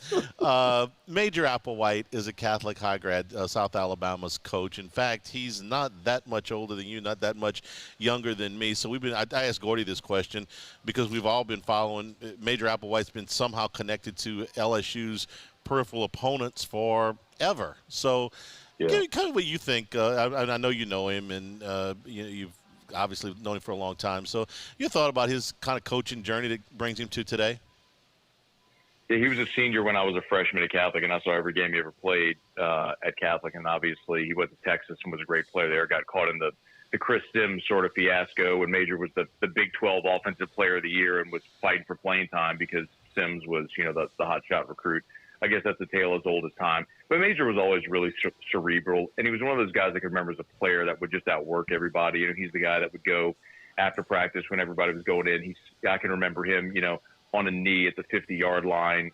Major Applewhite is a Catholic high grad, South Alabama's coach. In fact, he's not that much older than you, not that much younger than me. So I asked Gordy this question because we've all been following. Major Applewhite's been somehow connected to LSU's peripheral opponents forever. So give me kind of what you think. I know you know him, and you've obviously known him for a long time. So your thought about his kind of coaching journey that brings him to today? Yeah, he was a senior when I was a freshman at Catholic, and I saw every game he ever played at Catholic. And obviously he went to Texas and was a great player there. Got caught in the Chris Sims sort of fiasco when Major was the Big 12 Offensive Player of the Year and was fighting for playing time because Sims was, the hot shot recruit. I guess that's a tale as old as time. But Major was always really cerebral, and he was one of those guys I can remember as a player that would just outwork everybody. He's the guy that would go after practice when everybody was going in. I can remember him, on a knee at the 50-yard line,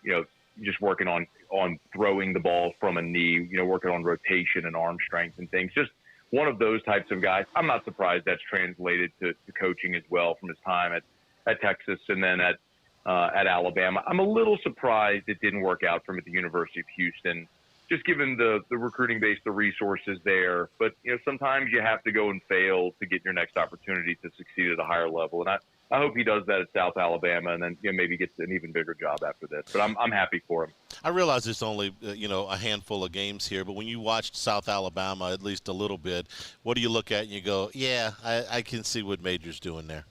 just working on throwing the ball from a knee, working on rotation and arm strength and things. Just one of those types of guys. I'm not surprised that's translated to coaching as well from his time at Texas and then at Alabama. I'm a little surprised it didn't work out for him at the University of Houston, just given the recruiting base, the resources there. But, sometimes you have to go and fail to get your next opportunity to succeed at a higher level. And I hope he does that at South Alabama and then maybe gets an even bigger job after this. But I'm happy for him. I realize it's only, a handful of games here, but when you watched South Alabama at least a little bit, what do you look at and you go, yeah, I can see what Major's doing there?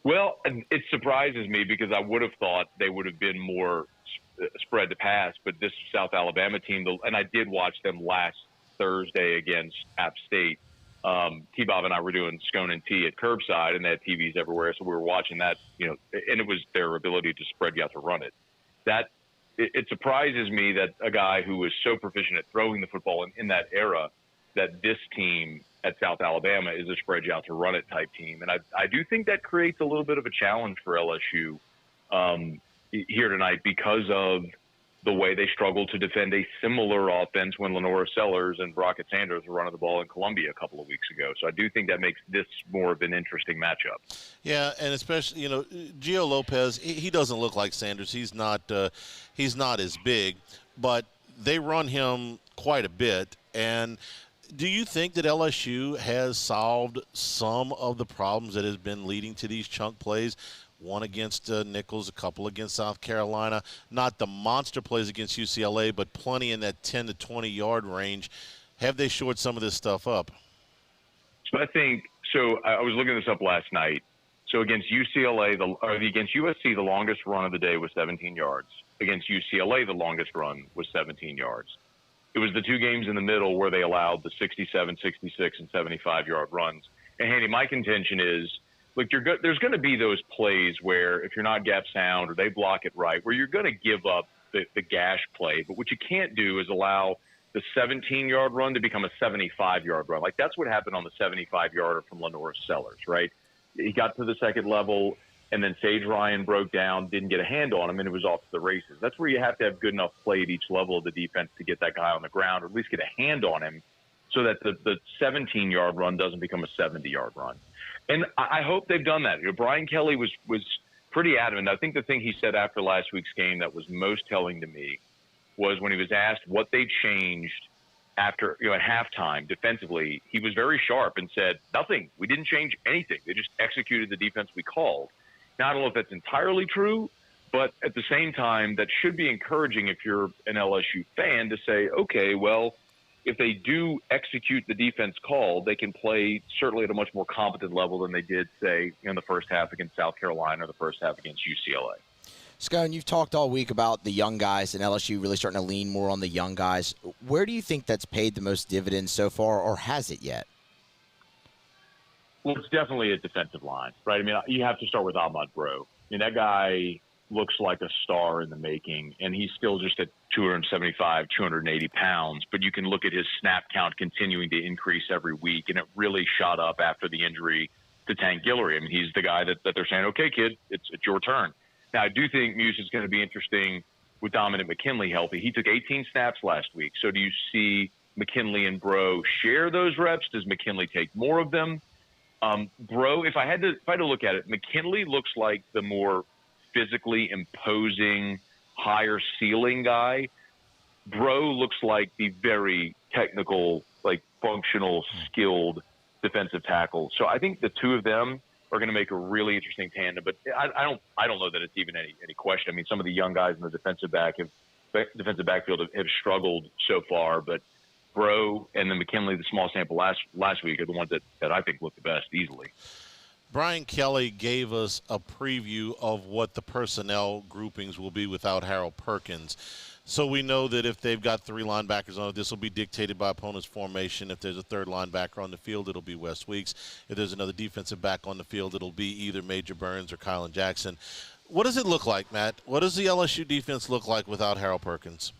Well, it surprises me because I would have thought they would have been more spread to pass, but this South Alabama team, and I did watch them last Thursday against App State. T-Bob and I were doing scone and tea at curbside, and they had TVs everywhere, so we were watching that, and it was their ability to spread you out to run it. It surprises me that a guy who was so proficient at throwing the football in that era, that this team at South Alabama is a spread you out to run it type team. And I do think that creates a little bit of a challenge for LSU here tonight because of the way they struggled to defend a similar offense when Lenora Sellers and Brockett Sanders were running the ball in Columbia a couple of weeks ago. So I do think that makes this more of an interesting matchup. Yeah, and especially, Gio Lopez, he doesn't look like Sanders. He's not as big, but they run him quite a bit. And do you think that LSU has solved some of the problems that has been leading to these chunk plays? One against Nichols, a couple against South Carolina. Not the monster plays against UCLA, but plenty in that 10 to 20-yard range. Have they shored some of this stuff up? So I was looking this up last night. So against UCLA, against USC, the longest run of the day was 17 yards. Against UCLA, the longest run was 17 yards. It was the two games in the middle where they allowed the 67, 66, and 75-yard runs. And, Handy, my contention is, look, there's going to be those plays where if you're not gap sound or they block it right, where you're going to give up the gash play. But what you can't do is allow the 17-yard run to become a 75-yard run. Like, that's what happened on the 75-yarder from Lenora Sellers, right? He got to the second level, and then Sage Ryan broke down, didn't get a hand on him, and it was off to the races. That's where you have to have good enough play at each level of the defense to get that guy on the ground, or at least get a hand on him so that the 17-yard run doesn't become a 70-yard run. And I hope they've done that. Brian Kelly was pretty adamant. I think the thing he said after last week's game that was most telling to me was when he was asked what they changed after, at halftime defensively, he was very sharp and said, nothing. We didn't change anything. They just executed the defense we called. Now, I don't know if that's entirely true, but at the same time, that should be encouraging if you're an LSU fan to say, okay, well, if they do execute the defense call, they can play certainly at a much more competent level than they did, say, in the first half against South Carolina or the first half against UCLA. Scone, you've talked all week about the young guys and LSU really starting to lean more on the young guys. Where do you think that's paid the most dividends so far, or has it yet? Well, it's definitely a defensive line, right? I mean, you have to start with Ahmad Bro. I mean, that guy looks like a star in the making, and he's still just at 275, 280 pounds. But you can look at his snap count continuing to increase every week, and it really shot up after the injury to Tank Guillory. I mean, he's the guy that they're saying, okay, kid, it's your turn. Now, I do think Muse is going to be interesting with Dominic McKinley healthy. He took 18 snaps last week. So do you see McKinley and Bro share those reps? Does McKinley take more of them? Bro, if I had to look at it, McKinley looks like the more physically imposing, higher ceiling guy. Bro looks like the very technical, like functional, skilled defensive tackle. So I think the two of them are going to make a really interesting tandem. But I don't know that it's even any question. I mean, some of the young guys in the defensive backfield have struggled so far, but Bro and then McKinley, the small sample last week, are the ones that I think look the best easily. Brian Kelly gave us a preview of what the personnel groupings will be without Harold Perkins. So we know that if they've got three linebackers on it, this will be dictated by opponent's formation. If there's a third linebacker on the field, it'll be Wes Weeks. If there's another defensive back on the field, it'll be either Major Burns or Kylan Jackson. What does it look like, Matt? What does the LSU defense look like without Harold Perkins?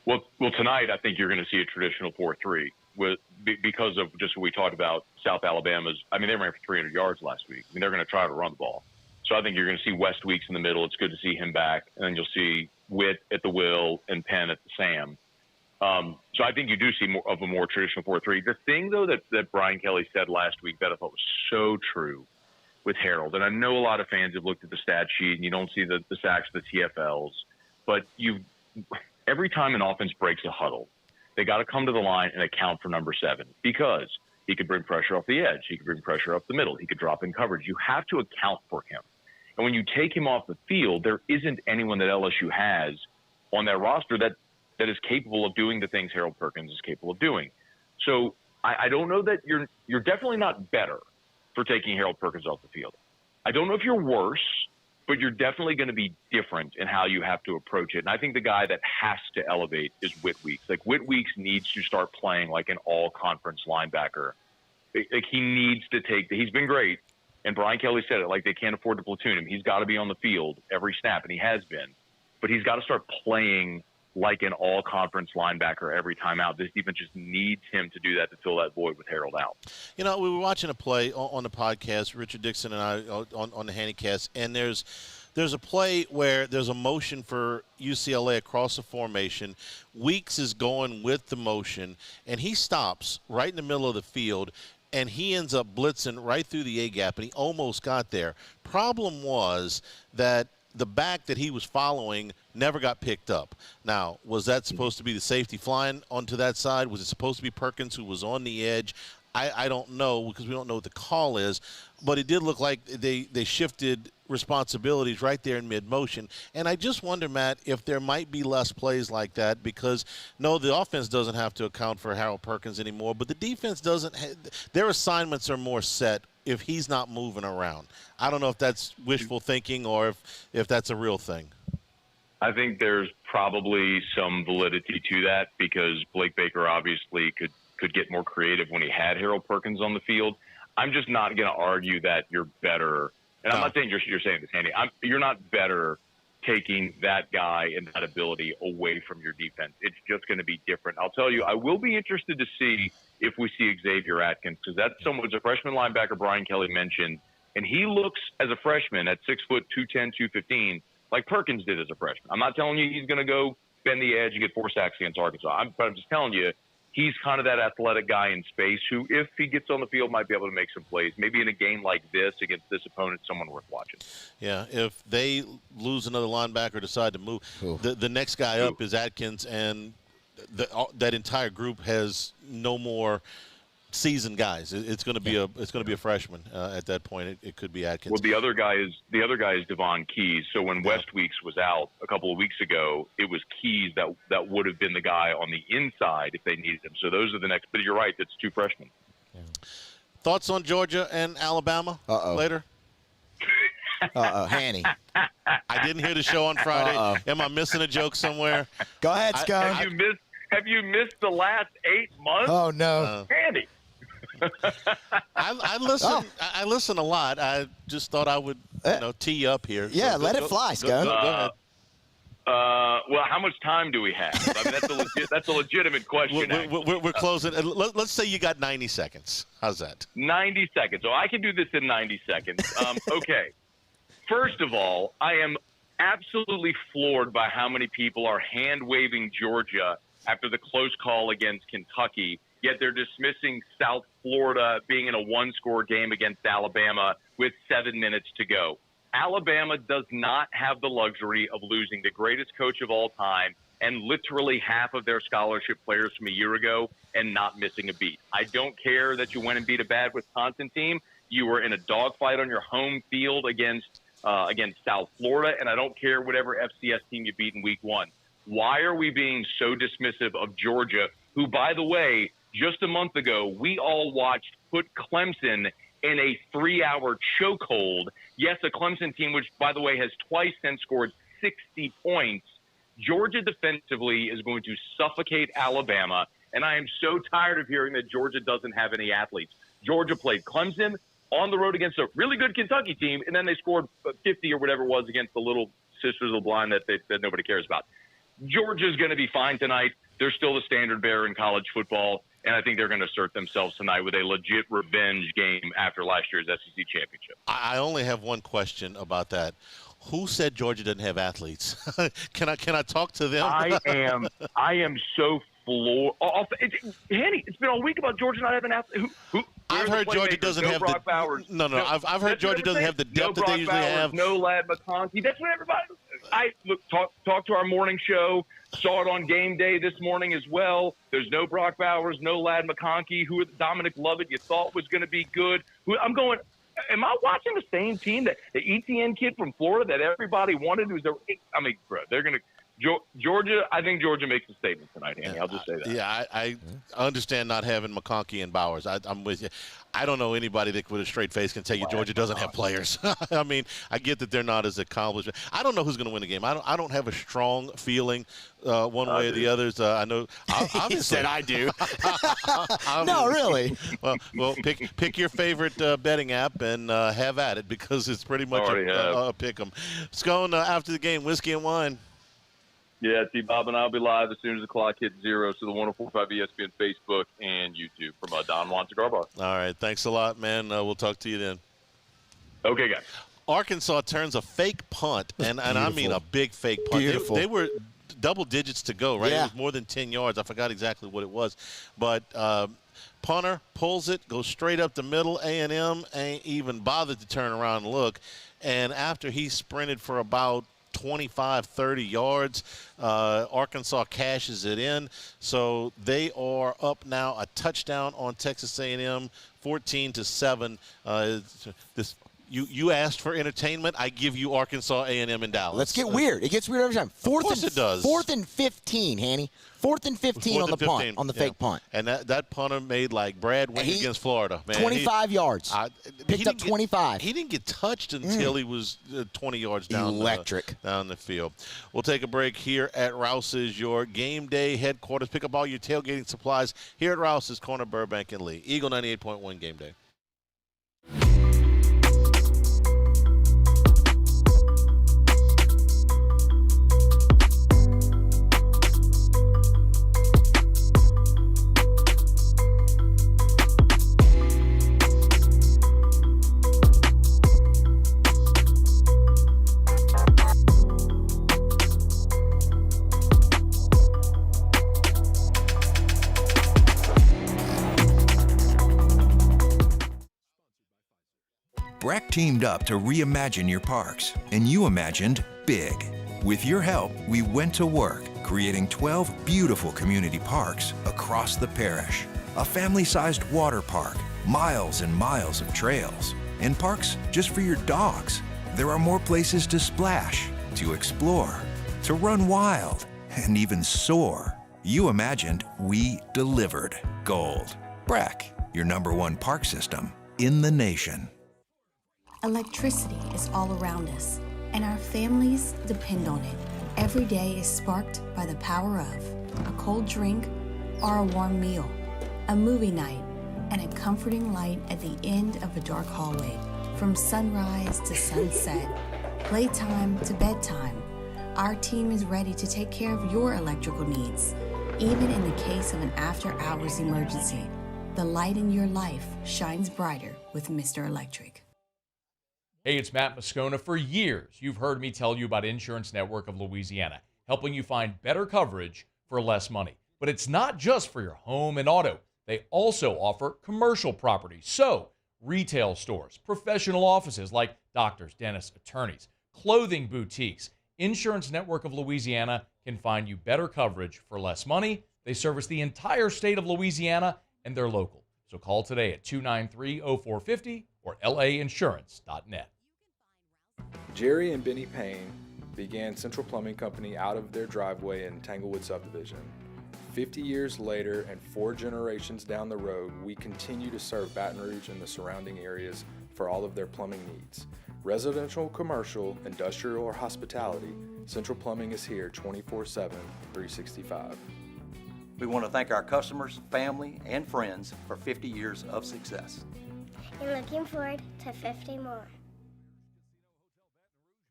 Well, tonight I think you're going to see a traditional 4-3 because of just what we talked about. South Alabama's. I mean, they ran for 300 yards last week. I mean, they're going to try to run the ball. So I think you're going to see West Weeks in the middle. It's good to see him back, and then you'll see Witt at the will and Penn at the Sam. So I think you do see more of a more traditional 4-3. The thing, though, that Brian Kelly said last week that I thought was so true with Harold, and I know a lot of fans have looked at the stat sheet and you don't see the sacks, the TFLs, but every time an offense breaks a huddle, they got to come to the line and account for number 7 because he could bring pressure off the edge. He could bring pressure up the middle. He could drop in coverage. You have to account for him. And when you take him off the field, there isn't anyone that LSU has on their roster that is capable of doing the things Harold Perkins is capable of doing. So I don't know that you're definitely not better for taking Harold Perkins off the field. I don't know if you're worse, but you're definitely going to be different in how you have to approach it. And I think the guy that has to elevate is Witt Weeks. Like, Witt Weeks needs to start playing like an all-conference linebacker. Like, he needs to he's been great. And Brian Kelly said it, like, they can't afford to platoon him. He's got to be on the field every snap, and he has been. But he's got to start playing like an all-conference linebacker every time out. This defense just needs him to do that, to fill that void with Harold out. You know, we were watching a play on the podcast, Richard Dixon and I, on the Handycast, and there's There's a play where there's a motion for UCLA across the formation. Weeks is going with the motion, and he stops right in the middle of the field, and he ends up blitzing right through the A-gap, and he almost got there. Problem was that the back that he was following never got picked up. Now, was that supposed to be the safety flying onto that side? Was it supposed to be Perkins who was on the edge? I don't know because we don't know what the call is, but it did look like they shifted responsibilities right there in mid-motion. And I just wonder, Matt, if there might be less plays like that because, no, the offense doesn't have to account for Harold Perkins anymore, but the defense doesn't. Their assignments are more set if he's not moving around. I don't know if that's wishful thinking or if that's a real thing. I think there's probably some validity to that because Blake Baker obviously could get more creative when he had Harold Perkins on the field. I'm just not going to argue that you're better. And I'm not saying you're saying this, Andy. You're not better taking that guy and that ability away from your defense. It's just going to be different. I'll tell you, I will be interested to see if we see Xavier Atkins because that's someone who's a freshman linebacker Brian Kelly mentioned. And he looks, as a freshman, at 6 foot, 210, 215, like Perkins did as a freshman. I'm not telling you he's going to go bend the edge and get 4 sacks against Arkansas. But I'm just telling you, he's kind of that athletic guy in space who, if he gets on the field, might be able to make some plays. Maybe in a game like this against this opponent, someone worth watching. Yeah, if they lose another linebacker, decide to move, the next guy up is Atkins, and that entire group has no more seasoned guys. It's going to be a freshman at that point. It could be Atkins. Well, the other guy is Devon Keys. So when West Weeks was out a couple of weeks ago, it was Keys that would have been the guy on the inside if they needed him. So those are the next. But you're right, it's 2 freshmen. Yeah. Thoughts on Georgia and Alabama later? Hanny. I didn't hear the show on Friday. Am I missing a joke somewhere? Go ahead, Scott. Have you missed the last 8 months? Oh no, Andy. I listen a lot. I just thought I would tee up here. Yeah, let it fly, Scott. Go ahead. Well, how much time do we have? I mean, that's a legitimate question. We're closing. Let's say you got 90 seconds. How's that? 90 seconds. So I can do this in 90 seconds. Okay. First of all, I am absolutely floored by how many people are hand-waving Georgia after the close call against Kentucky, yet they're dismissing South Florida being in a 1-score game against Alabama with 7 minutes to go. Alabama does not have the luxury of losing the greatest coach of all time and literally half of their scholarship players from a year ago and not missing a beat. I don't care that you went and beat a bad Wisconsin team. You were in a dogfight on your home field against South Florida, and I don't care whatever FCS team you beat in week 1. Why are we being so dismissive of Georgia, who, by the way, just a month ago, we all watched put Clemson in a 3-hour chokehold? Yes, a Clemson team, which, by the way, has twice since scored 60 points. Georgia defensively is going to suffocate Alabama, and I am so tired of hearing that Georgia doesn't have any athletes. Georgia played Clemson on the road against a really good Kentucky team, and then they scored 50 or whatever it was against the Little Sisters of the Blind that nobody cares about. Georgia's going to be fine tonight. They're still the standard bearer in college football, and I think they're going to assert themselves tonight with a legit revenge game after last year's SEC championship. I only have one question about that. Who said Georgia doesn't have athletes? Can I talk to them? I am so floored. Hanny, it's been all week about Georgia not having athletes. I've heard Georgia doesn't have Brock Bowers. No. I've heard Georgia doesn't have the depth that they usually have. No Lad McConkey. That's what everybody. I talked to our morning show. Saw it on Game Day this morning as well. There's no Brock Bowers, no Lad McConkey. Who Dominic Lovett you thought was going to be good? I'm am I watching the same team that the ETN kid from Florida that everybody wanted? Bro, they're going to. Georgia, I think Georgia makes a statement tonight, Andy. I'll just say that. Yeah, I understand not having McConkey and Bowers. I'm with you. I don't know anybody that with a straight face can tell you Georgia doesn't have players. I mean, I get that they're not as accomplished. I don't know who's going to win the game. I don't have a strong feeling one way or the others. I know. Obviously, he said I do. No, really. Well, pick your favorite betting app and have at it because it's pretty much a pick 'em. Scone, after the game, whiskey and wine. Yeah, T-Bob and I'll be live as soon as the clock hits 0. So the 104.5 ESPN Facebook and YouTube from Don Juan Cigar Bar. All right. Thanks a lot, man. We'll talk to you then. Okay, guys. Arkansas turns a fake punt, and I mean a big fake punt. Beautiful. They were double digits to go, right? Yeah. It was more than 10 yards. I forgot exactly what it was. But punter pulls it, goes straight up the middle. A&M ain't even bothered to turn around and look. And after he sprinted for about 25, 30 yards, Arkansas cashes it in. So they are up now a touchdown on Texas A&M, 14-7. You asked for entertainment. I give you Arkansas A&M in Dallas. Let's get weird. It gets weird every time. Of course it does. 4th and 15, Hanny. 4th and 15 on the punt, on the fake punt. And that punter made like Brad Wink against Florida, man. 25 yards. Picked up 25. He didn't get touched until he was 20 yards down the field. We'll take a break here at Rouse's, your game day headquarters. Pick up all your tailgating supplies here at Rouse's, corner Burbank and Lee. Eagle 98.1 Game Day. Breck teamed up to reimagine your parks, and you imagined big. With your help, we went to work, creating 12 beautiful community parks across the parish. A family-sized water park, miles and miles of trails, and parks just for your dogs. There are more places to splash, to explore, to run wild, and even soar. You imagined, we delivered gold. Breck, your #1 park system in the nation. Electricity is all around us, and our families depend on it. Every day is sparked by the power of a cold drink or a warm meal, a movie night, and a comforting light at the end of a dark hallway. From sunrise to sunset, playtime to bedtime, our team is ready to take care of your electrical needs. Even in the case of an after-hours emergency, the light in your life shines brighter with Mr. Electric. Hey, it's Matt Moscona. For years, you've heard me tell you about Insurance Network of Louisiana, helping you find better coverage for less money. But it's not just for your home and auto. They also offer commercial property. So, retail stores, professional offices like doctors, dentists, attorneys, clothing boutiques. Insurance Network of Louisiana can find you better coverage for less money. They service the entire state of Louisiana, and they're local. So call today at 293-0450 or lainsurance.net. Jerry and Benny Payne began Central Plumbing Company out of their driveway in Tanglewood subdivision. 50 years later and 4 generations down the road, we continue to serve Baton Rouge and the surrounding areas for all of their plumbing needs. Residential, commercial, industrial, or hospitality, Central Plumbing is here 24/7, 365. We want to thank our customers, family, and friends for 50 years of success. And looking forward to 50 more.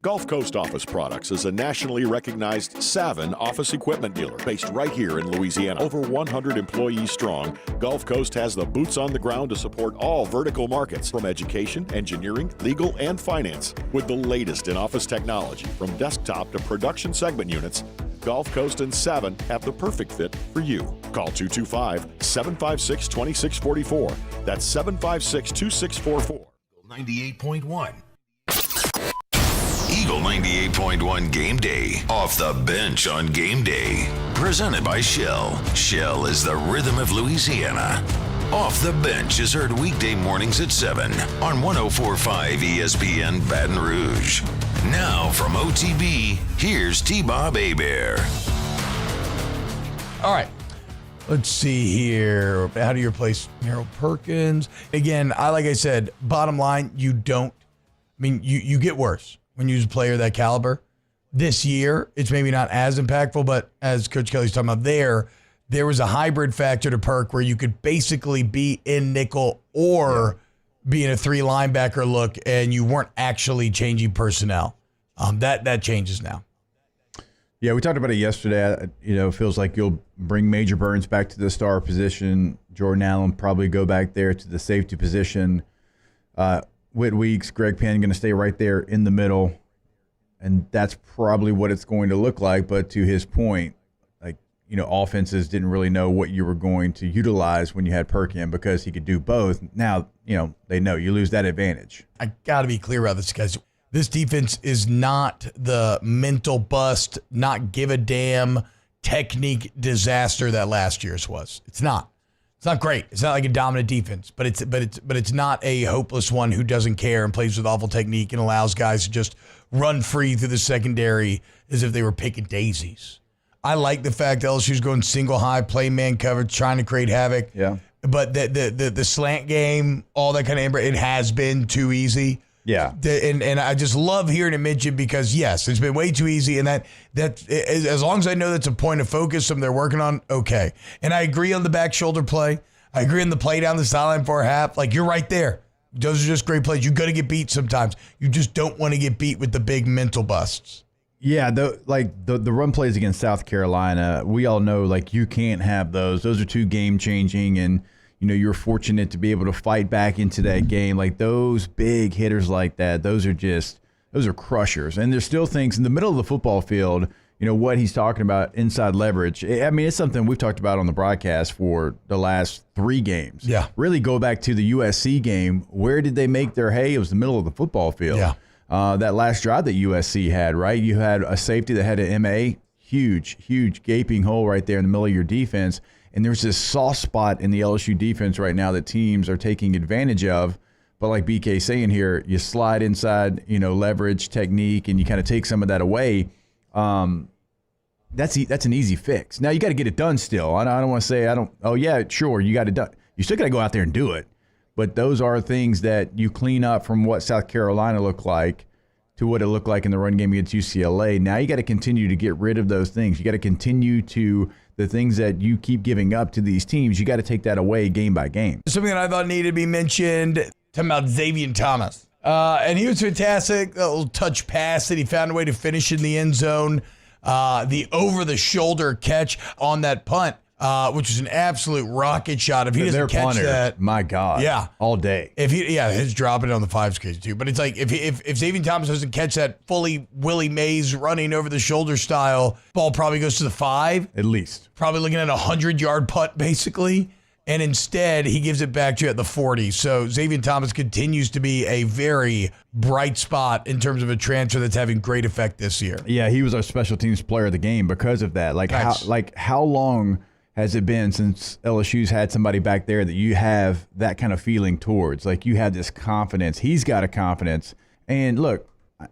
Gulf Coast Office Products is a nationally recognized Savin office equipment dealer based right here in Louisiana. Over 100 employees strong, Gulf Coast has the boots on the ground to support all vertical markets, from education, engineering, legal, and finance. With the latest in office technology, from desktop to production segment units, Gulf Coast and Savin have the perfect fit for you. Call 225-756-2644. That's 756-2644. 98.1. Eagle 98.1 Game Day. Off the bench on Game Day. Presented by Shell. Shell is the rhythm of Louisiana. Off the Bench is heard weekday mornings at 7 on 104.5 ESPN Baton Rouge. Now from OTB, here's T-Bob Hebert. All right. Let's see here. How do you replace Harold Perkins? Again, like I said, bottom line, you get worse when you use a player of that caliber. This year, it's maybe not as impactful, but as Coach Kelly's talking about there was a hybrid factor to Perk where you could basically be in nickel or be in a 3 linebacker look, and you weren't actually changing personnel. That changes now. Yeah, we talked about it yesterday. It feels like you'll bring Major Burns back to the star position. Jordan Allen probably go back there to the safety position. Whit Weeks, Greg Penn going to stay right there in the middle, and that's probably what it's going to look like. But to his point, offenses didn't really know what you were going to utilize when you had Pregame because he could do both. Now, they know you lose that advantage. I got to be clear about this, guys. This defense is not the mental bust, not give a damn technique disaster that last year's was. It's not. It's not great. It's not like a dominant defense, but it's not a hopeless one who doesn't care and plays with awful technique and allows guys to just run free through the secondary as if they were picking daisies. I like the fact that LSU's going single high, play man coverage, trying to create havoc. Yeah. But the slant game, all that kind of it has been too easy. Yeah. And I just love hearing it mentioned because, yes, it's been way too easy. And that as long as I know that's a point of focus, something they're working on, okay. And I agree on the back shoulder play. I agree on the play down the sideline for a half. Like, you're right there. Those are just great plays. You're going to get beat sometimes. You just don't want to get beat with the big mental busts. Yeah, the run plays against South Carolina, we all know, you can't have those. Those are too game-changing, and, you're fortunate to be able to fight back into that game. Those big hitters like that, those are crushers. And there's still things in the middle of the football field, what he's talking about, inside leverage. I mean, it's something we've talked about on the broadcast for the last 3 games. Yeah. Really go back to the USC game. Where did they make their hay? It was the middle of the football field. Yeah. That last drive that USC had, right? You had a safety that had an MA, huge gaping hole right there in the middle of your defense. And there's this soft spot in the LSU defense right now that teams are taking advantage of. But like BK saying here, you slide inside, leverage, technique, and you kind of take some of that away. That's an easy fix. Now you got to get it done still. I don't want to say sure, you got it done. You still got to go out there and do it. But those are things that you clean up from what South Carolina looked like to what it looked like in the run game against UCLA. Now you got to continue to get rid of those things. You got to continue to the things that you keep giving up to these teams. You got to take that away game by game. Something that I thought needed to be mentioned, talking about Xavier Thomas. And he was fantastic. A little touch pass that he found a way to finish in the end zone. The over-the-shoulder catch on that punt. Which is an absolute rocket shot. If he doesn't catch punter, that, my God, yeah, all day. His dropping on the 5's case too. But it's like if Xavier Thomas doesn't catch that fully Willie Mays running over the shoulder style, ball probably goes to the 5 at least. Probably looking at a 100-yard putt basically, and instead he gives it back to you at the 40. So Xavier Thomas continues to be a very bright spot in terms of a transfer that's having great effect this year. Yeah, he was our special teams player of the game because of that. How long has it been since LSU's had somebody back there that you have that kind of feeling towards? You have this confidence. He's got a confidence. And look,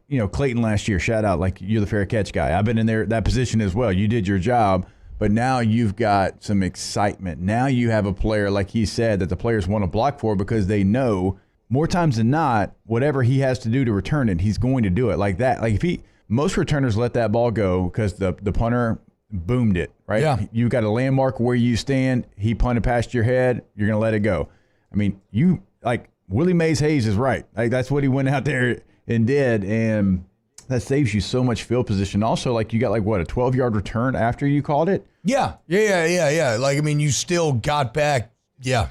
Clayton last year, shout out, you're the fair catch guy. I've been in that position as well. You did your job, but now you've got some excitement. Now you have a player, like he said, that the players want to block for because they know more times than not, whatever he has to do to return it, he's going to do it like that. Most returners let that ball go because the punter boomed it, right? Yeah. You got a landmark where you stand. He punted past your head. You're going to let it go. I mean, Willie Mays Hayes is right. That's what he went out there and did. And that saves you so much field position. Also, you got a 12-yard return after you called it? Yeah. You still got back. Yeah.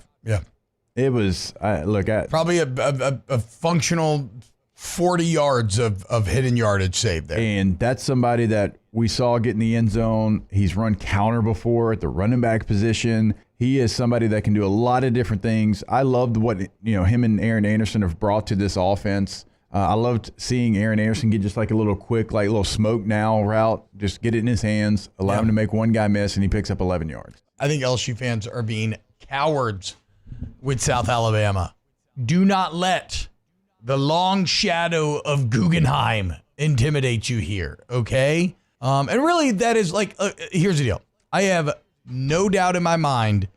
It was, probably a functional 40 yards of hidden yardage saved there. And that's somebody that we saw get in the end zone. He's run counter before at the running back position. He is somebody that can do a lot of different things. I loved what him and Aaron Anderson have brought to this offense. I loved seeing Aaron Anderson get just a little quick, little smoke now route, just get it in his hands, allow him to make one guy miss, and he picks up 11 yards. I think LSU fans are being cowards with South Alabama. Do not let the long shadow of Guggenheim intimidate you here, okay? And really, that is here's the deal. I have no doubt in my mind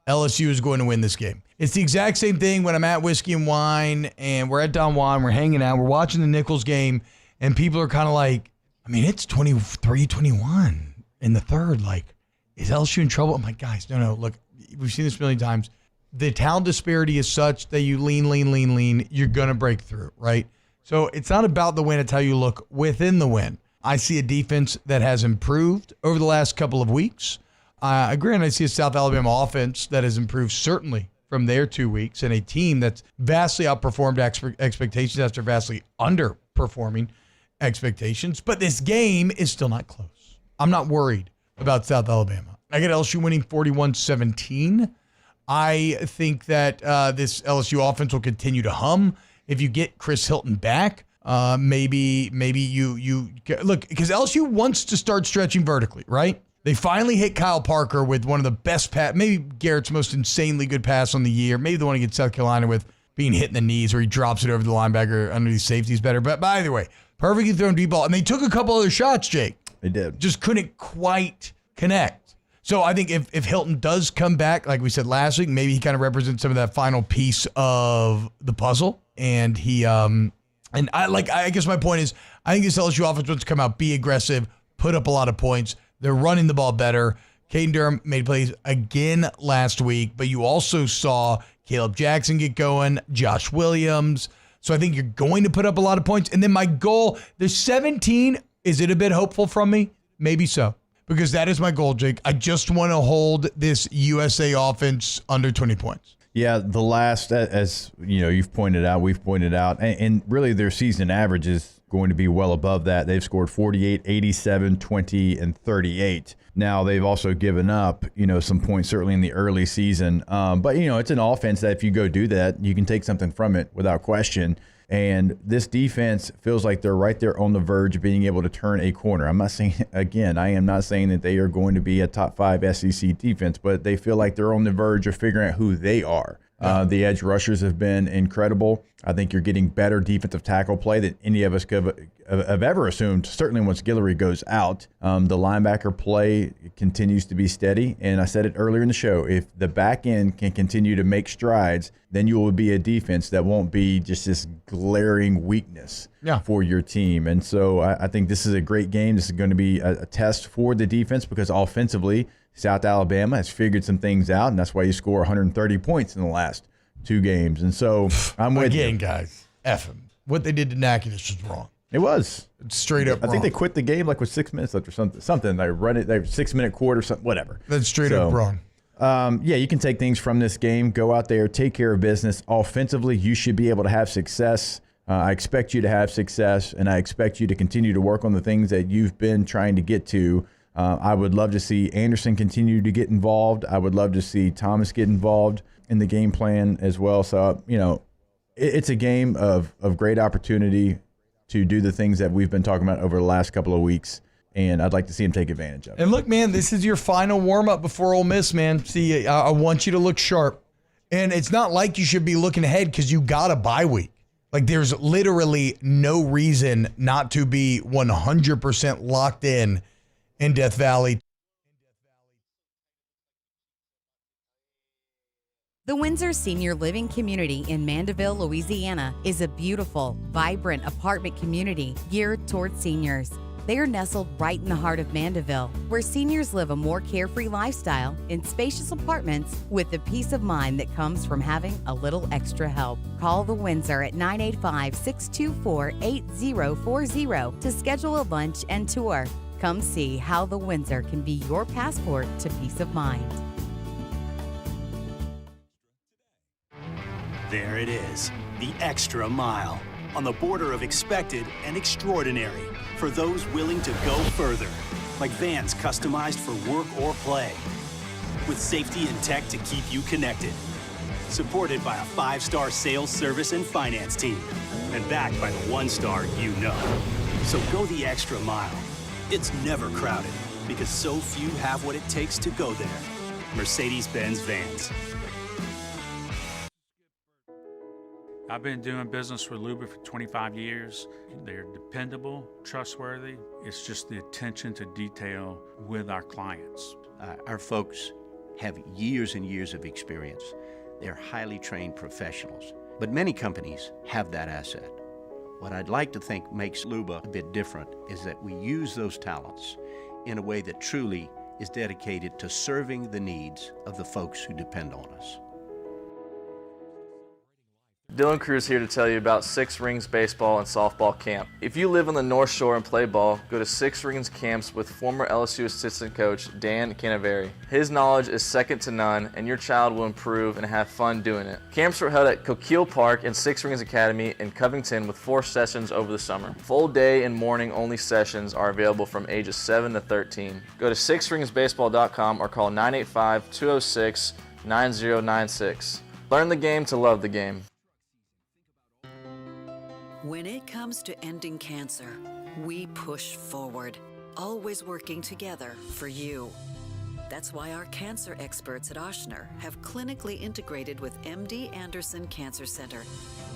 LSU is going to win this game. It's the exact same thing when I'm at Whiskey and Wine and we're at Don Juan, we're hanging out, we're watching the Nichols game, and people are kind of it's 23-21 in the third. Is LSU in trouble? I'm like, guys, no, look, we've seen this a million times. The talent disparity is such that you lean, you're going to break through, right? So it's not about the win, it's how you look within the win. I see a defense that has improved over the last couple of weeks. Granted, I see a South Alabama offense that has improved certainly from their 2 weeks, and a team that's vastly outperformed expectations after vastly underperforming expectations. But this game is still not close. I'm not worried about South Alabama. I got LSU winning 41-17. I think that this LSU offense will continue to hum. If you get Chris Hilton back, maybe you look, because LSU wants to start stretching vertically, right? They finally hit Kyle Parker with one of the best maybe Garrett's most insanely good pass on the year. Maybe the one against South Carolina with being hit in the knees where he drops it over the linebacker under these safeties better. But by the way, perfectly thrown deep ball. And they took a couple other shots, Jake. They did. Just couldn't quite connect. So I think if Hilton does come back, like we said last week, maybe he kind of represents some of that final piece of the puzzle. And he I guess my point is, I think this LSU offense wants to come out, be aggressive, put up a lot of points. They're running the ball better. Caden Durham made plays again last week, but you also saw Caleb Jackson get going, Josh Williams. So I think you're going to put up a lot of points. And then my goal, there's 17. Is it a bit hopeful from me? Maybe so. Because that is my goal, Jake. I just want to hold this USA offense under 20 points. Yeah, the last, as you know, we've pointed out, and really their season average is going to be well above that. They've scored 48, 87, 20, and 38. Now, they've also given up, some points certainly in the early season. But, it's an offense that if you go do that, you can take something from it without question. And this defense feels like they're right there on the verge of being able to turn a corner. I am not saying that they are going to be a top 5 SEC defense, but they feel like they're on the verge of figuring out who they are. The edge rushers have been incredible. I think you're getting better defensive tackle play than any of us could have ever assumed, certainly once Guillory goes out. The linebacker play continues to be steady. And I said it earlier in the show, if the back end can continue to make strides, then you will be a defense that won't be just this glaring weakness for your team. And so I think this is a great game. This is going to be a test for the defense because offensively, South Alabama has figured some things out, and that's why you score 130 points in the last 2 games. And so I'm with you. Again, guys, F them. What they did to Nakinis was wrong. It was. It's straight up wrong. I think they quit the game with 6 minutes left or something. They run it, they 6-minute quarter, something, whatever. That's straight up wrong. You can take things from this game, go out there, take care of business. Offensively, you should be able to have success. I expect you to have success, and I expect you to continue to work on the things that you've been trying to get to. I would love to see Anderson continue to get involved. I would love to see Thomas get involved in the game plan as well. So, it's a game of great opportunity to do the things that we've been talking about over the last couple of weeks, and I'd like to see him take advantage of it. And look, man, this is your final warm-up before Ole Miss, man. See, I want you to look sharp. And it's not like you should be looking ahead because you got a bye week. Like, there's literally no reason not to be 100% locked in Death Valley. The Windsor Senior Living Community in Mandeville, Louisiana is a beautiful, vibrant apartment community geared toward seniors. They are nestled right in the heart of Mandeville, where seniors live a more carefree lifestyle in spacious apartments with the peace of mind that comes from having a little extra help. Call the Windsor at 985-624-8040 to schedule a lunch and tour. Come see how the Windsor can be your passport to peace of mind. There it is, the extra mile, on the border of expected and extraordinary, for those willing to go further, like vans customized for work or play, with safety and tech to keep you connected, supported by a 5-star sales, service, and finance team, and backed by the 1-star you know. So go the extra mile. It's never crowded because so few have what it takes to go there. Mercedes-Benz Vans. I've been doing business with Luba for 25 years. They're dependable, trustworthy. It's just the attention to detail with our clients. Our folks have years and years of experience. They're highly trained professionals, but many companies have that asset. What I'd like to think makes Luba a bit different is that we use those talents in a way that truly is dedicated to serving the needs of the folks who depend on us. Dylan Cruz here to tell you about Six Rings Baseball and Softball Camp. If you live on the North Shore and play ball, go to Six Rings Camps with former LSU assistant coach Dan Canaveri. His knowledge is second to none, and your child will improve and have fun doing it. Camps were held at Coquille Park and Six Rings Academy in Covington with 4 sessions over the summer. Full day and morning only sessions are available from ages 7 to 13. Go to sixringsbaseball.com or call 985-206-9096. Learn the game to love the game. When it comes to ending cancer, we push forward, always working together for you. That's why our cancer experts at Ochsner have clinically integrated with MD Anderson Cancer Center.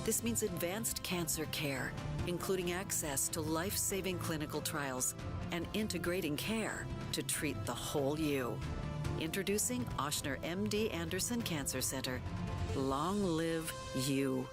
This means advanced cancer care, including access to life-saving clinical trials and integrating care to treat the whole you. Introducing Ochsner MD Anderson Cancer Center. Long live you.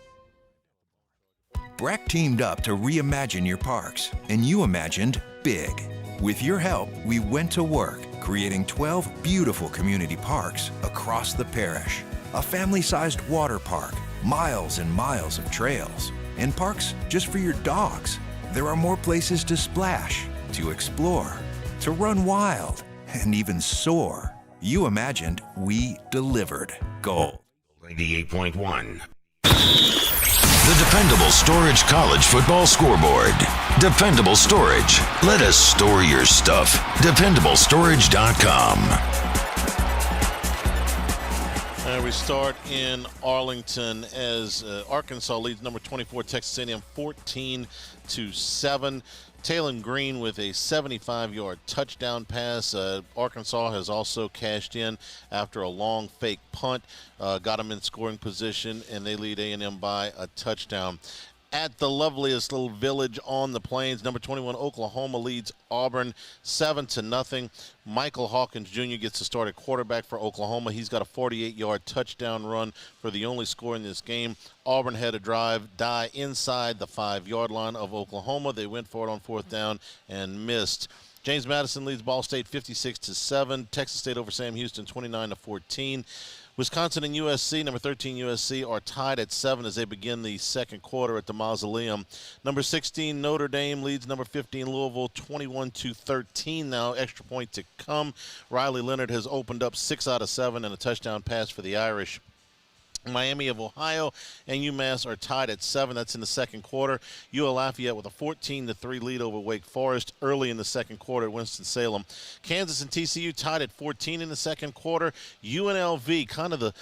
Breck teamed up to reimagine your parks, and you imagined big. With your help, we went to work, creating 12 beautiful community parks across the parish. A family-sized water park, miles and miles of trails, and parks just for your dogs. There are more places to splash, to explore, to run wild, and even soar. You imagined, we delivered. Gold. 98.1. The dependable Storage College Football Scoreboard. Dependable Storage. Let us store your stuff. DependableStorage.com. And we start in Arlington as Arkansas leads number 24 Texas A&M 14-7. Taylon Green with a 75-yard touchdown pass. Arkansas has also cashed in after a long fake punt. Got them in scoring position, and they lead A&M by a touchdown. At the loveliest little village on the plains, number 21 Oklahoma leads Auburn 7-0. Michael Hawkins Jr. gets to start at quarterback for Oklahoma. He's got a 48-yard touchdown run for the only score in this game. Auburn had a drive die inside the 5-yard line of Oklahoma. They went for it on 4th down and missed. James Madison leads Ball State 56-7. Texas State over Sam Houston 29-14. Wisconsin and USC, number 13 USC, are tied at 7 as they begin the second quarter at the Mausoleum. Number 16 Notre Dame leads number 15 Louisville 21-13. Now extra point to come. Riley Leonard has opened up 6 out of 7 and a touchdown pass for the Irish. Miami of Ohio and UMass are tied at 7. That's in the second quarter. UL Lafayette with a 14-3 lead over Wake Forest early in the second quarter at Winston-Salem. Kansas and TCU tied at 14 in the second quarter. UNLV, kind of the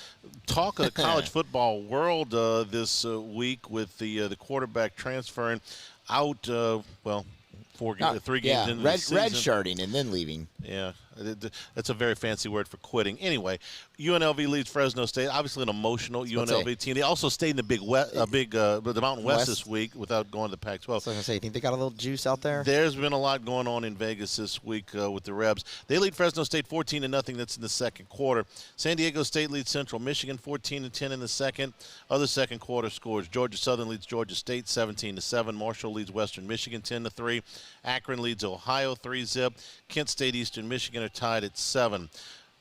talk of the college football world this week with the quarterback transferring out, 3 games into the season. Redshirting and then leaving. Yeah, that's a very fancy word for quitting. Anyway, UNLV leads Fresno State. Obviously, an emotional UNLV team. They also stayed in the the Mountain West this week without going to the Pac-12. So I was going to say, you think they got a little juice out there? There's been a lot going on in Vegas this week with the Rebs. They lead Fresno State 14-0. That's in the second quarter. San Diego State leads Central Michigan 14-10 in the second. Other second quarter scores: Georgia Southern leads Georgia State 17-7. Marshall leads Western Michigan 10-3. Akron leads Ohio 3-0. Kent State, Eastern Michigan are tied at 7.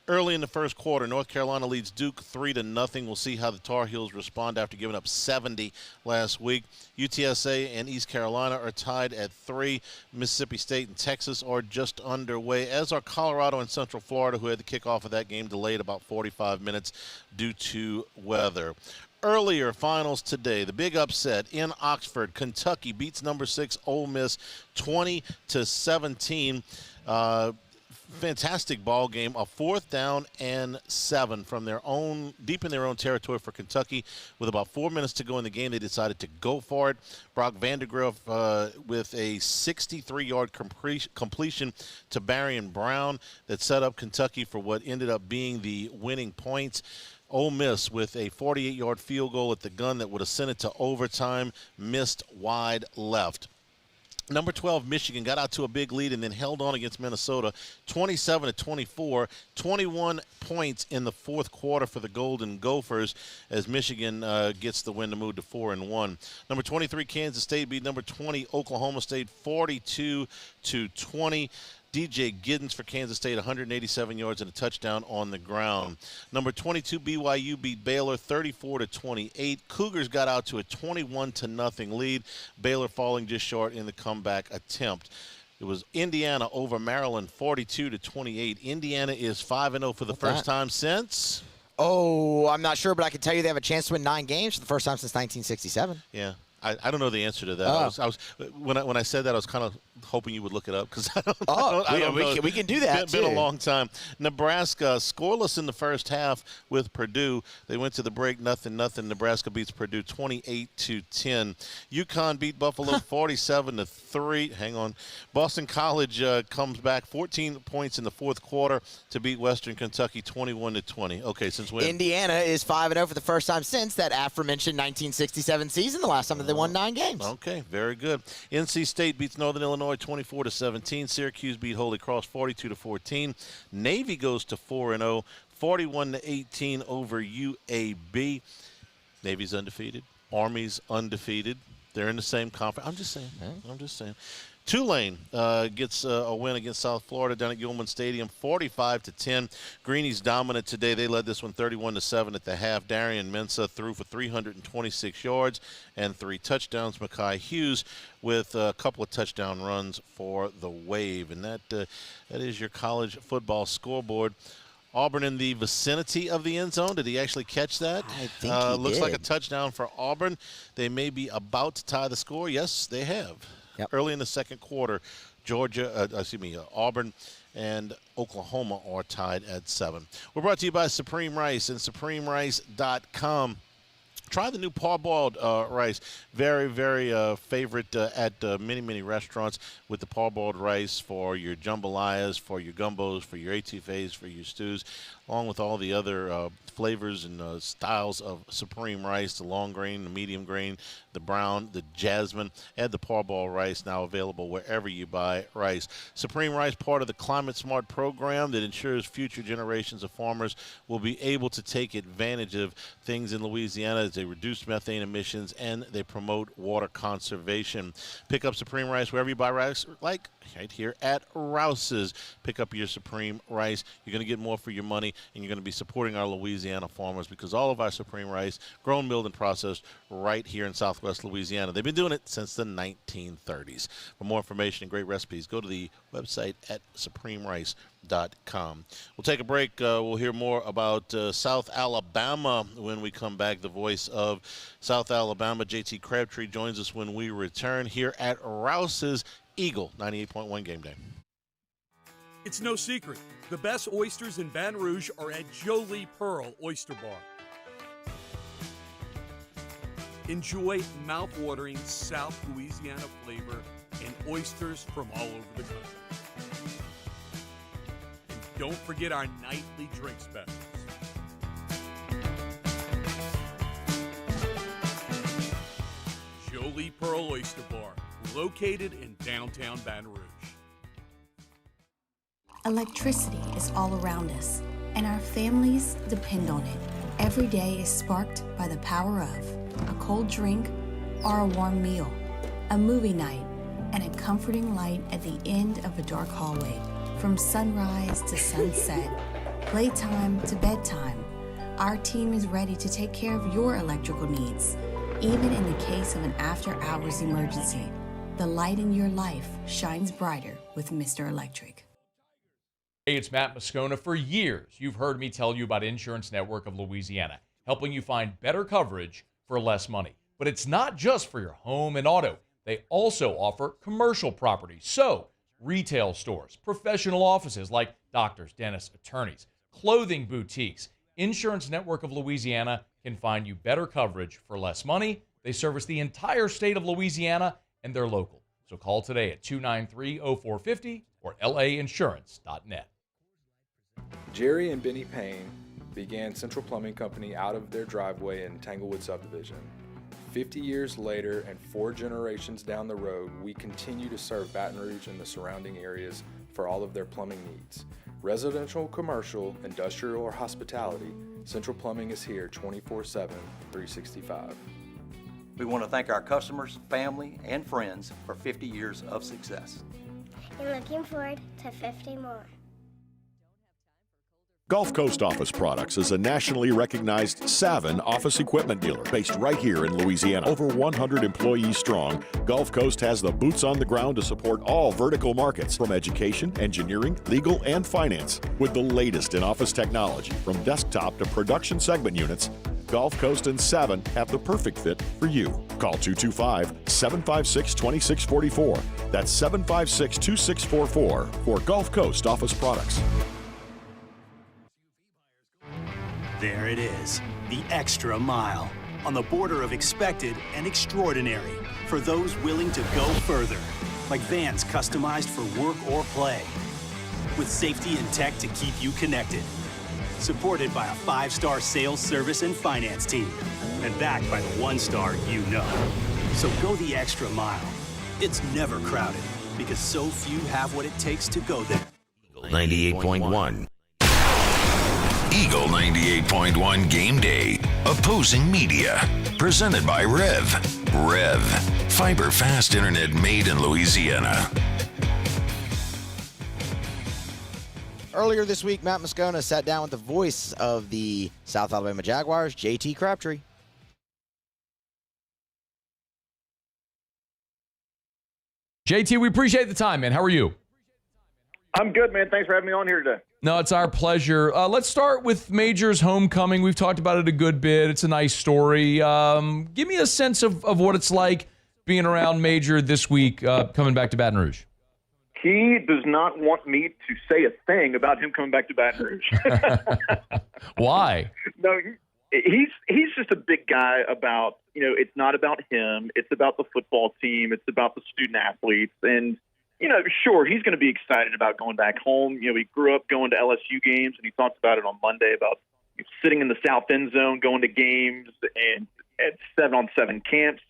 Early in the first quarter, North Carolina leads Duke 3-0. We'll see how the Tar Heels respond after giving up 70 last week. UTSA and East Carolina are tied at 3. Mississippi State and Texas are just underway, as are Colorado and Central Florida, who had the kickoff of that game delayed about 45 minutes due to weather. Earlier finals today, the big upset in Oxford. Kentucky beats number 6 Ole Miss 20-17. Fantastic ball game. A 4th down and 7 from their own, deep in their own territory for Kentucky. With about 4 minutes to go in the game, they decided to go for it. Brock Vandegrift with a 63-yard completion to Barion Brown that set up Kentucky for what ended up being the winning points. Ole Miss with a 48-yard field goal at the gun that would have sent it to overtime, missed wide left. Number 12, Michigan, got out to a big lead and then held on against Minnesota, 27-24, 21 points in the fourth quarter for the Golden Gophers as Michigan gets the win to move to 4-1. Number 23, Kansas State beat number 20, Oklahoma State, 42-20. DJ Giddens for Kansas State, 187 yards and a touchdown on the ground. Number 22, BYU beat Baylor 34-28. Cougars got out to a 21-0 lead. Baylor falling just short in the comeback attempt. It was Indiana over Maryland, 42-28. Indiana is 5-0 for the first time since. Oh, I'm not sure, but I can tell you they have a chance to win 9 games for the first time since 1967. Yeah. I don't know the answer to that. When I said that, I was kind of hoping you would look it up because I don't know. We can do that. It's been a long time. Nebraska scoreless in the first half with Purdue. They went to the break 0-0. Nebraska beats Purdue 28-10. UConn beat Buffalo 47-3. Hang on. Boston College comes back 14 points in the fourth quarter to beat Western Kentucky 21-20. Okay, since when? Indiana is 5-0 for the first time since that aforementioned 1967 season. The last time that they won 9 games. Okay, very good. NC State beats Northern Illinois 24-17. Syracuse beat Holy Cross 42-14. Navy goes to 4-0, 41-18 over UAB. Navy's undefeated. Army's undefeated. They're in the same conference. I'm just saying. Tulane gets a win against South Florida down at Gilman Stadium, 45-10. Greenies dominant today. They led this one 31-7 at the half. Darian Mensah threw for 326 yards and 3 touchdowns. Mekhi Hughes with a couple of touchdown runs for the Wave. And that is your college football scoreboard. Auburn in the vicinity of the end zone. Did he actually catch that? I think he looks did. like a touchdown for Auburn. They may be about to tie the score. Yes, they have. Yep. Early in the second quarter, Auburn and Oklahoma are tied at 7. We're brought to you by Supreme Rice and SupremeRice.com. Try the new parboiled rice. Very, very favorite at many, many restaurants with the parboiled rice for your jambalayas, for your gumbos, for your etouffees, for your stews, along with all the other flavors and styles of Supreme Rice, the long grain, the medium grain, the brown, the jasmine. Add the parboiled rice, now available wherever you buy rice. Supreme Rice, part of the Climate Smart program that ensures future generations of farmers will be able to take advantage of things in Louisiana as they reduce methane emissions and they promote water conservation. Pick up Supreme Rice wherever you buy rice, like right here at Rouse's. Pick up your Supreme Rice. You're going to get more for your money, and you're going to be supporting our Louisiana farmers because all of our Supreme Rice, grown, milled, and processed right here in Southwest Louisiana. They've been doing it since the 1930s. For more information and great recipes, go to the website at SupremeRice.com. We'll take a break. We'll hear more about South Alabama when we come back. The voice of South Alabama, JT Crabtree, joins us when we return here at Rouse's Eagle 98.1 Game Day. It's no secret. The best oysters in Baton Rouge are at Jolie Pearl Oyster Bar. Enjoy mouth-watering South Louisiana flavor and oysters from all over the country. And don't forget our nightly drink specials. Jolie Pearl Oyster Bar, located in downtown Baton Rouge. Electricity is all around us, and our families depend on it. Every day is sparked by the power of a cold drink or a warm meal, a movie night, and a comforting light at the end of a dark hallway. From sunrise to sunset, playtime to bedtime, our team is ready to take care of your electrical needs. Even in the case of an after-hours emergency, the light in your life shines brighter with Mr. Electric. Hey, it's Matt Moscona. For years, you've heard me tell you about Insurance Network of Louisiana, helping you find better coverage for less money. But it's not just for your home and auto. They also offer commercial properties. So, retail stores, professional offices like doctors, dentists, attorneys, clothing boutiques. Insurance Network of Louisiana can find you better coverage for less money. They service the entire state of Louisiana, and they're local. So call today at 293-0450 or lainsurance.net. Jerry and Benny Payne began Central Plumbing Company out of their driveway in Tanglewood Subdivision. 50 years later and 4 generations down the road, we continue to serve Baton Rouge and the surrounding areas for all of their plumbing needs. Residential, commercial, industrial, or hospitality, Central Plumbing is here 24/7, 365. We want to thank our customers, family, and friends for 50 years of success. and looking forward to 50 more. Gulf Coast Office Products is a nationally recognized Savin office equipment dealer based right here in Louisiana. Over 100 employees strong, Gulf Coast has the boots on the ground to support all vertical markets, from education, engineering, legal, and finance. With the latest in office technology, from desktop to production segment units, Gulf Coast and Savin have the perfect fit for you. Call 225-756-2644. That's 756-2644 for Gulf Coast Office Products. There it is, the extra mile, on the border of expected and extraordinary, for those willing to go further, like vans customized for work or play, with safety and tech to keep you connected, supported by a 5-star sales, service, and finance team, and backed by the 1-star you know. So go the extra mile. It's never crowded, because so few have what it takes to go there. 98.1. Eagle 98.1 Game Day. Opposing Media. Presented by Rev. Rev. Fiber fast internet made in Louisiana. Earlier this week, Matt Moscona sat down with the voice of the South Alabama Jaguars, JT Crabtree. JT, we appreciate the time, man. How are you? I'm good, man. Thanks for having me on here today. No, it's our pleasure. Let's start with Major's homecoming. We've talked about it a good bit. It's a nice story. Give me a sense of what it's like being around Major this week, coming back to Baton Rouge. He does not want me to say a thing about him coming back to Baton Rouge. Why? No, he's just a big guy about, it's not about him. It's about the football team. It's about the student athletes. And, sure, he's going to be excited about going back home. He grew up going to LSU games, and he talked about it on Monday about sitting in the south end zone, going to games and at 7-on-7 camps,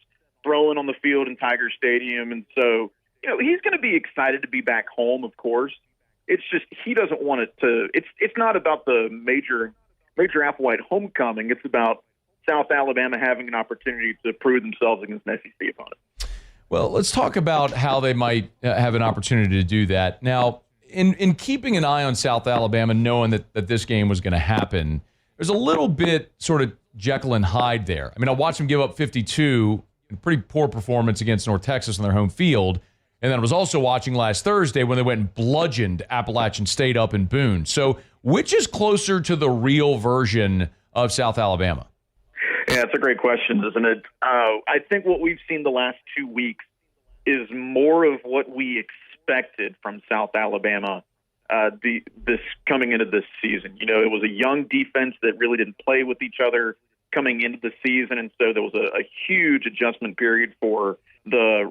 throwing on the field in Tiger Stadium. And so, he's going to be excited to be back home, of course. It's just he doesn't want it to – it's not about the Major Applewhite homecoming. It's about South Alabama having an opportunity to prove themselves against an SEC opponent. Well, let's talk about how they might have an opportunity to do that. Now, in keeping an eye on South Alabama, knowing that this game was going to happen, there's a little bit sort of Jekyll and Hyde there. I mean, I watched them give up 52, a pretty poor performance against North Texas on their home field. And then I was also watching last Thursday when they went and bludgeoned Appalachian State up in Boone. So which is closer to the real version of South Alabama? Yeah, it's a great question, isn't it? I think what we've seen the last 2 weeks is more of what we expected from South Alabama this coming into this season. It was a young defense that really didn't play with each other coming into the season, and so there was a huge adjustment period for the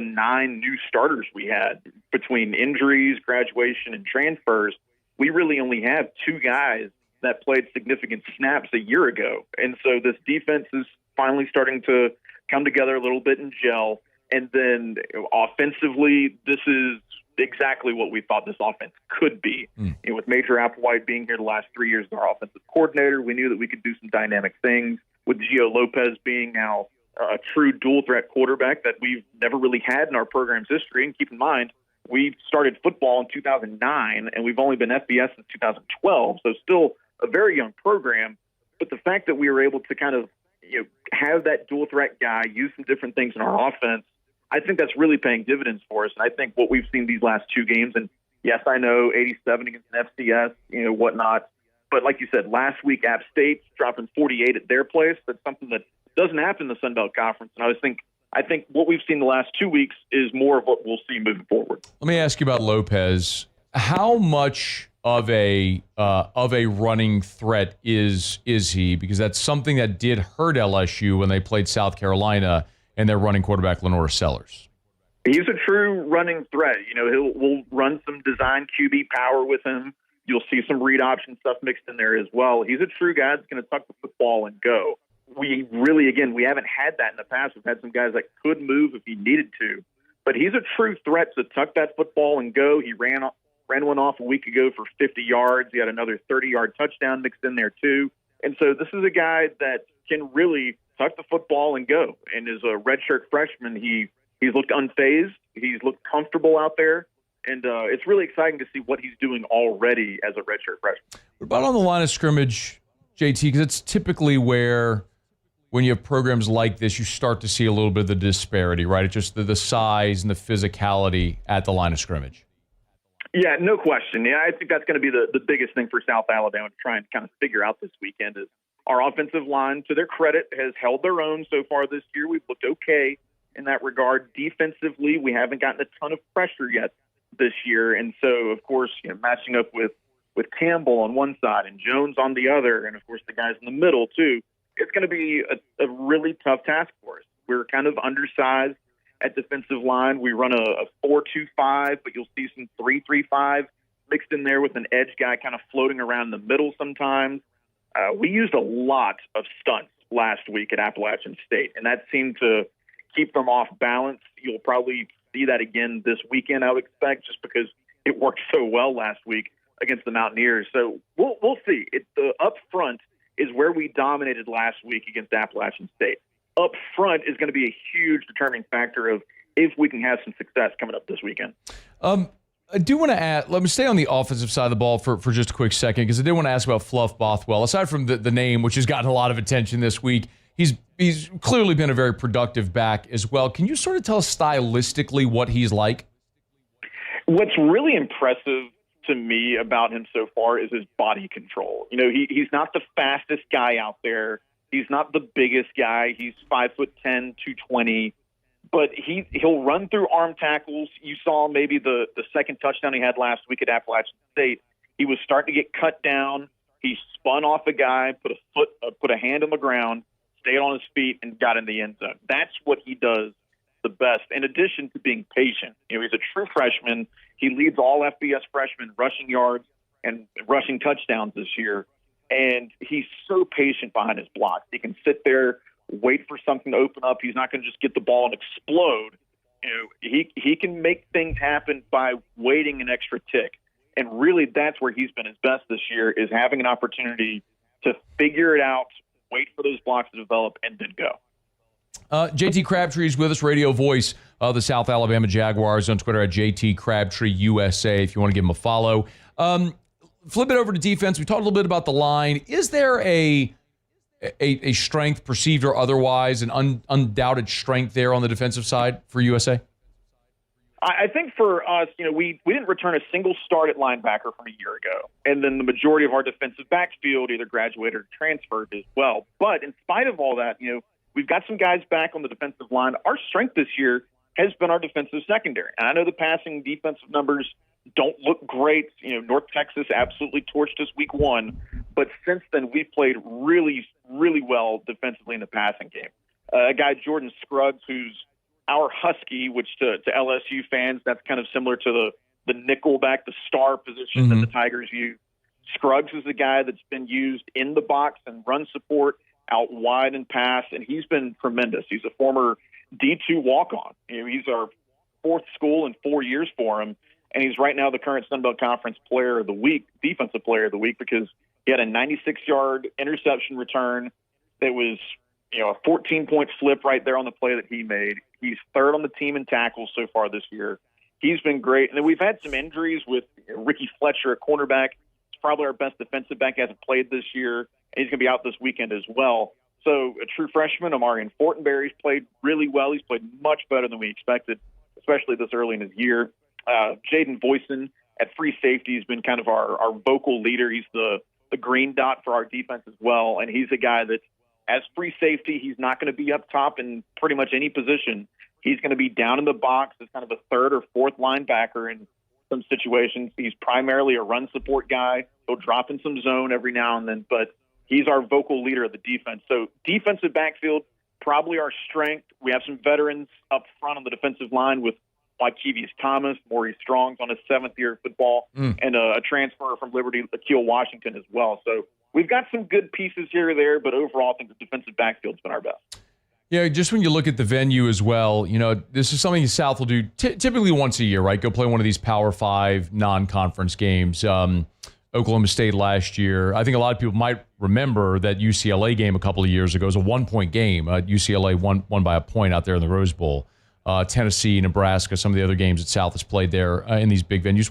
9 new starters we had between injuries, graduation, and transfers. We really only have 2 guys that played significant snaps a year ago. And so this defense is finally starting to come together a little bit and gel. And then offensively, this is exactly what we thought this offense could be. With Major Applewhite being here the last 3 years as our offensive coordinator, we knew that we could do some dynamic things. With Gio Lopez being now a true dual-threat quarterback that we've never really had in our program's history. And keep in mind, we started football in 2009, and we've only been FBS since 2012, so still a very young program. But the fact that we were able to kind of have that dual-threat guy, use some different things in our offense, I think that's really paying dividends for us. And I think what we've seen these last 2 games, and yes, I know 87 against an FCS, whatnot, but like you said, last week App State dropping 48 at their place, that's something that doesn't happen in the Sun Belt Conference. And I think what we've seen the last 2 weeks is more of what we'll see moving forward. Let me ask you about Lopez. How much of a running threat is he? Because that's something that did hurt LSU when they played South Carolina and their running quarterback Lenore Sellers. He's a true running threat. We'll run some design QB power with him. You'll see some read option stuff mixed in there as well. He's a true guy that's going to tuck the football and go. We haven't had that in the past. We've had some guys that could move if he needed to, but he's a true threat to tuck that football and go. He ran one off a week ago for 50 yards. He had another 30-yard touchdown mixed in there too. And so this is a guy that can really tuck the football and go. And as a redshirt freshman, he's looked unfazed. He's looked comfortable out there. And it's really exciting to see what he's doing already as a redshirt freshman. What about on the line of scrimmage, JT? Because it's typically where, when you have programs like this, you start to see a little bit of the disparity, right? It's just the size and the physicality at the line of scrimmage. Yeah, no question. Yeah, I think that's going to be the biggest thing for South Alabama to try and kind of figure out this weekend is our offensive line, to their credit, has held their own so far this year. We've looked okay in that regard. Defensively, we haven't gotten a ton of pressure yet this year. And so, of course, matching up with Campbell on one side and Jones on the other, and, of course, the guys in the middle, too, it's going to be a really tough task for us. We're kind of undersized at defensive line. We run a 4-2-5, but you'll see some 3-3-5 mixed in there with an edge guy kind of floating around the middle sometimes. We used a lot of stunts last week at Appalachian State, and that seemed to keep them off balance. You'll probably see that again this weekend, I would expect, just because it worked so well last week against the Mountaineers. So we'll see. The up front is where we dominated last week against Appalachian State. Up front is going to be a huge determining factor of if we can have some success coming up this weekend. I do want to add, let me stay on the offensive side of the ball for just a quick second, because I did want to ask about Fluff Bothwell. Aside from the name, which has gotten a lot of attention this week, he's clearly been a very productive back as well. Can you sort of tell us stylistically what he's like? What's really impressive to me about him so far is his body control. He's not the fastest guy out there. He's not the biggest guy. He's 5'10", 220. But he'll run through arm tackles. You saw maybe the second touchdown he had last week at Appalachian State. He was starting to get cut down. He spun off a guy, put a hand on the ground, stayed on his feet, and got in the end zone. That's what he does the best, in addition to being patient. He's a true freshman. He leads all FBS freshmen rushing yards and rushing touchdowns this year. And he's so patient behind his blocks. He can sit there, wait for something to open up. He's not going to just get the ball and explode. He can make things happen by waiting an extra tick. And really that's where he's been his best this year, is having an opportunity to figure it out, wait for those blocks to develop, and then go. JT Crabtree is with us, radio voice of the South Alabama Jaguars, on Twitter at JT Crabtree USA, if you want to give him a follow. Flip it over to defense. We talked a little bit about the line. Is there a strength, perceived or otherwise, an undoubted strength there on the defensive side for USA? I think for us, we didn't return a single start at linebacker from a year ago. And then the majority of our defensive backfield either graduated or transferred as well. But in spite of all that, we've got some guys back on the defensive line. Our strength this year has been our defensive secondary. And I know the passing defensive numbers don't look great. North Texas absolutely torched us week 1. But since then, we've played really, really well defensively in the passing game. A guy, Jordan Scruggs, who's our Husky, which to LSU fans, that's kind of similar to the nickelback, the star position that the Tigers use. Scruggs is a guy that's been used in the box and run support, out wide and pass, and he's been tremendous. He's a former D2 walk-on. He's our 4th school in 4 years for him, and he's right now the current Sun Belt Conference Player of the Week, Defensive Player of the Week, because he had a 96-yard interception return that was, a 14-point flip right there on the play that he made. He's 3rd on the team in tackles so far this year. He's been great. And then we've had some injuries with Ricky Fletcher at cornerback. He's probably our best defensive back. He hasn't played this year, and he's going to be out this weekend as well. So a true freshman, Amarian Fortenberry's played really well. He's played much better than we expected, especially this early in his year. Jaden Voisin at free safety has been kind of our vocal leader. He's the green dot for our defense as well, and he's a guy that, as free safety, he's not going to be up top in pretty much any position. He's going to be down in the box as kind of a 3rd or 4th linebacker in some situations. He's primarily a run support guy. He'll drop in some zone every now and then, but he's our vocal leader of the defense. So defensive backfield, probably our strength. We have some veterans up front on the defensive line with Kevius Thomas, Maurice Strong's on his 7th year of football, and a transfer from Liberty, Akil Washington as well. So we've got some good pieces here or there, but overall I think the defensive backfield's been our best. Yeah, just when you look at the venue as well, this is something the South will do typically once a year, right? Go play one of these Power 5 non-conference games. Oklahoma State last year. I think a lot of people might remember that UCLA game a couple of years ago. It was a 1-point game. UCLA won by a point out there in the Rose Bowl. Tennessee, Nebraska, some of the other games that South has played there in these big venues.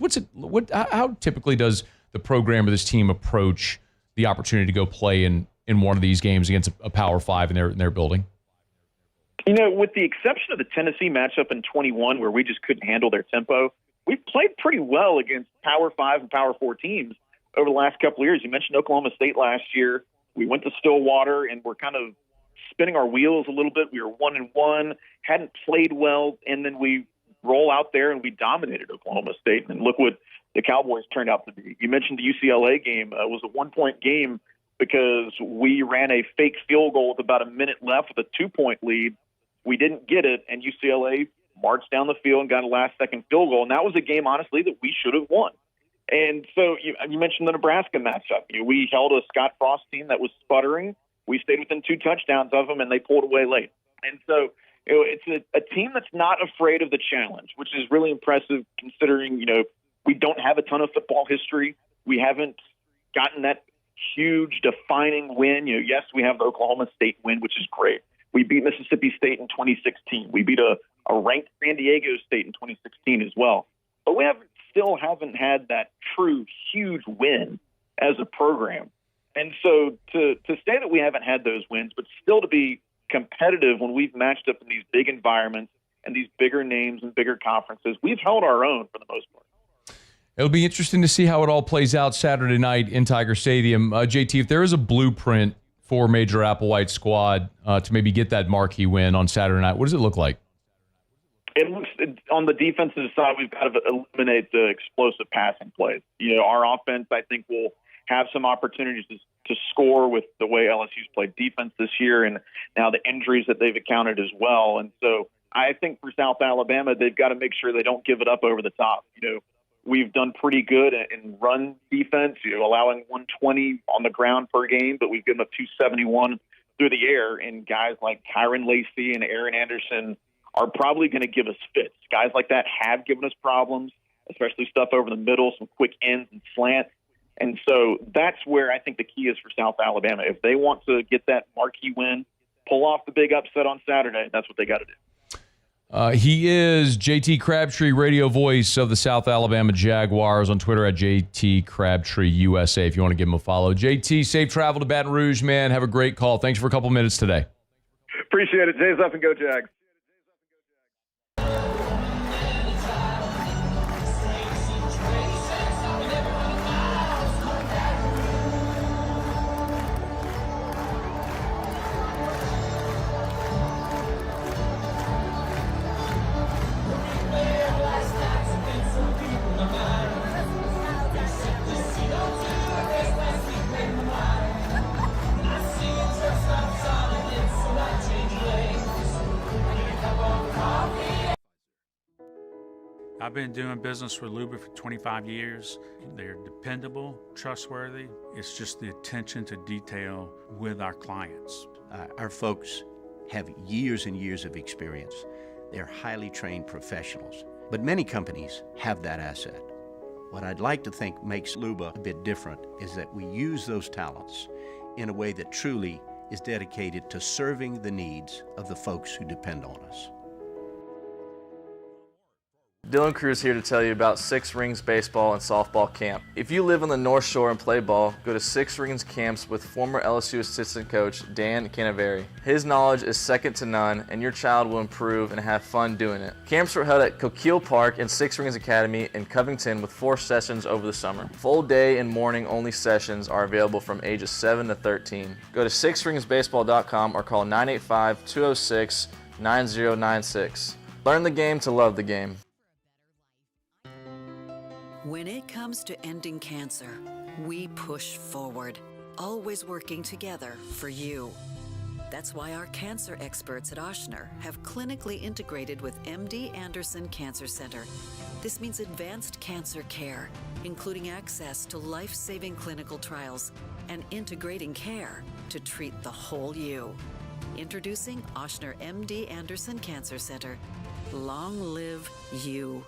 How typically does the program or this team approach the opportunity to go play in one of these games against a Power 5 in their building? You know, with the exception of the Tennessee matchup in 21, where we just couldn't handle their tempo, we've played pretty well against Power 5 and Power 4 teams over the last couple of years. You mentioned Oklahoma State last year. We went to Stillwater, and we're kind of spinning our wheels a little bit. We were 1-1, hadn't played well, and then we roll out there and we dominated Oklahoma State. And look what the Cowboys turned out to be. You mentioned the UCLA game. It was a 1-point game because we ran a fake field goal with about a minute left with a 2-point lead. We didn't get it, and UCLA marched down the field and got a last-second field goal. And that was a game, honestly, that we should have won. And so you mentioned the Nebraska matchup. We held a Scott Frost team that was sputtering. We stayed within 2 touchdowns of them, and they pulled away late. And so it's a team that's not afraid of the challenge, which is really impressive considering, we don't have a ton of football history. We haven't gotten that huge defining win. Yes, we have the Oklahoma State win, which is great. We beat Mississippi State in 2016. We beat a ranked San Diego State in 2016 as well. But we still haven't had that true huge win as a program. And so to say that we haven't had those wins, but still to be competitive when we've matched up in these big environments and these bigger names and bigger conferences, we've held our own for the most part. It'll be interesting to see how it all plays out Saturday night in Tiger Stadium. JT, if there is a blueprint for Major Applewhite squad to maybe get that marquee win on Saturday night, what does it look like? It looks on the defensive side, we've got to eliminate the explosive passing plays. Our offense, I think, will have some opportunities to score with the way LSU's played defense this year and now the injuries that they've encountered as well. And so I think for South Alabama, they've got to make sure they don't give it up over the top. We've done pretty good in run defense, allowing 120 on the ground per game, but we've given up 271 through the air. And guys like Tyron Lacey and Aaron Anderson are probably going to give us fits. Guys like that have given us problems, especially stuff over the middle, some quick ends and slants. And so that's where I think the key is for South Alabama. If they want to get that marquee win, pull off the big upset on Saturday, that's what they got to do. He is JT Crabtree, radio voice of the South Alabama Jaguars, on Twitter at JT Crabtree USA if you want to give him a follow. JT, safe travel to Baton Rouge, man. Have a great call. Thanks for a couple minutes today. Appreciate it. Jay's up and go Jags. I've been doing business with Luba for 25 years. They're dependable, trustworthy. It's just the attention to detail with our clients. Our folks have years and years of experience. They're highly trained professionals, but many companies have that asset. What I'd like to think makes Luba a bit different is that we use those talents in a way that truly is dedicated to serving the needs of the folks who depend on us. Dylan Cruz here to tell you about Six Rings Baseball and Softball Camp. If you live on the North Shore and play ball, go to Six Rings Camps with former LSU assistant coach Dan Canaveri. His knowledge is second to none, and your child will improve and have fun doing it. Camps are held at Coquille Park and Six Rings Academy in Covington with 4 sessions over the summer. Full day and morning only sessions are available from ages 7 to 13. Go to sixringsbaseball.com or call 985-206-9096. Learn the game to love the game. When it comes to ending cancer, we push forward, always working together for you. That's why our cancer experts at Ochsner have clinically integrated with MD Anderson Cancer Center. This means advanced cancer care, including access to life-saving clinical trials and integrating care to treat the whole you. Introducing Ochsner MD Anderson Cancer Center. Long live you.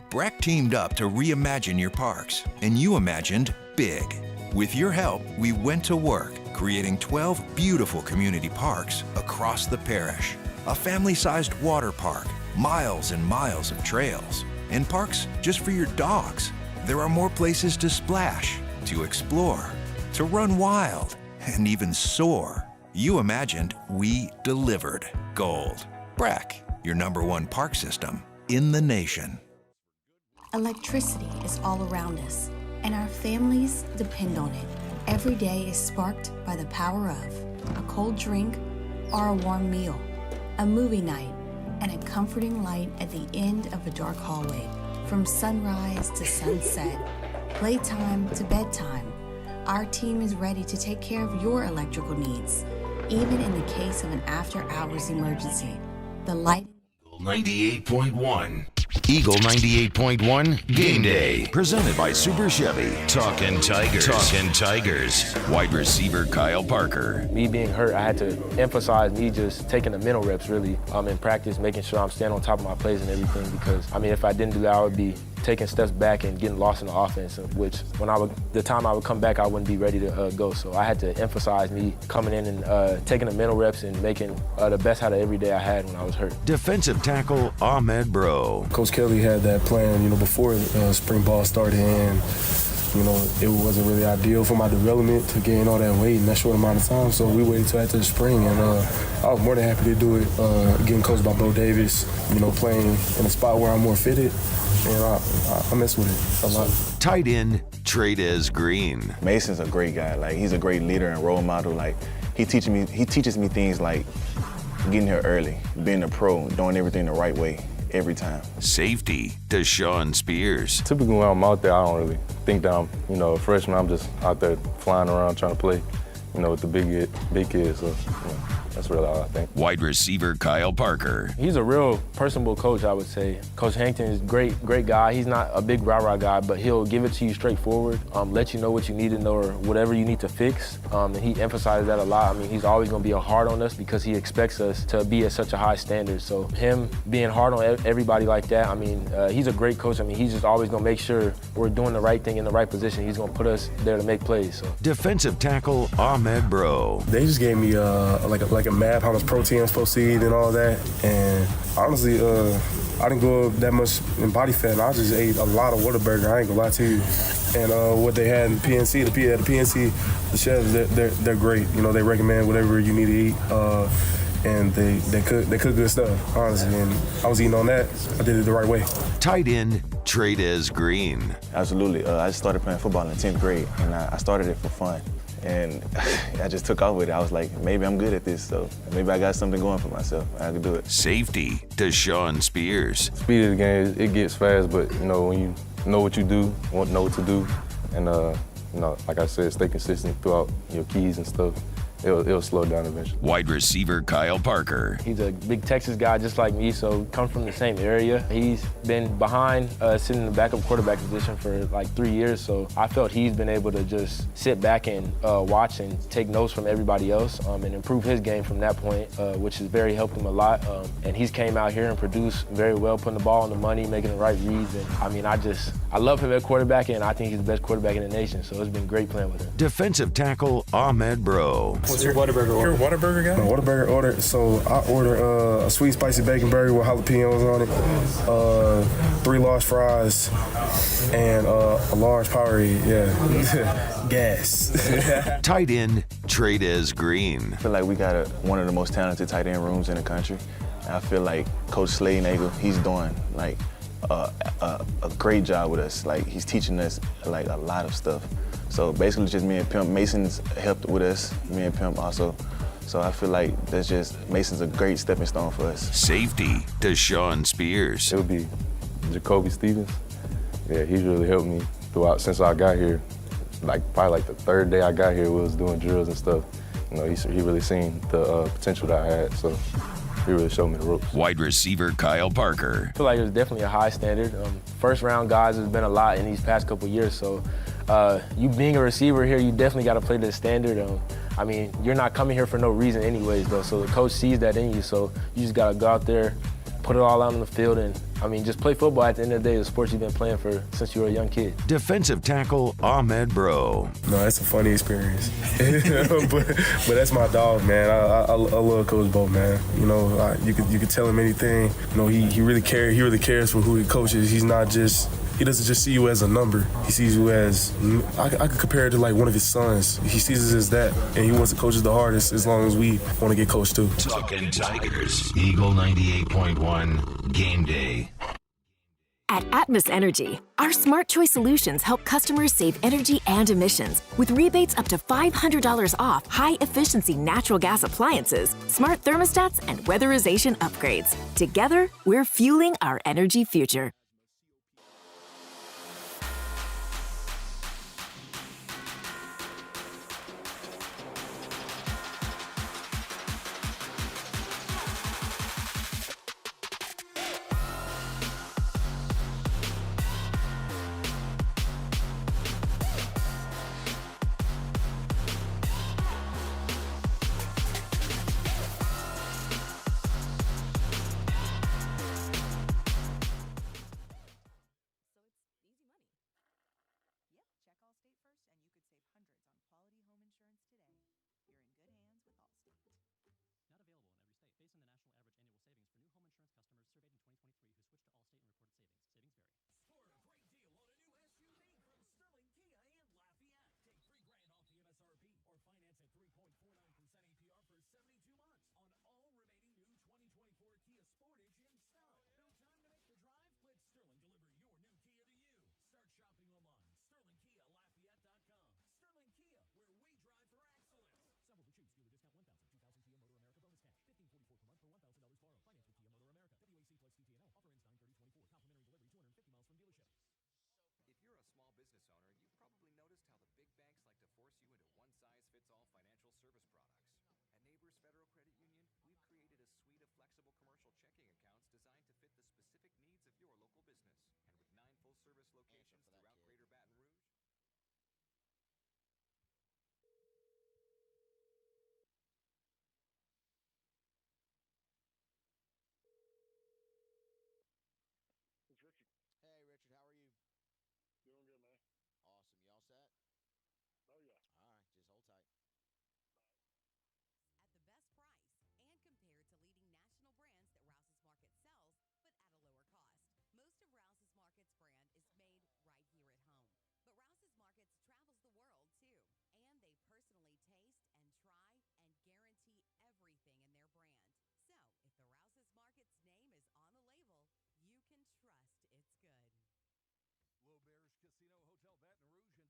Breck teamed up to reimagine your parks, and you imagined big. With your help, we went to work, creating 12 beautiful community parks across the parish. a family-sized water park, miles and miles of trails, and parks just for your dogs. There are more places to splash, to explore, to run wild, and even soar. You imagined, we delivered. Gold. Brack, your #1 park system in the nation. Electricity is all around us, and our families depend on it. Every day is sparked by the power of a cold drink or a warm meal, a movie night, and a comforting light at the end of a dark hallway. From sunrise to sunset, playtime to bedtime, our team is ready to take care of your electrical needs, even in the case of an after-hours emergency. The light 98.1. Eagle 98.1 Game Day. Presented by Super Chevy. Talkin' Tigers. Talkin' Tigers. Wide receiver Kyle Parker. Me being hurt, I had to emphasize me just taking the mental reps really in practice, making sure I'm staying on top of my plays and everything, because if I didn't do that, I would be taking steps back and getting lost in the offense, which the time I would come back, I wouldn't be ready to go. So I had to emphasize me coming in and taking the mental reps and making the best out of every day I had when I was hurt. Defensive tackle Ahmed Bro. Coach Kelly had that plan, before spring ball started, and it wasn't really ideal for my development to gain all that weight in that short amount of time. So we waited till after the spring, and I was more than happy to do it. Getting coached by Bo Davis, playing in a spot where I'm more fitted. And I mess with it a lot. Tight end Trades Green. Mason's a great guy. Like, he's a great leader and role model. Like, he teaches me things like getting here early, being a pro, doing everything the right way every time. Safety Deshaun Spears. Typically when I'm out there, I don't really think that I'm, a freshman. I'm just out there flying around trying to play, with the big kids. So, that's really all I think. Wide receiver Kyle Parker. He's a real personable coach, I would say. Coach Hankton is great guy. He's not a big rah-rah guy, but he'll give it to you straightforward, let you know what you need to know or whatever you need to fix. And he emphasizes that a lot. He's always going to be hard on us because he expects us to be at such a high standard. So him being hard on everybody like that, he's a great coach. He's just always going to make sure we're doing the right thing in the right position. He's going to put us there to make plays. So. Defensive tackle Ahmed Bro. They just gave me like a map, how much protein I'm supposed to eat and all that. And honestly, I didn't go up that much in body fat. I just ate a lot of Whataburger, I ain't gonna lie to you. And what they had in PNC, the PNC, the chefs, they're great. They recommend whatever you need to eat. And they cook good stuff, honestly. And I was eating on that. I did it the right way. Tight end Trades Green. Absolutely. I just started playing football in the 10th grade, and I started it for fun. And I just took off with it. I was like, maybe I'm good at this, so maybe I got something going for myself. I can do it. Safety Deshaun Spears. Speed of the game, it gets fast, but when you know what you do, know what to do, and like I said, stay consistent throughout your keys and stuff. It'll slow down eventually. Wide receiver Kyle Parker. He's a big Texas guy just like me, so comes from the same area. He's been behind, sitting in the backup quarterback position for like 3 years, so I felt he's been able to just sit back and watch and take notes from everybody else and improve his game from that point, which has very helped him a lot. And he's came out here and produced very well, putting the ball on the money, making the right reads. And I love him at quarterback, and I think he's the best quarterback in the nation, so it's been great playing with him. Defensive tackle Ahmed Bro. What's your Whataburger order? You're a Whataburger guy? My Whataburger order, so I order a sweet spicy bacon burger with jalapenos on it, 3 large fries, and a large Powerade, gas. Tight end Trades Green. I feel like we got one of the most talented tight end rooms in the country. I feel like Coach Sladenagel, he's doing like a great job with us. Like, he's teaching us like a lot of stuff. So basically just me and Pimp. Mason's helped with us, me and Pimp also. So I feel like Mason's a great stepping stone for us. Safety Deshaun Spears. It would be Jacoby Stevens. Yeah, he's really helped me throughout since I got here. Probably the third day I got here, we was doing drills and stuff. He really seen the potential that I had, so he really showed me the ropes. Wide receiver Kyle Parker. I feel like it was definitely a high standard. First round guys has been a lot in these past couple years, so you being a receiver here, you definitely got to play to the standard. You're not coming here for no reason anyways, though, so the coach sees that in you, so you just got to go out there, put it all out on the field, and I mean, just play football. At the end of the day, the sports you've been playing for since you were a young kid. Defensive tackle Ahmed Bro. No, it's a funny experience. but that's my dog, man. I love Coach Bo, man. You know, you could tell him anything. You know, he really cares. He really cares for who he coaches. He doesn't just see you as a number. He sees you as, I could compare it to like one of his sons. He sees us as that, and he wants to coach us the hardest as long as we want to get coached too. Talking Tigers, Eagle 98.1, Game Day. At Atmos Energy, our Smart Choice solutions help customers save energy and emissions with rebates up to $500 off high-efficiency natural gas appliances, smart thermostats, and weatherization upgrades. Together, we're fueling our energy future. Hey, Richard, how are you? Doing good, man. Awesome. You all set? Oh, yeah. All right, just hold tight. At the best price and compared to leading national brands that Rouse's Market sells, but at a lower cost. Most of Rouse's Market's brand is made right here at home. But Rouse's Markets travels the world, too. And they personally taste and try and guarantee everything in their brand. So, if the Rouse's Market's name is on the label, you can trust it's good. L'Auberge Casino Hotel Baton Rouge and ESPN Bet want to help you get ready for football season. Download the ESPN Bet app today and explore our action-packed online sportsbook with exclusive odds boosts and cutting-edge features. Then stop in at L'Auberge to catch the action in person. ESPN Bet, Baton Rouge's new home for sports, is now open. Watch every game on our giant screen TVs, plus score great food and drink specials all season. Join us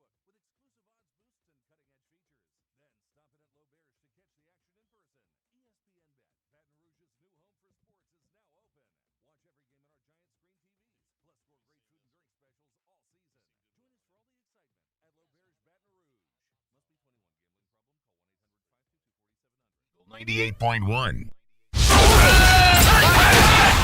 for all the excitement at L'Auberge Baton Rouge. Must be 21. Gambling problem? Call 1-800-522-4700. 98.1.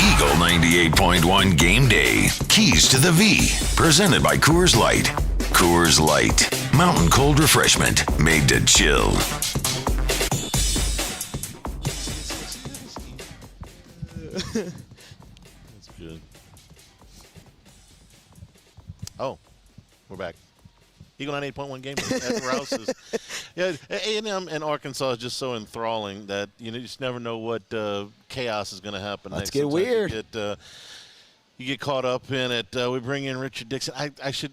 Eagle 98.1 Game Day. Keys to the V. Presented by Coors Light. Coors Light. Mountain cold refreshment made to chill. That's good. Oh, we're back. Eagle 98.1 Game Day at Rouse's. Yeah, A&M and Arkansas is just so enthralling that you just never know what chaos is going to happen. Let's get weird. You get caught up in it. We bring in Richard Dixon. I should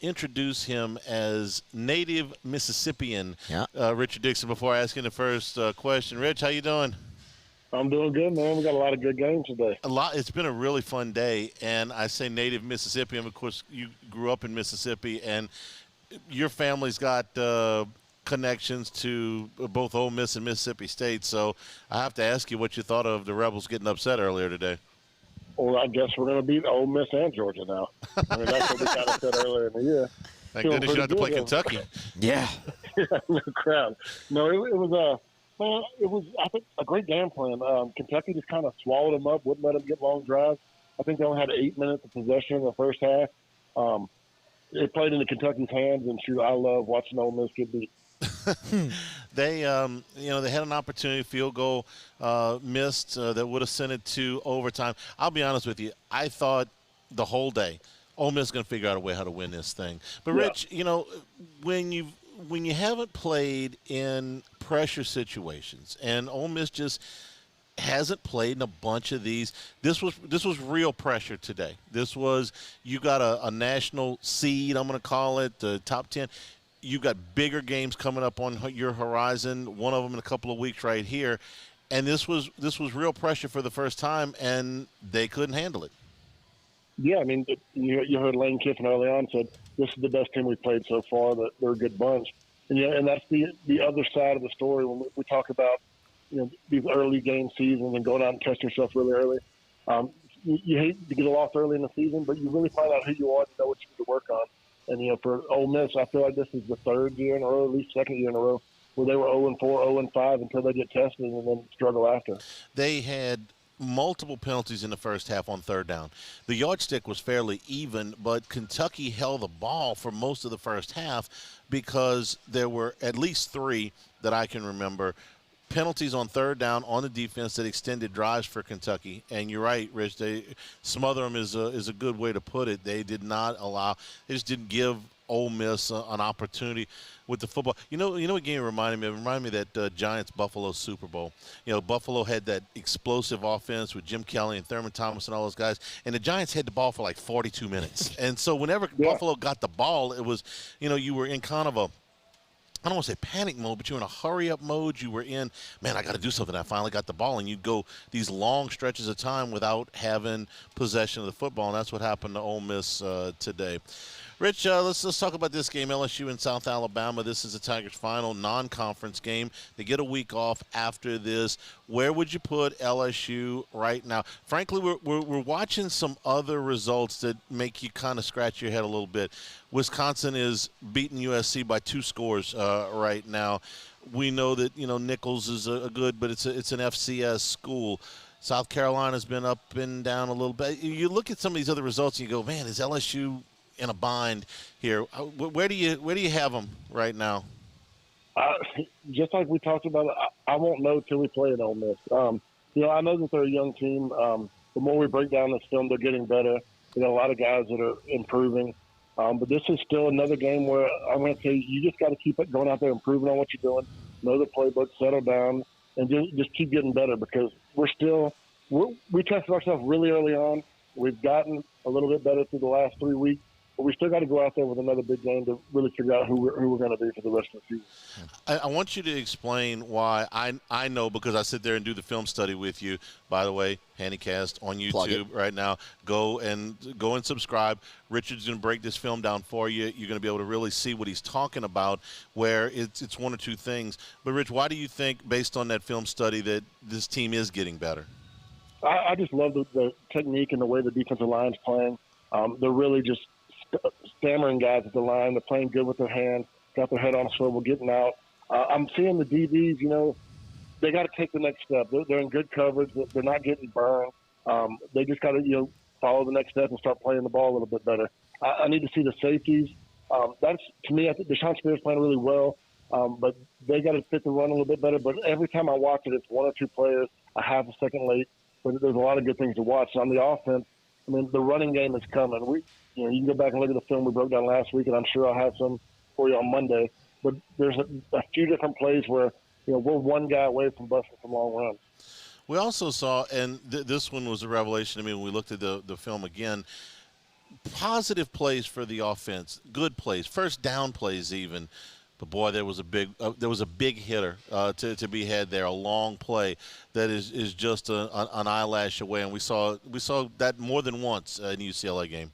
introduce him as native Mississippian. Yeah. Richard Dixon. Before I ask him the first question, Rich, how you doing? I'm doing good, man. We got a lot of good games today. It's been a really fun day, and I say native Mississippian. Of course, you grew up in Mississippi, and your family's got connections to both Ole Miss and Mississippi State. So I have to ask you what you thought of the Rebels getting upset earlier today. Well, I guess we're going to beat Ole Miss and Georgia now. I mean, that's what we kind of said earlier in the year. Thank goodness you don't have to play Kentucky. Yeah. No crowd. No, it was, I think, a great game plan. Kentucky just kind of swallowed them up, wouldn't let them get long drives. I think they only had 8 minutes of possession in the first half. It played into Kentucky's hands, and shoot, I love watching Ole Miss get beat. They, they had an opportunity, field goal missed that would have sent it to overtime. I'll be honest with you. I thought the whole day, Ole Miss is going to figure out a way how to win this thing. But, Rich, when you haven't played in pressure situations, and Ole Miss just hasn't played in a bunch of these. This was real pressure today. This was, you got a national seed, I'm going to call it, the top 10. You've got bigger games coming up on your horizon, one of them in a couple of weeks right here. And this was real pressure for the first time, and they couldn't handle it. Yeah, I mean, you heard Lane Kiffin early on said, this is the best team we've played so far, that they're a good bunch. And that's the other side of the story when we talk about, these early game seasons and going out and test yourself really early. You hate to get a loss early in the season, but you really find out who you are and know what you need to work on. And, for Ole Miss, I feel like this is the third year in a row, at least second year in a row, where they were 0-4, 0-5 until they get tested and then struggle after. They had multiple penalties in the first half on third down. The yardstick was fairly even, but Kentucky held the ball for most of the first half because there were at least three that I can remember penalties on third down on the defense that extended drives for Kentucky. And you're right, Rich, they smother them is a good way to put it. They did not allow, they just didn't give Ole Miss an opportunity with the football. You know what game it reminded me of? It reminded me of that Giants-Buffalo Super Bowl. Buffalo had that explosive offense with Jim Kelly and Thurman Thomas and all those guys, and the Giants had the ball for like 42 minutes. And so whenever Buffalo got the ball, it was, you were in kind of a, I don't want to say panic mode, but you were in a hurry-up mode. You were in, man, I got to do something. I finally got the ball. And you'd go these long stretches of time without having possession of the football, and that's what happened to Ole Miss today. Rich, let's talk about this game, LSU in South Alabama. This is a Tigers' final non-conference game. They get a week off after this. Where would you put LSU right now? Frankly, we're watching some other results that make you kind of scratch your head a little bit. Wisconsin is beating USC by 2 scores right now. We know that Nichols is a good, but it's an FCS school. South Carolina's been up and down a little bit. You look at some of these other results and you go, man, is LSU in a bind here? Where do you have them right now? Just like we talked about, I won't know till we play at Ole Miss. I know that they're a young team. The more we break down this film, they're getting better. A lot of guys that are improving. But this is still another game where I'm going to say you just got to keep going out there, improving on what you're doing, know the playbook, settle down, and just keep getting better because we tested ourselves really early on. We've gotten a little bit better through the last 3 weeks. But we still got to go out there with another big game to really figure out who we're going to be for the rest of the season. I want you to explain why. I know because I sit there and do the film study with you. By the way, Handycast on YouTube right now. Go and subscribe. Richard's going to break this film down for you. You're going to be able to really see what he's talking about, where it's one or two things. But, Rich, why do you think, based on that film study, that this team is getting better? I just love the technique and the way the defensive line's playing. They're really just stammering guys at the line. They're playing good with their hands, got their head on a swivel, getting out. I'm seeing the DBs, they got to take the next step. They're in good coverage. They're not getting burned. They just got to, follow the next step and start playing the ball a little bit better. I need to see the safeties. That's, to me, I think Deshaun Spears playing really well, but they got to fit the run a little bit better. But every time I watch it, it's one or two players a half a second late. But there's a lot of good things to watch. On the offense, the running game is coming. You can go back and look at the film we broke down last week, and I'm sure I'll have some for you on Monday. But there's a few different plays where, we're one guy away from busting some long runs. We also saw, and this one was a revelation to me when we looked at the film again, positive plays for the offense, good plays, first down plays even. But, boy, there was a big hitter to be had there, a long play that is just an eyelash away. And we saw that more than once in the UCLA game.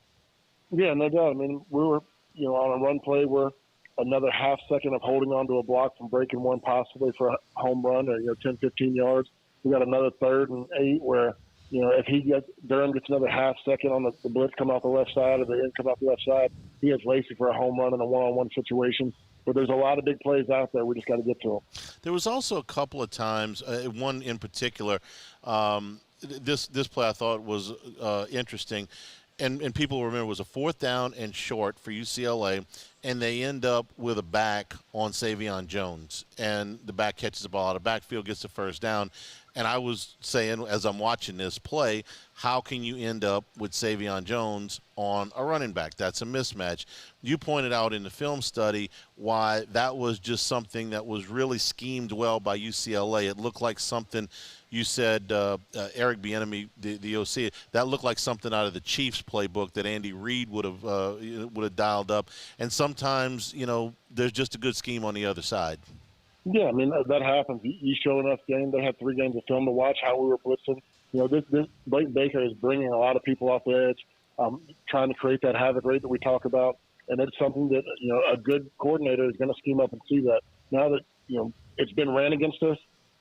Yeah, no doubt. We were, on a run play where another half second of holding on to a block from breaking one possibly for a home run or, 10, 15 yards. We got another 3rd and 8 where, if Durham gets another half second on the blitz coming off the left side or the end coming off the left side, he has Lacey for a home run in a one-on-one situation. But there's a lot of big plays out there. We just got to get to them. There was also a couple of times, one in particular, this play I thought was interesting. and people remember it was a 4th down and short for UCLA, and they end up with a back on Savion Jones, and the back catches the ball out of backfield, gets the first down. And I was saying, as I'm watching this play, how can you end up with Savion Jones on a running back? That's a mismatch. You pointed out in the film study why that was just something that was really schemed well by UCLA. It looked like something, you said, Eric Bieniemy, the OC, that looked like something out of the Chiefs playbook that Andy Reid would have dialed up. And sometimes, there's just a good scheme on the other side. Yeah, I mean, that happens. You show enough game. They had 3 games of film to watch how we were blitzing. This Blake Baker is bringing a lot of people off the edge, trying to create that havoc rate that we talk about. And it's something that, a good coordinator is going to scheme up and see that. Now that, it's been ran against us,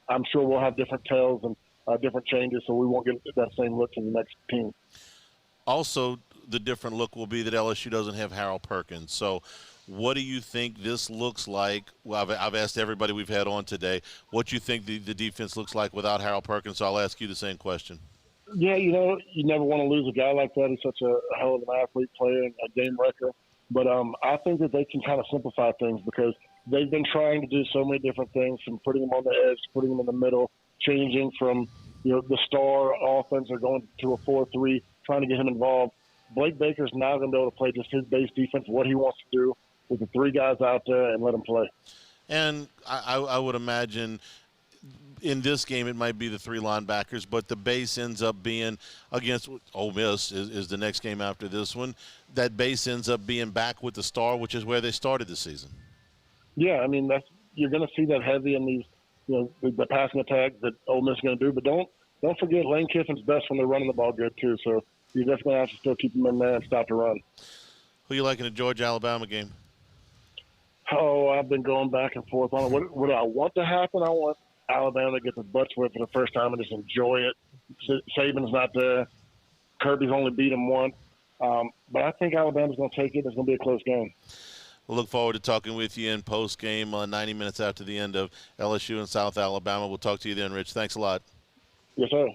I'm sure we'll have different tells and different changes, so we won't get that same look in the next team. Also, the different look will be that LSU doesn't have Harold Perkins. So what do you think this looks like? Well, I've asked everybody we've had on today what you think the defense looks like without Harold Perkins, so I'll ask you the same question. Yeah, you never want to lose a guy like that. He's such a hell of an athlete, player, and a game wrecker. But I think that they can kind of simplify things because they've been trying to do so many different things, from putting him on the edge, putting him in the middle, changing from the star offense or going to a 4-3, trying to get him involved. Blake Baker's now going to be able to play just his base defense, what he wants to do with the 3 guys out there, and let him play. And I would imagine in this game it might be the 3 linebackers, but the base ends up being against Ole Miss is the next game after this one. That base ends up being back with the star, which is where they started the season. Yeah, I mean, you're going to see that heavy in these, the passing attack that Ole Miss is going to do. But don't forget, Lane Kiffin's best when they're running the ball good too. So you definitely have to still keep them in there and stop the run. Who you like in the Georgia-Alabama game? Oh, I've been going back and forth on it. What do I want to happen? I want Alabama to get the butts whipped for the first time and just enjoy it. Saban's not there. Kirby's only beat him once. But I think Alabama's going to take it. It's going to be a close game. We'll look forward to talking with you in post-game 90 minutes after the end of LSU and South Alabama. We'll talk to you then, Rich. Thanks a lot. Yes, sir.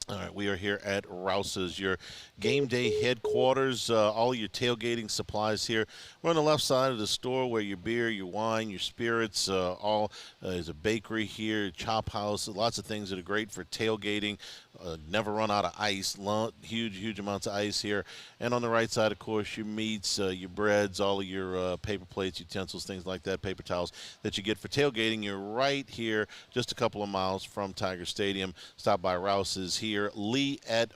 All right, we are here at Rouse's, your game day headquarters, all your tailgating supplies here. We're on the left side of the store where your beer, your wine, your spirits, there's a bakery here, chop house, lots of things that are great for tailgating. Never run out of ice, huge amounts of ice here. And on the right side, of course, your meats, your breads, all of your paper plates, utensils, things like that, paper towels that you get for tailgating. You're right here, just a couple of miles from Tiger Stadium. Stop by Rouse's here, Lee at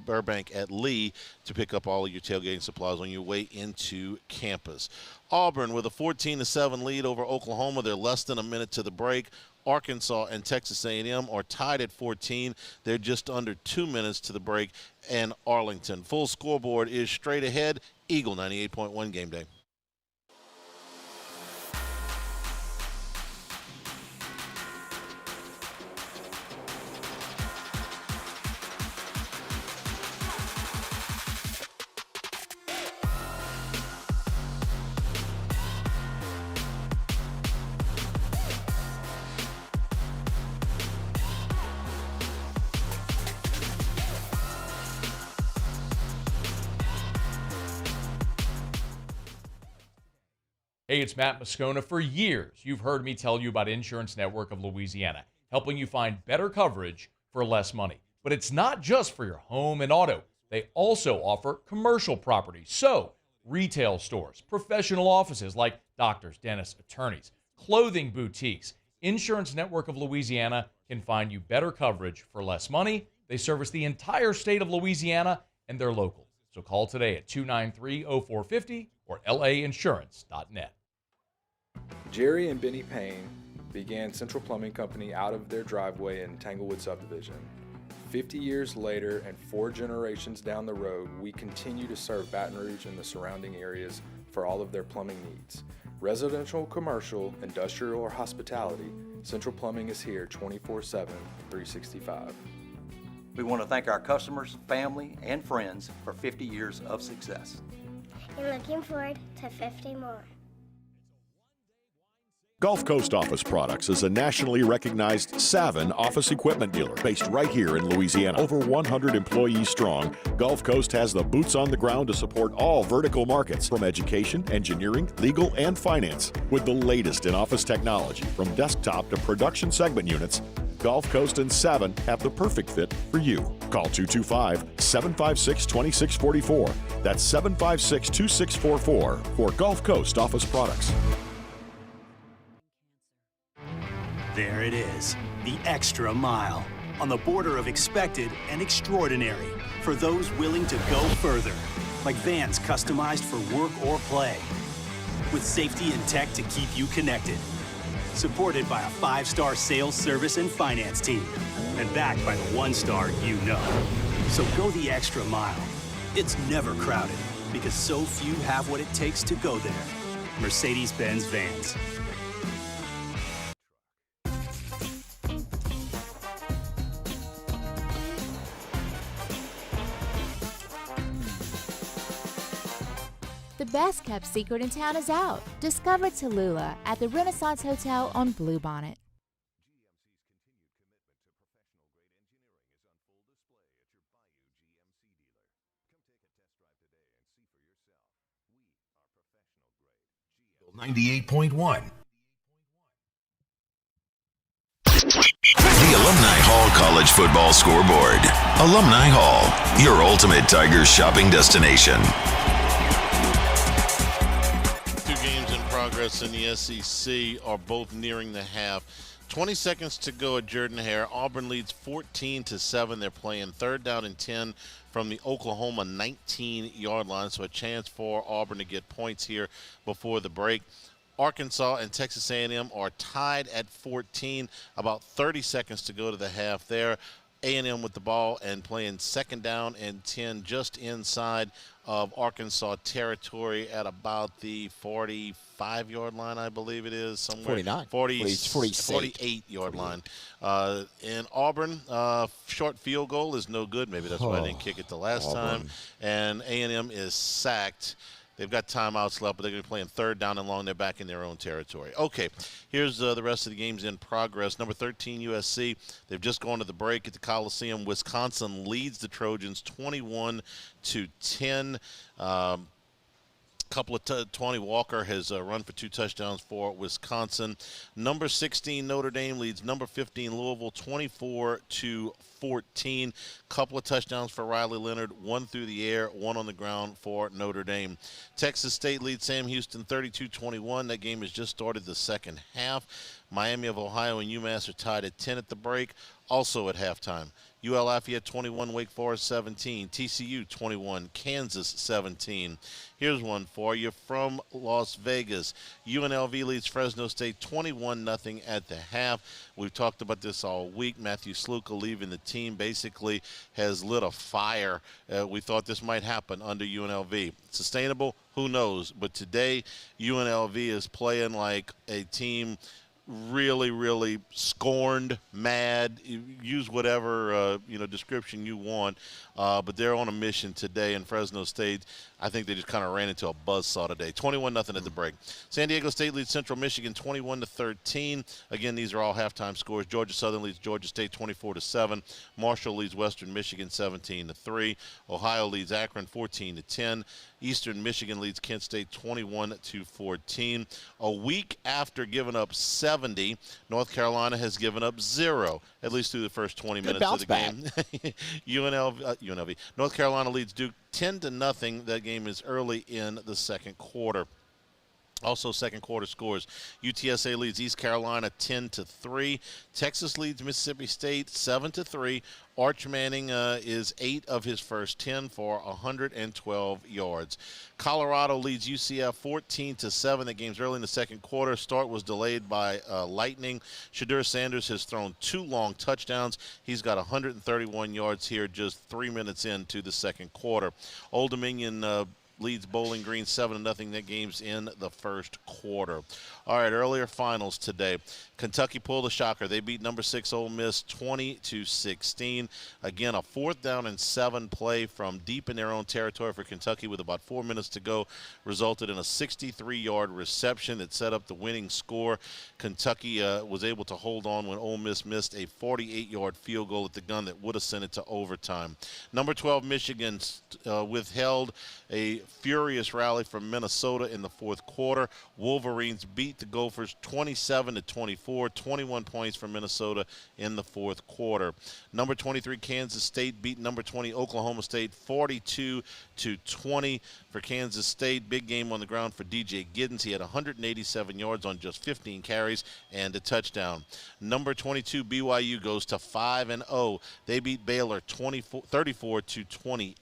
Burbank at Lee, to pick up all of your tailgating supplies on your way into campus. Auburn with a 14-7 lead over Oklahoma. They're less than a minute to the break. Arkansas and Texas A&M are tied at 14. They're just under 2 minutes to the break. And Arlington. Full scoreboard is straight ahead. Eagle 98.1 Game Day. Hey, it's Matt Moscona. For years, you've heard me tell you about Insurance Network of Louisiana, helping you find better coverage for less money. But it's not just for your home and auto. They also offer commercial property. So, retail stores, professional offices like doctors, dentists, attorneys, clothing boutiques. Insurance Network of Louisiana can find you better coverage for less money. They service the entire state of Louisiana, and they're local. So call today at 293-0450 or lainsurance.net. Jerry and Benny Payne began Central Plumbing Company out of their driveway in Tanglewood Subdivision. 50 years later and 4 generations down the road, we continue to serve Baton Rouge and the surrounding areas for all of their plumbing needs. Residential, commercial, industrial, or hospitality, Central Plumbing is here 24/7, 365. We want to thank our customers, family, and friends for 50 years of success. And looking forward to 50 more. Gulf Coast Office Products is a nationally recognized Savin office equipment dealer based right here in Louisiana. Over 100 employees strong, Gulf Coast has the boots on the ground to support all vertical markets, from education, engineering, legal, and finance. With the latest in office technology, from desktop to production segment units, Gulf Coast and Savin have the perfect fit for you. Call 225-756-2644. That's 756-2644 for Gulf Coast Office Products. There it is, the extra mile, on the border of expected and extraordinary for those willing to go further, like vans customized for work or play, with safety and tech to keep you connected, supported by a 5-star sales, service, and finance team, and backed by the 1-star you know. So go the extra mile. It's never crowded, because so few have what it takes to go there. Mercedes-Benz Vans. The best kept secret in town is out. Discover Tallulah at the Renaissance Hotel on Bluebonnet. GMC 98.1. The Alumni Hall College Football Scoreboard. Alumni Hall, your ultimate Tigers shopping destination. In the SEC are both nearing the half. 20 seconds to go at Jordan-Hare. Auburn leads 14-7. They're playing 3rd down and 10 from the Oklahoma 19-yard line, so a chance for Auburn to get points here before the break. Arkansas and Texas A&M are tied at 14. About 30 seconds to go to the half there. A&M with the ball and playing 2nd down and 10 just inside of Arkansas territory at about the 45-yard line, I believe it is, somewhere. 48-yard line. In Auburn, short field goal is no good. Maybe that's why I didn't kick it the last time. And A&M is sacked. They've got timeouts left, but they're going to be playing 3rd down and long. They're back in their own territory. Okay, here's the rest of the games in progress. Number 13, USC. They've just gone to the break at the Coliseum. Wisconsin leads the Trojans 21-10. Couple of 20. Walker has run for 2 touchdowns for Wisconsin. Number 16, Notre Dame leads number 15, Louisville, 24-14. Couple of touchdowns for Riley Leonard, 1 through the air, 1 on the ground for Notre Dame. Texas State leads Sam Houston 32-21. That game has just started the second half. Miami of Ohio and UMass are tied at 10 at the break, also at halftime. UL Lafayette 21, Wake Forest 17, TCU 21, Kansas 17. Here's one for you from Las Vegas. UNLV leads Fresno State 21-0 at the half. We've talked about this all week. Matthew Sluka leaving the team basically has lit a fire. We thought this might happen under UNLV. Sustainable? Who knows? But today, UNLV is playing like a team really, really scorned, mad, use whatever description you want, but they're on a mission today in Fresno State. I think they just kind of ran into a buzzsaw today. 21-0 at the break. San Diego State leads Central Michigan 21-13. Again, these are all halftime scores. Georgia Southern leads Georgia State 24-7. Marshall leads Western Michigan 17-3. Ohio leads Akron 14-10. Eastern Michigan leads Kent State 21-14. A week after giving up 70, North Carolina has given up 0, at least through the first 20 minutes of the game. UNLV. North Carolina leads Duke 10-0. That game is early in the second quarter. Also, second quarter scores. UTSA leads East Carolina 10-3. Texas leads Mississippi State 7-3. Arch Manning is 8 of his first 10 for 112 yards. Colorado leads UCF 14-7. The game's early in the second quarter. Start was delayed by lightning. Shadur Sanders has thrown 2 long touchdowns. He's got 131 yards here just 3 minutes into the second quarter. Old Dominion leads Bowling Green 7-0. That game's in the first quarter. All right, earlier finals today. Kentucky pulled a shocker. They beat number 6 Ole Miss 20-16. Again, a 4th down and 7 play from deep in their own territory for Kentucky with about 4 minutes to go resulted in a 63-yard reception that set up the winning score. Kentucky was able to hold on when Ole Miss missed a 48-yard field goal at the gun that would have sent it to overtime. Number 12 Michigan withheld a furious rally from Minnesota in the fourth quarter. Wolverines beat the Gophers 27-24, 21 points for Minnesota in the fourth quarter. Number 23 Kansas State beat number 20 Oklahoma State 42-20 for Kansas State. Big game on the ground for DJ Giddens. He had 187 yards on just 15 carries and a touchdown. Number 22 BYU goes to 5-0. They beat Baylor 34-28.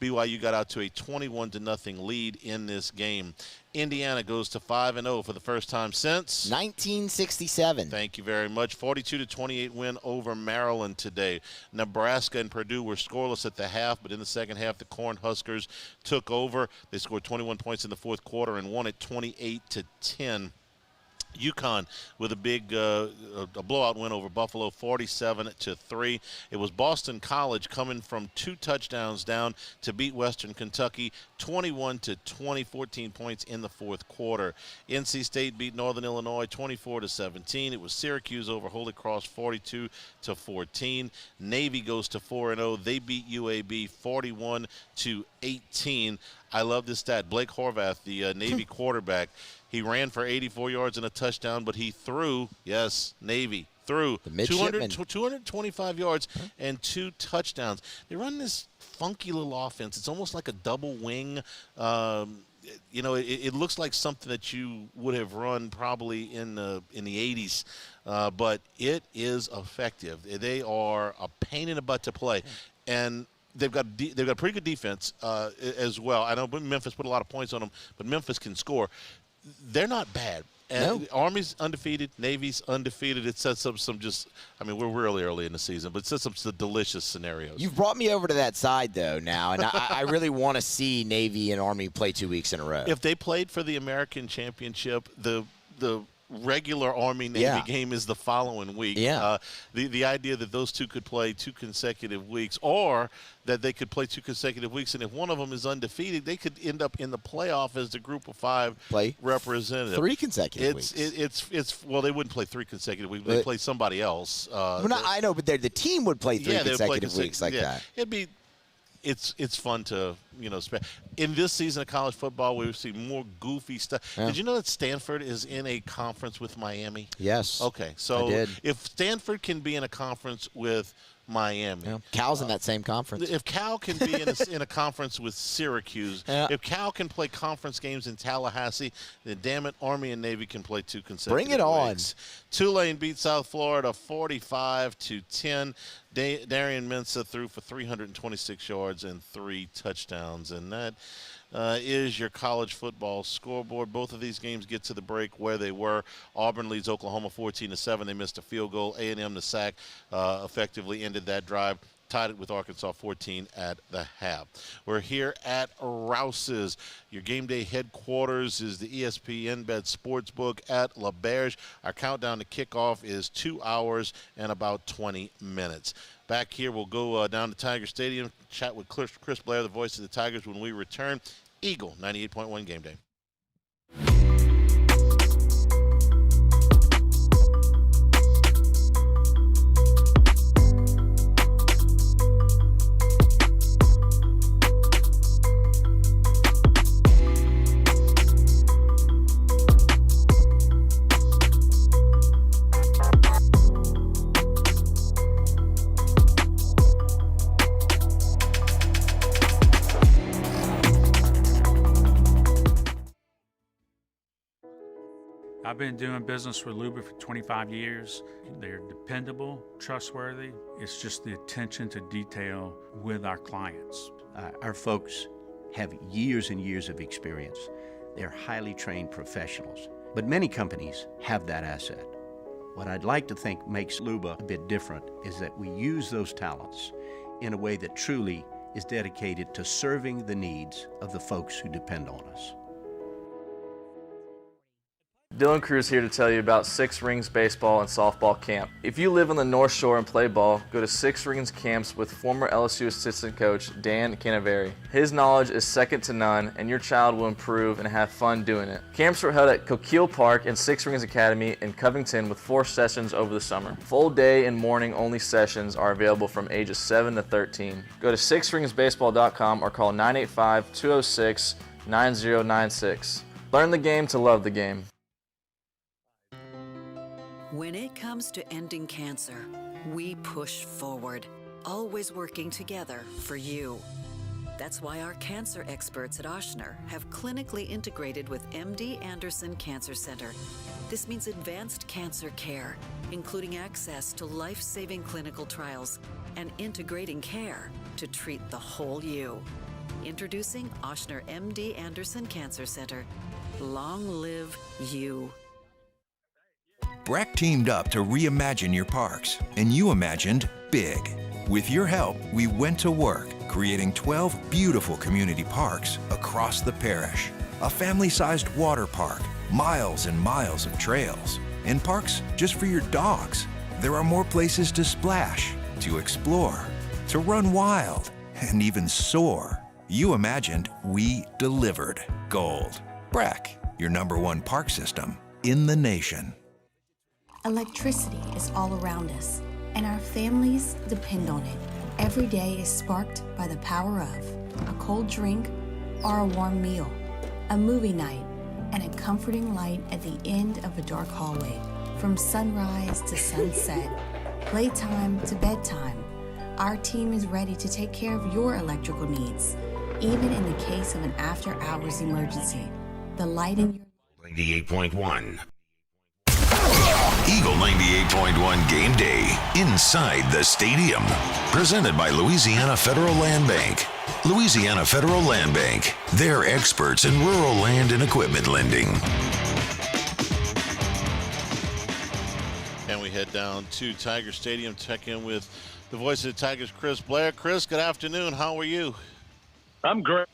BYU got out to a 21-0 lead in this game. Indiana goes to 5-0 for the first time since 1967. Thank you very much. 42-28 win over Maryland today. Nebraska and Purdue were scoreless at the half, but in the second half, the Cornhuskers took over. They scored 21 points in the fourth quarter and won it 28-10. UConn with a big a blowout win over Buffalo 47-3. It was Boston College coming from 2 touchdowns down to beat Western Kentucky 21-20, 14 points in the fourth quarter. NC State beat Northern Illinois 24-17. It was Syracuse over Holy Cross 42-14. Navy goes to 4-0. They beat UAB 41-18. I love this stat. Blake Horvath, the Navy quarterback, he ran for 84 yards and a touchdown, but he threw, yes, Navy, threw 225 yards and 2 touchdowns. They run this funky little offense. It's almost like a double wing. It looks like something that you would have run probably in the 80s, but it is effective. They are a pain in the butt to play, and they've got a pretty good defense as well. I know Memphis put a lot of points on them, but Memphis can score. They're not bad. And the Army's undefeated, Navy's undefeated. It sets up some we're really early in the season, but it sets up some delicious scenarios. You've brought me over to that side, though, now, and I really want to see Navy and Army play 2 weeks in a row. If they played for the American Championship, the regular Army-Navy game is the following week. Yeah. The idea that those two could play 2 consecutive weeks, or that they could play 2 consecutive weeks, and if one of them is undefeated, they could end up in the playoff as the Group of 5 representative. 3 consecutive weeks. Well, they wouldn't play 3 consecutive weeks. They play somebody else. I know, but the team would play 3 consecutive weeks like that. It'd be. It's fun to spend. In this season of college football, we see more goofy stuff. Yeah. Did you know that Stanford is in a conference with Miami? Yes. Okay, so I did. if Stanford can be in a conference with Miami, Cal's in that same conference. If Cal can be in a conference with Syracuse, if Cal can play conference games in Tallahassee, then damn it, Army and Navy can play 2 consecutive Bring it on. weeks. Tulane beat South Florida 45-10. Darian Mensah threw for 326 yards and 3 touchdowns, and that is your college football scoreboard. Both of these games get to the break where they were. Auburn leads Oklahoma 14-7. They missed a field goal. A&M, the sack, effectively ended that drive. Tied it with Arkansas 14 at the half. We're here at Rouse's. Your game day headquarters is the ESPN Bet Sportsbook at La Berge. Our countdown to kickoff is 2 hours and about 20 minutes. Back here, we'll go down to Tiger Stadium, chat with Chris Blair, the voice of the Tigers, when we return. Eagle 98.1 Game Day. I've been doing business with Luba for 25 years. They're dependable, trustworthy. It's just the attention to detail with our clients. Our folks have years and years of experience. They're highly trained professionals, but many companies have that asset. What I'd like to think makes Luba a bit different is that we use those talents in a way that truly is dedicated to serving the needs of the folks who depend on us. Dylan Cruz here to tell you about Six Rings Baseball and Softball Camp. If you live on the North Shore and play ball, go to Six Rings Camps with former LSU assistant coach Dan Canaveri. His knowledge is second to none, and your child will improve and have fun doing it. Camps were held at Coquille Park and Six Rings Academy in Covington with 4 sessions over the summer. Full day and morning only sessions are available from ages 7 to 13. Go to sixringsbaseball.com or call 985-206-9096. Learn the game to love the game. When it comes to ending cancer, we push forward, always working together for you. That's why our cancer experts at Ochsner have clinically integrated with MD Anderson Cancer Center. This means advanced cancer care, including access to life-saving clinical trials and integrating care to treat the whole you. Introducing Ochsner MD Anderson Cancer Center. Long live you. BRAC teamed up to reimagine your parks, and you imagined big. With your help, we went to work, creating 12 beautiful community parks across the parish. A family-sized water park, miles and miles of trails, and parks just for your dogs. There are more places to splash, to explore, to run wild, and even soar. You imagined, we delivered. Gold. BRAC, your #1 park system in the nation. Electricity is all around us, and our families depend on it. Every day is sparked by the power of a cold drink or a warm meal, a movie night, and a comforting light at the end of a dark hallway. From sunrise to sunset, playtime to bedtime, our team is ready to take care of your electrical needs, even in the case of an after-hours emergency. The light in your 98.1. Eagle 98.1 Game Day inside the stadium. Presented by Louisiana Federal Land Bank. Louisiana Federal Land Bank. They're experts in rural land and equipment lending. And we head down to Tiger Stadium, check in with the voice of the Tigers, Chris Blair. Chris, good afternoon. How are you? I'm great.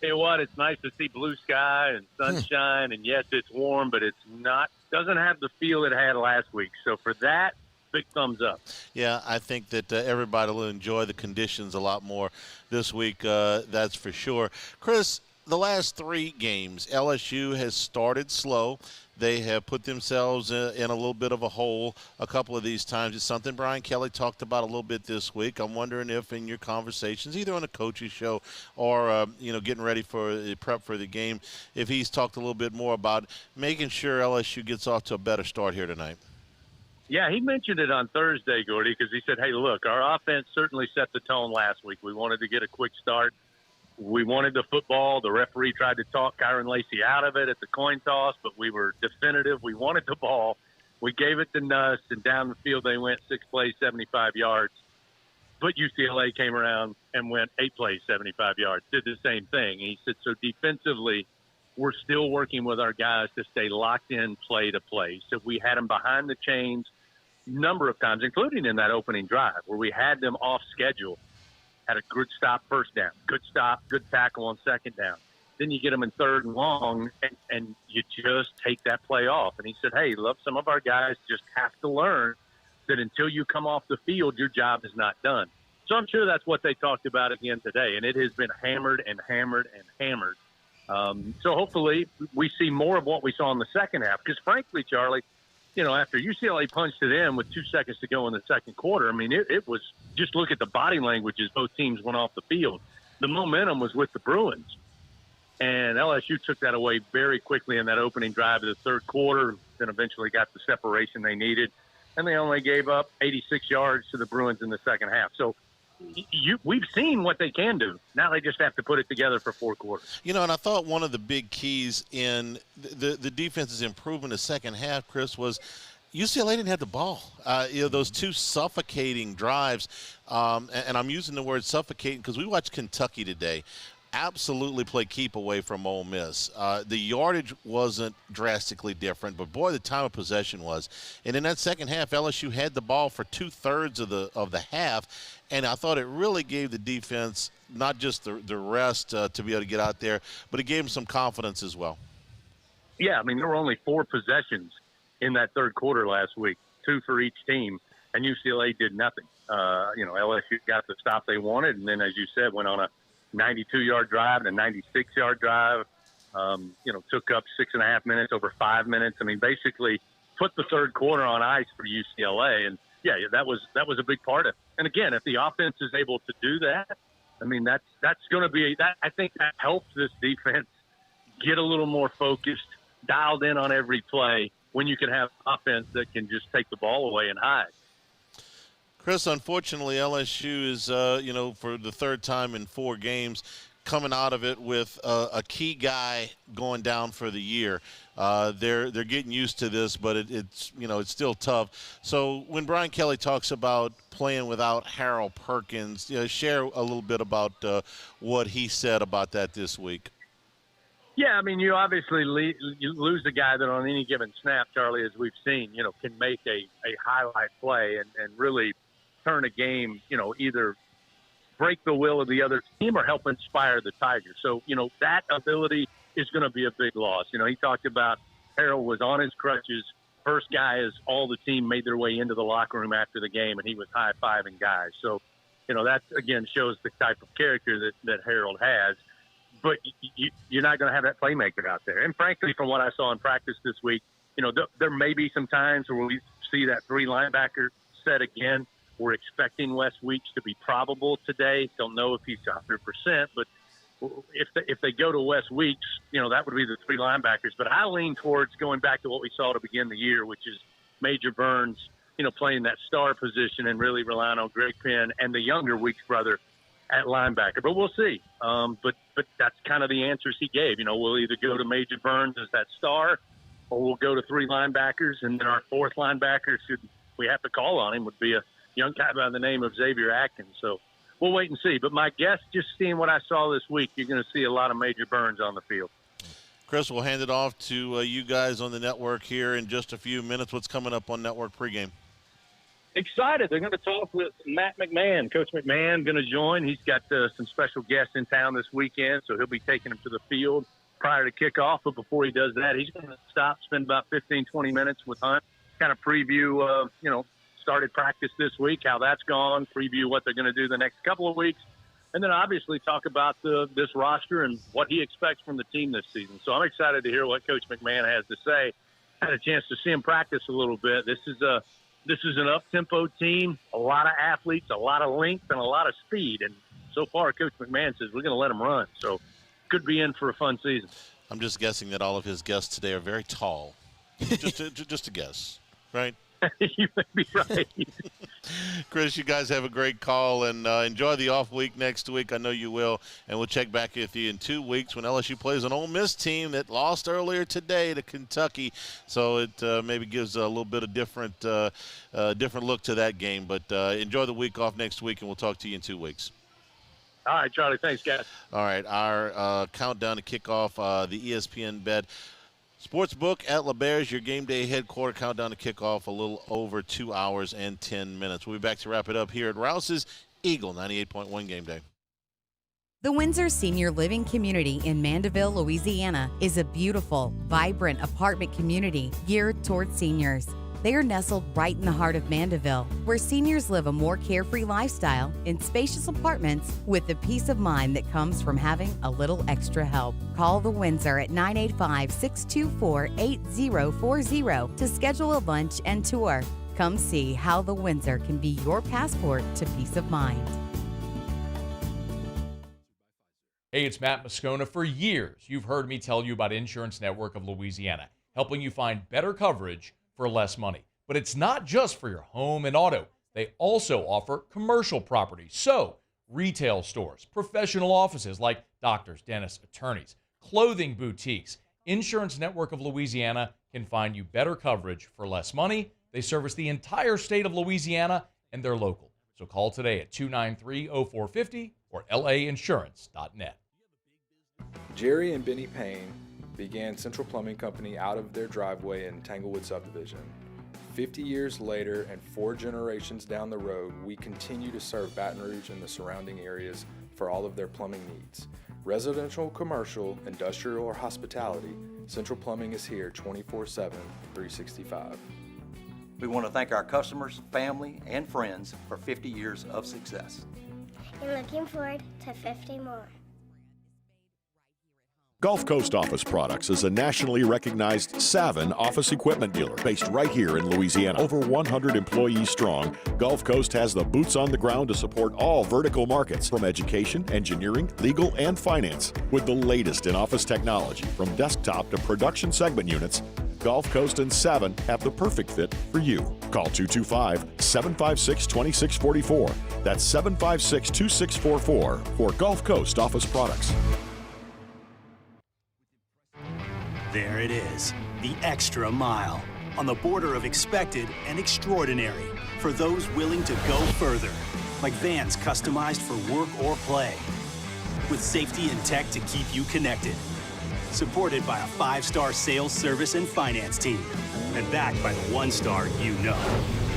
Tell you what, it's nice to see blue sky and sunshine, and yes, it's warm, but it's not, doesn't have the feel it had last week. So for that, big thumbs up. Yeah, I think that everybody will enjoy the conditions a lot more this week, that's for sure. Chris, the last 3 games, LSU has started slow. They have put themselves in a little bit of a hole a couple of these times. It's something Brian Kelly talked about a little bit this week. I'm wondering if in your conversations, either on a coach's show or, getting ready for the prep for the game, if he's talked a little bit more about making sure LSU gets off to a better start here tonight. Yeah, he mentioned it on Thursday, Gordy, because he said, hey, look, our offense certainly set the tone last week. We wanted to get a quick start. We wanted the football. The referee tried to talk Kyron Lacey out of it at the coin toss, but we were definitive. We wanted the ball. We gave it to Nuss, and down the field they went 6 plays, 75 yards. But UCLA came around and went 8 plays, 75 yards, did the same thing. And he said, so defensively, we're still working with our guys to stay locked in play to play. So we had them behind the chains a number of times, including in that opening drive where we had them off schedule. Had a good stop first down, good stop, good tackle on second down. Then you get them in 3rd and long, and you just take that play off. And he said, hey, look, some of our guys just have to learn that until you come off the field, your job is not done. So I'm sure that's what they talked about again today, and it has been hammered and hammered and hammered. So hopefully we see more of what we saw in the second half, because frankly, Charlie, after UCLA punched it in with 2 seconds to go in the second quarter, I mean, it was just look at the body language as both teams went off the field. The momentum was with the Bruins. And LSU took that away very quickly in that opening drive of the third quarter, then eventually got the separation they needed. And they only gave up 86 yards to the Bruins in the second half. So we've seen what they can do. Now they just have to put it together for 4 quarters. And I thought one of the big keys in the defense's improvement in the second half, Chris, was UCLA didn't have the ball. Those 2 suffocating drives, and I'm using the word suffocating because we watched Kentucky today. absolutely play keep away from Ole Miss. The yardage wasn't drastically different, but boy, the time of possession was. And in that second half, LSU had the ball for 2/3 of the half, and I thought it really gave the defense not just the rest to be able to get out there, but it gave them some confidence as well. Yeah, I mean, there were only 4 possessions in that third quarter last week, 2 for each team, and UCLA did nothing. LSU got the stop they wanted, and then, as you said, went on a 92-yard drive and a 96-yard drive, took up 6.5 minutes, over 5 minutes. I mean, basically put the third quarter on ice for UCLA, and, yeah, that was a big part of it. And, again, if the offense is able to do that, I mean, that's going to be – I think that helps this defense get a little more focused, dialed in on every play when you can have offense that can just take the ball away and hide. Chris, unfortunately, LSU is, for the third time in 4 games, coming out of it with a key guy going down for the year. They're getting used to this, but it's still tough. So when Brian Kelly talks about playing without Harold Perkins, share a little bit about what he said about that this week. Yeah, I mean, you obviously you lose a guy that on any given snap, Charlie, as we've seen, can make a highlight play and really turn a game, either break the will of the other team or help inspire the Tigers. So, that ability is going to be a big loss. He talked about Harold was on his crutches. First guy as all the team made their way into the locker room after the game, and he was high-fiving guys. So, that, again, shows the type of character that Harold has. But you're not going to have that playmaker out there. And, frankly, from what I saw in practice this week, there may be some times where we see that 3 linebacker set again. We're expecting Wes Weeks to be probable today. Don't know if he's 100%, but if they go to Wes Weeks, that would be the 3 linebackers. But I lean towards going back to what we saw to begin the year, which is Major Burns, playing that star position and really relying on Greg Penn and the younger Weeks brother at linebacker. But we'll see. But that's kind of the answers he gave. We'll either go to Major Burns as that star, or we'll go to 3 linebackers, and then our 4th linebacker, should we have to call on him, would be a young guy by the name of Xavier Atkins. So we'll wait and see. But my guess, just seeing what I saw this week, you're going to see a lot of Major Burns on the field. Chris, we'll hand it off to you guys on the network here in just a few minutes. What's coming up on Network Pregame? Excited. They're going to talk with Matt McMahon. Coach McMahon going to join. He's got some special guests in town this weekend, so he'll be taking them to the field prior to kickoff. But before he does that, he's going to stop, spend about 15, 20 minutes with Hunt, kind of preview, started practice this week, how that's gone, preview what they're going to do the next couple of weeks, and then obviously talk about this roster and what he expects from the team this season. So I'm excited to hear what Coach McMahon has to say. Had a chance to see him practice a little bit. This is an up-tempo team, a lot of athletes, a lot of length, and a lot of speed. And so far, Coach McMahon says we're going to let them run. So could be in for a fun season. I'm just guessing that all of his guests today are very tall. just a guess, right? You may be right. Chris, you guys have a great call, and enjoy the off week next week. I know you will, and we'll check back with you in 2 weeks when LSU plays an Ole Miss team that lost earlier today to Kentucky. So it maybe gives a little bit of different look to that game. But enjoy the week off next week, and we'll talk to you in 2 weeks. All right, Charlie. Thanks, guys. All right, our countdown to kickoff, the ESPN Bet Sportsbook at LeBear's, your game day headquarters. Countdown to kickoff, a little over 2 hours and 10 minutes. We'll be back to wrap it up here at Rouse's Eagle 98.1 Game Day. The Windsor Senior Living Community in Mandeville, Louisiana is a beautiful, vibrant apartment community geared towards seniors. They are nestled right in the heart of Mandeville, where seniors live a more carefree lifestyle in spacious apartments with the peace of mind that comes from having a little extra help. Call the Windsor at 985-624-8040 to schedule a lunch and tour. Come see how the Windsor can be your passport to peace of mind. Hey, it's Matt Moscona. For years, you've heard me tell you about Insurance Network of Louisiana, helping you find better coverage for less money. But it's not just for your home and auto. They also offer commercial property. So, retail stores, professional offices like doctors, dentists, attorneys, clothing boutiques. Insurance Network of Louisiana can find you better coverage for less money. They service the entire state of Louisiana, and they're local. So call today at 293-0450 or lainsurance.net. Jerry and Benny Payne began Central Plumbing Company out of their driveway in Tanglewood subdivision. 50 years later and 4 generations down the road, we continue to serve Baton Rouge and the surrounding areas for all of their plumbing needs. Residential, commercial, industrial, or hospitality, Central Plumbing is here 24/7, 365. We want to thank our customers, family, and friends for 50 years of success. And looking forward to 50 more. Gulf Coast Office Products is a nationally recognized Savin office equipment dealer based right here in Louisiana. Over 100 employees strong, Gulf Coast has the boots on the ground to support all vertical markets from education, engineering, legal, and finance. With the latest in office technology from desktop to production segment units, Gulf Coast and Savin have the perfect fit for you. Call 225-756-2644. That's 756-2644 for Gulf Coast Office Products. There it is, the extra mile, on the border of expected and extraordinary for those willing to go further, like vans customized for work or play, with safety and tech to keep you connected, supported by a 5-star sales, service, and finance team, and backed by the 1-star you know.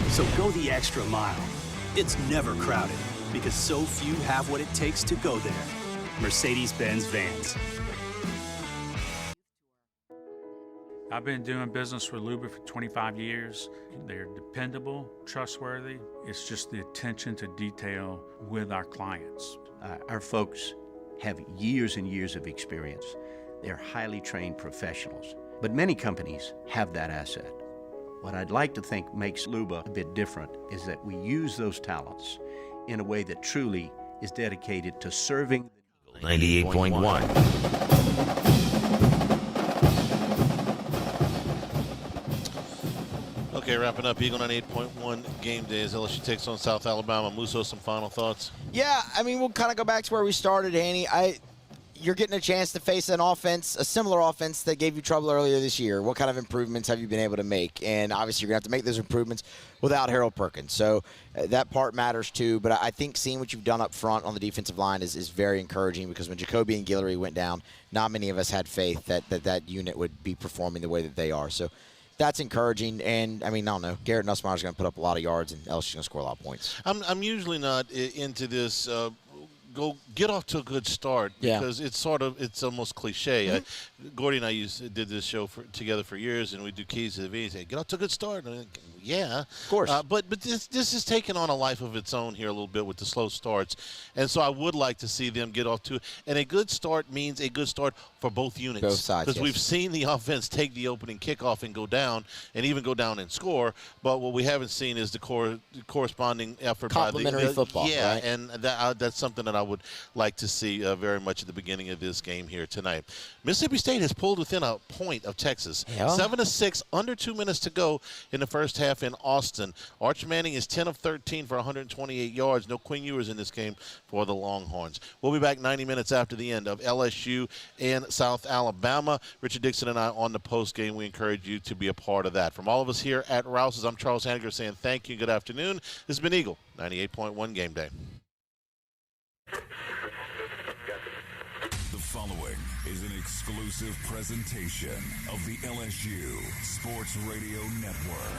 So go the extra mile. It's never crowded, because so few have what it takes to go there. Mercedes-Benz Vans. I've been doing business with Luba for 25 years. They're dependable, trustworthy. It's just the attention to detail with our clients. Our folks have years and years of experience. They're highly trained professionals. But many companies have that asset. What I'd like to think makes Luba a bit different is that we use those talents in a way that truly is dedicated to serving 98.1. Okay, wrapping up Eagle 98.1 game day as LSU takes on South Alabama. Musso, some final thoughts? Yeah, I mean, we'll kind of go back to where we started, Hanny. You're getting a chance to face an offense, a similar offense that gave you trouble earlier this year. What kind of improvements have you been able to make? And obviously, you're going to have to make those improvements without Harold Perkins. So that part matters too. But I think seeing what you've done up front on the defensive line is very encouraging, because when Jacoby and Guillory went down, not many of us had faith that unit would be performing the way that they are. So that's encouraging. And, I mean, I don't know. Garrett Nussmeier's going to put up a lot of yards, and LSU's going to score a lot of points. I'm usually not into this go get off to a good start, because it's almost cliche. Gordy and I did this show together for years, and we do keys to the V. Say, get off to a good start. And yeah, of course. But this is taking on a life of its own here a little bit with the slow starts, and so I would like to see them get off to. And a good start means a good start for both units, both sides, because we've seen the offense take the opening kickoff and go down, and even go down and score. But what we haven't seen is the corresponding effort complementary by the football. Yeah, right? and that's something that I would like to see very much at the beginning of this game here tonight. Mississippi State has pulled within a point of Texas. 7-6, under 2 minutes to go in the first half in Austin. Arch Manning is 10 of 13 for 128 yards. No Quinn Ewers in this game for the Longhorns. We'll be back 90 minutes after the end of LSU and South Alabama. Richard Dixon and I on the post game. We encourage you to be a part of that. From all of us here at Rouse's, I'm Charles Hanniger saying thank you. Good afternoon. This has been Eagle 98.1 Game Day. The following is an exclusive presentation of the LSU Sports Radio Network.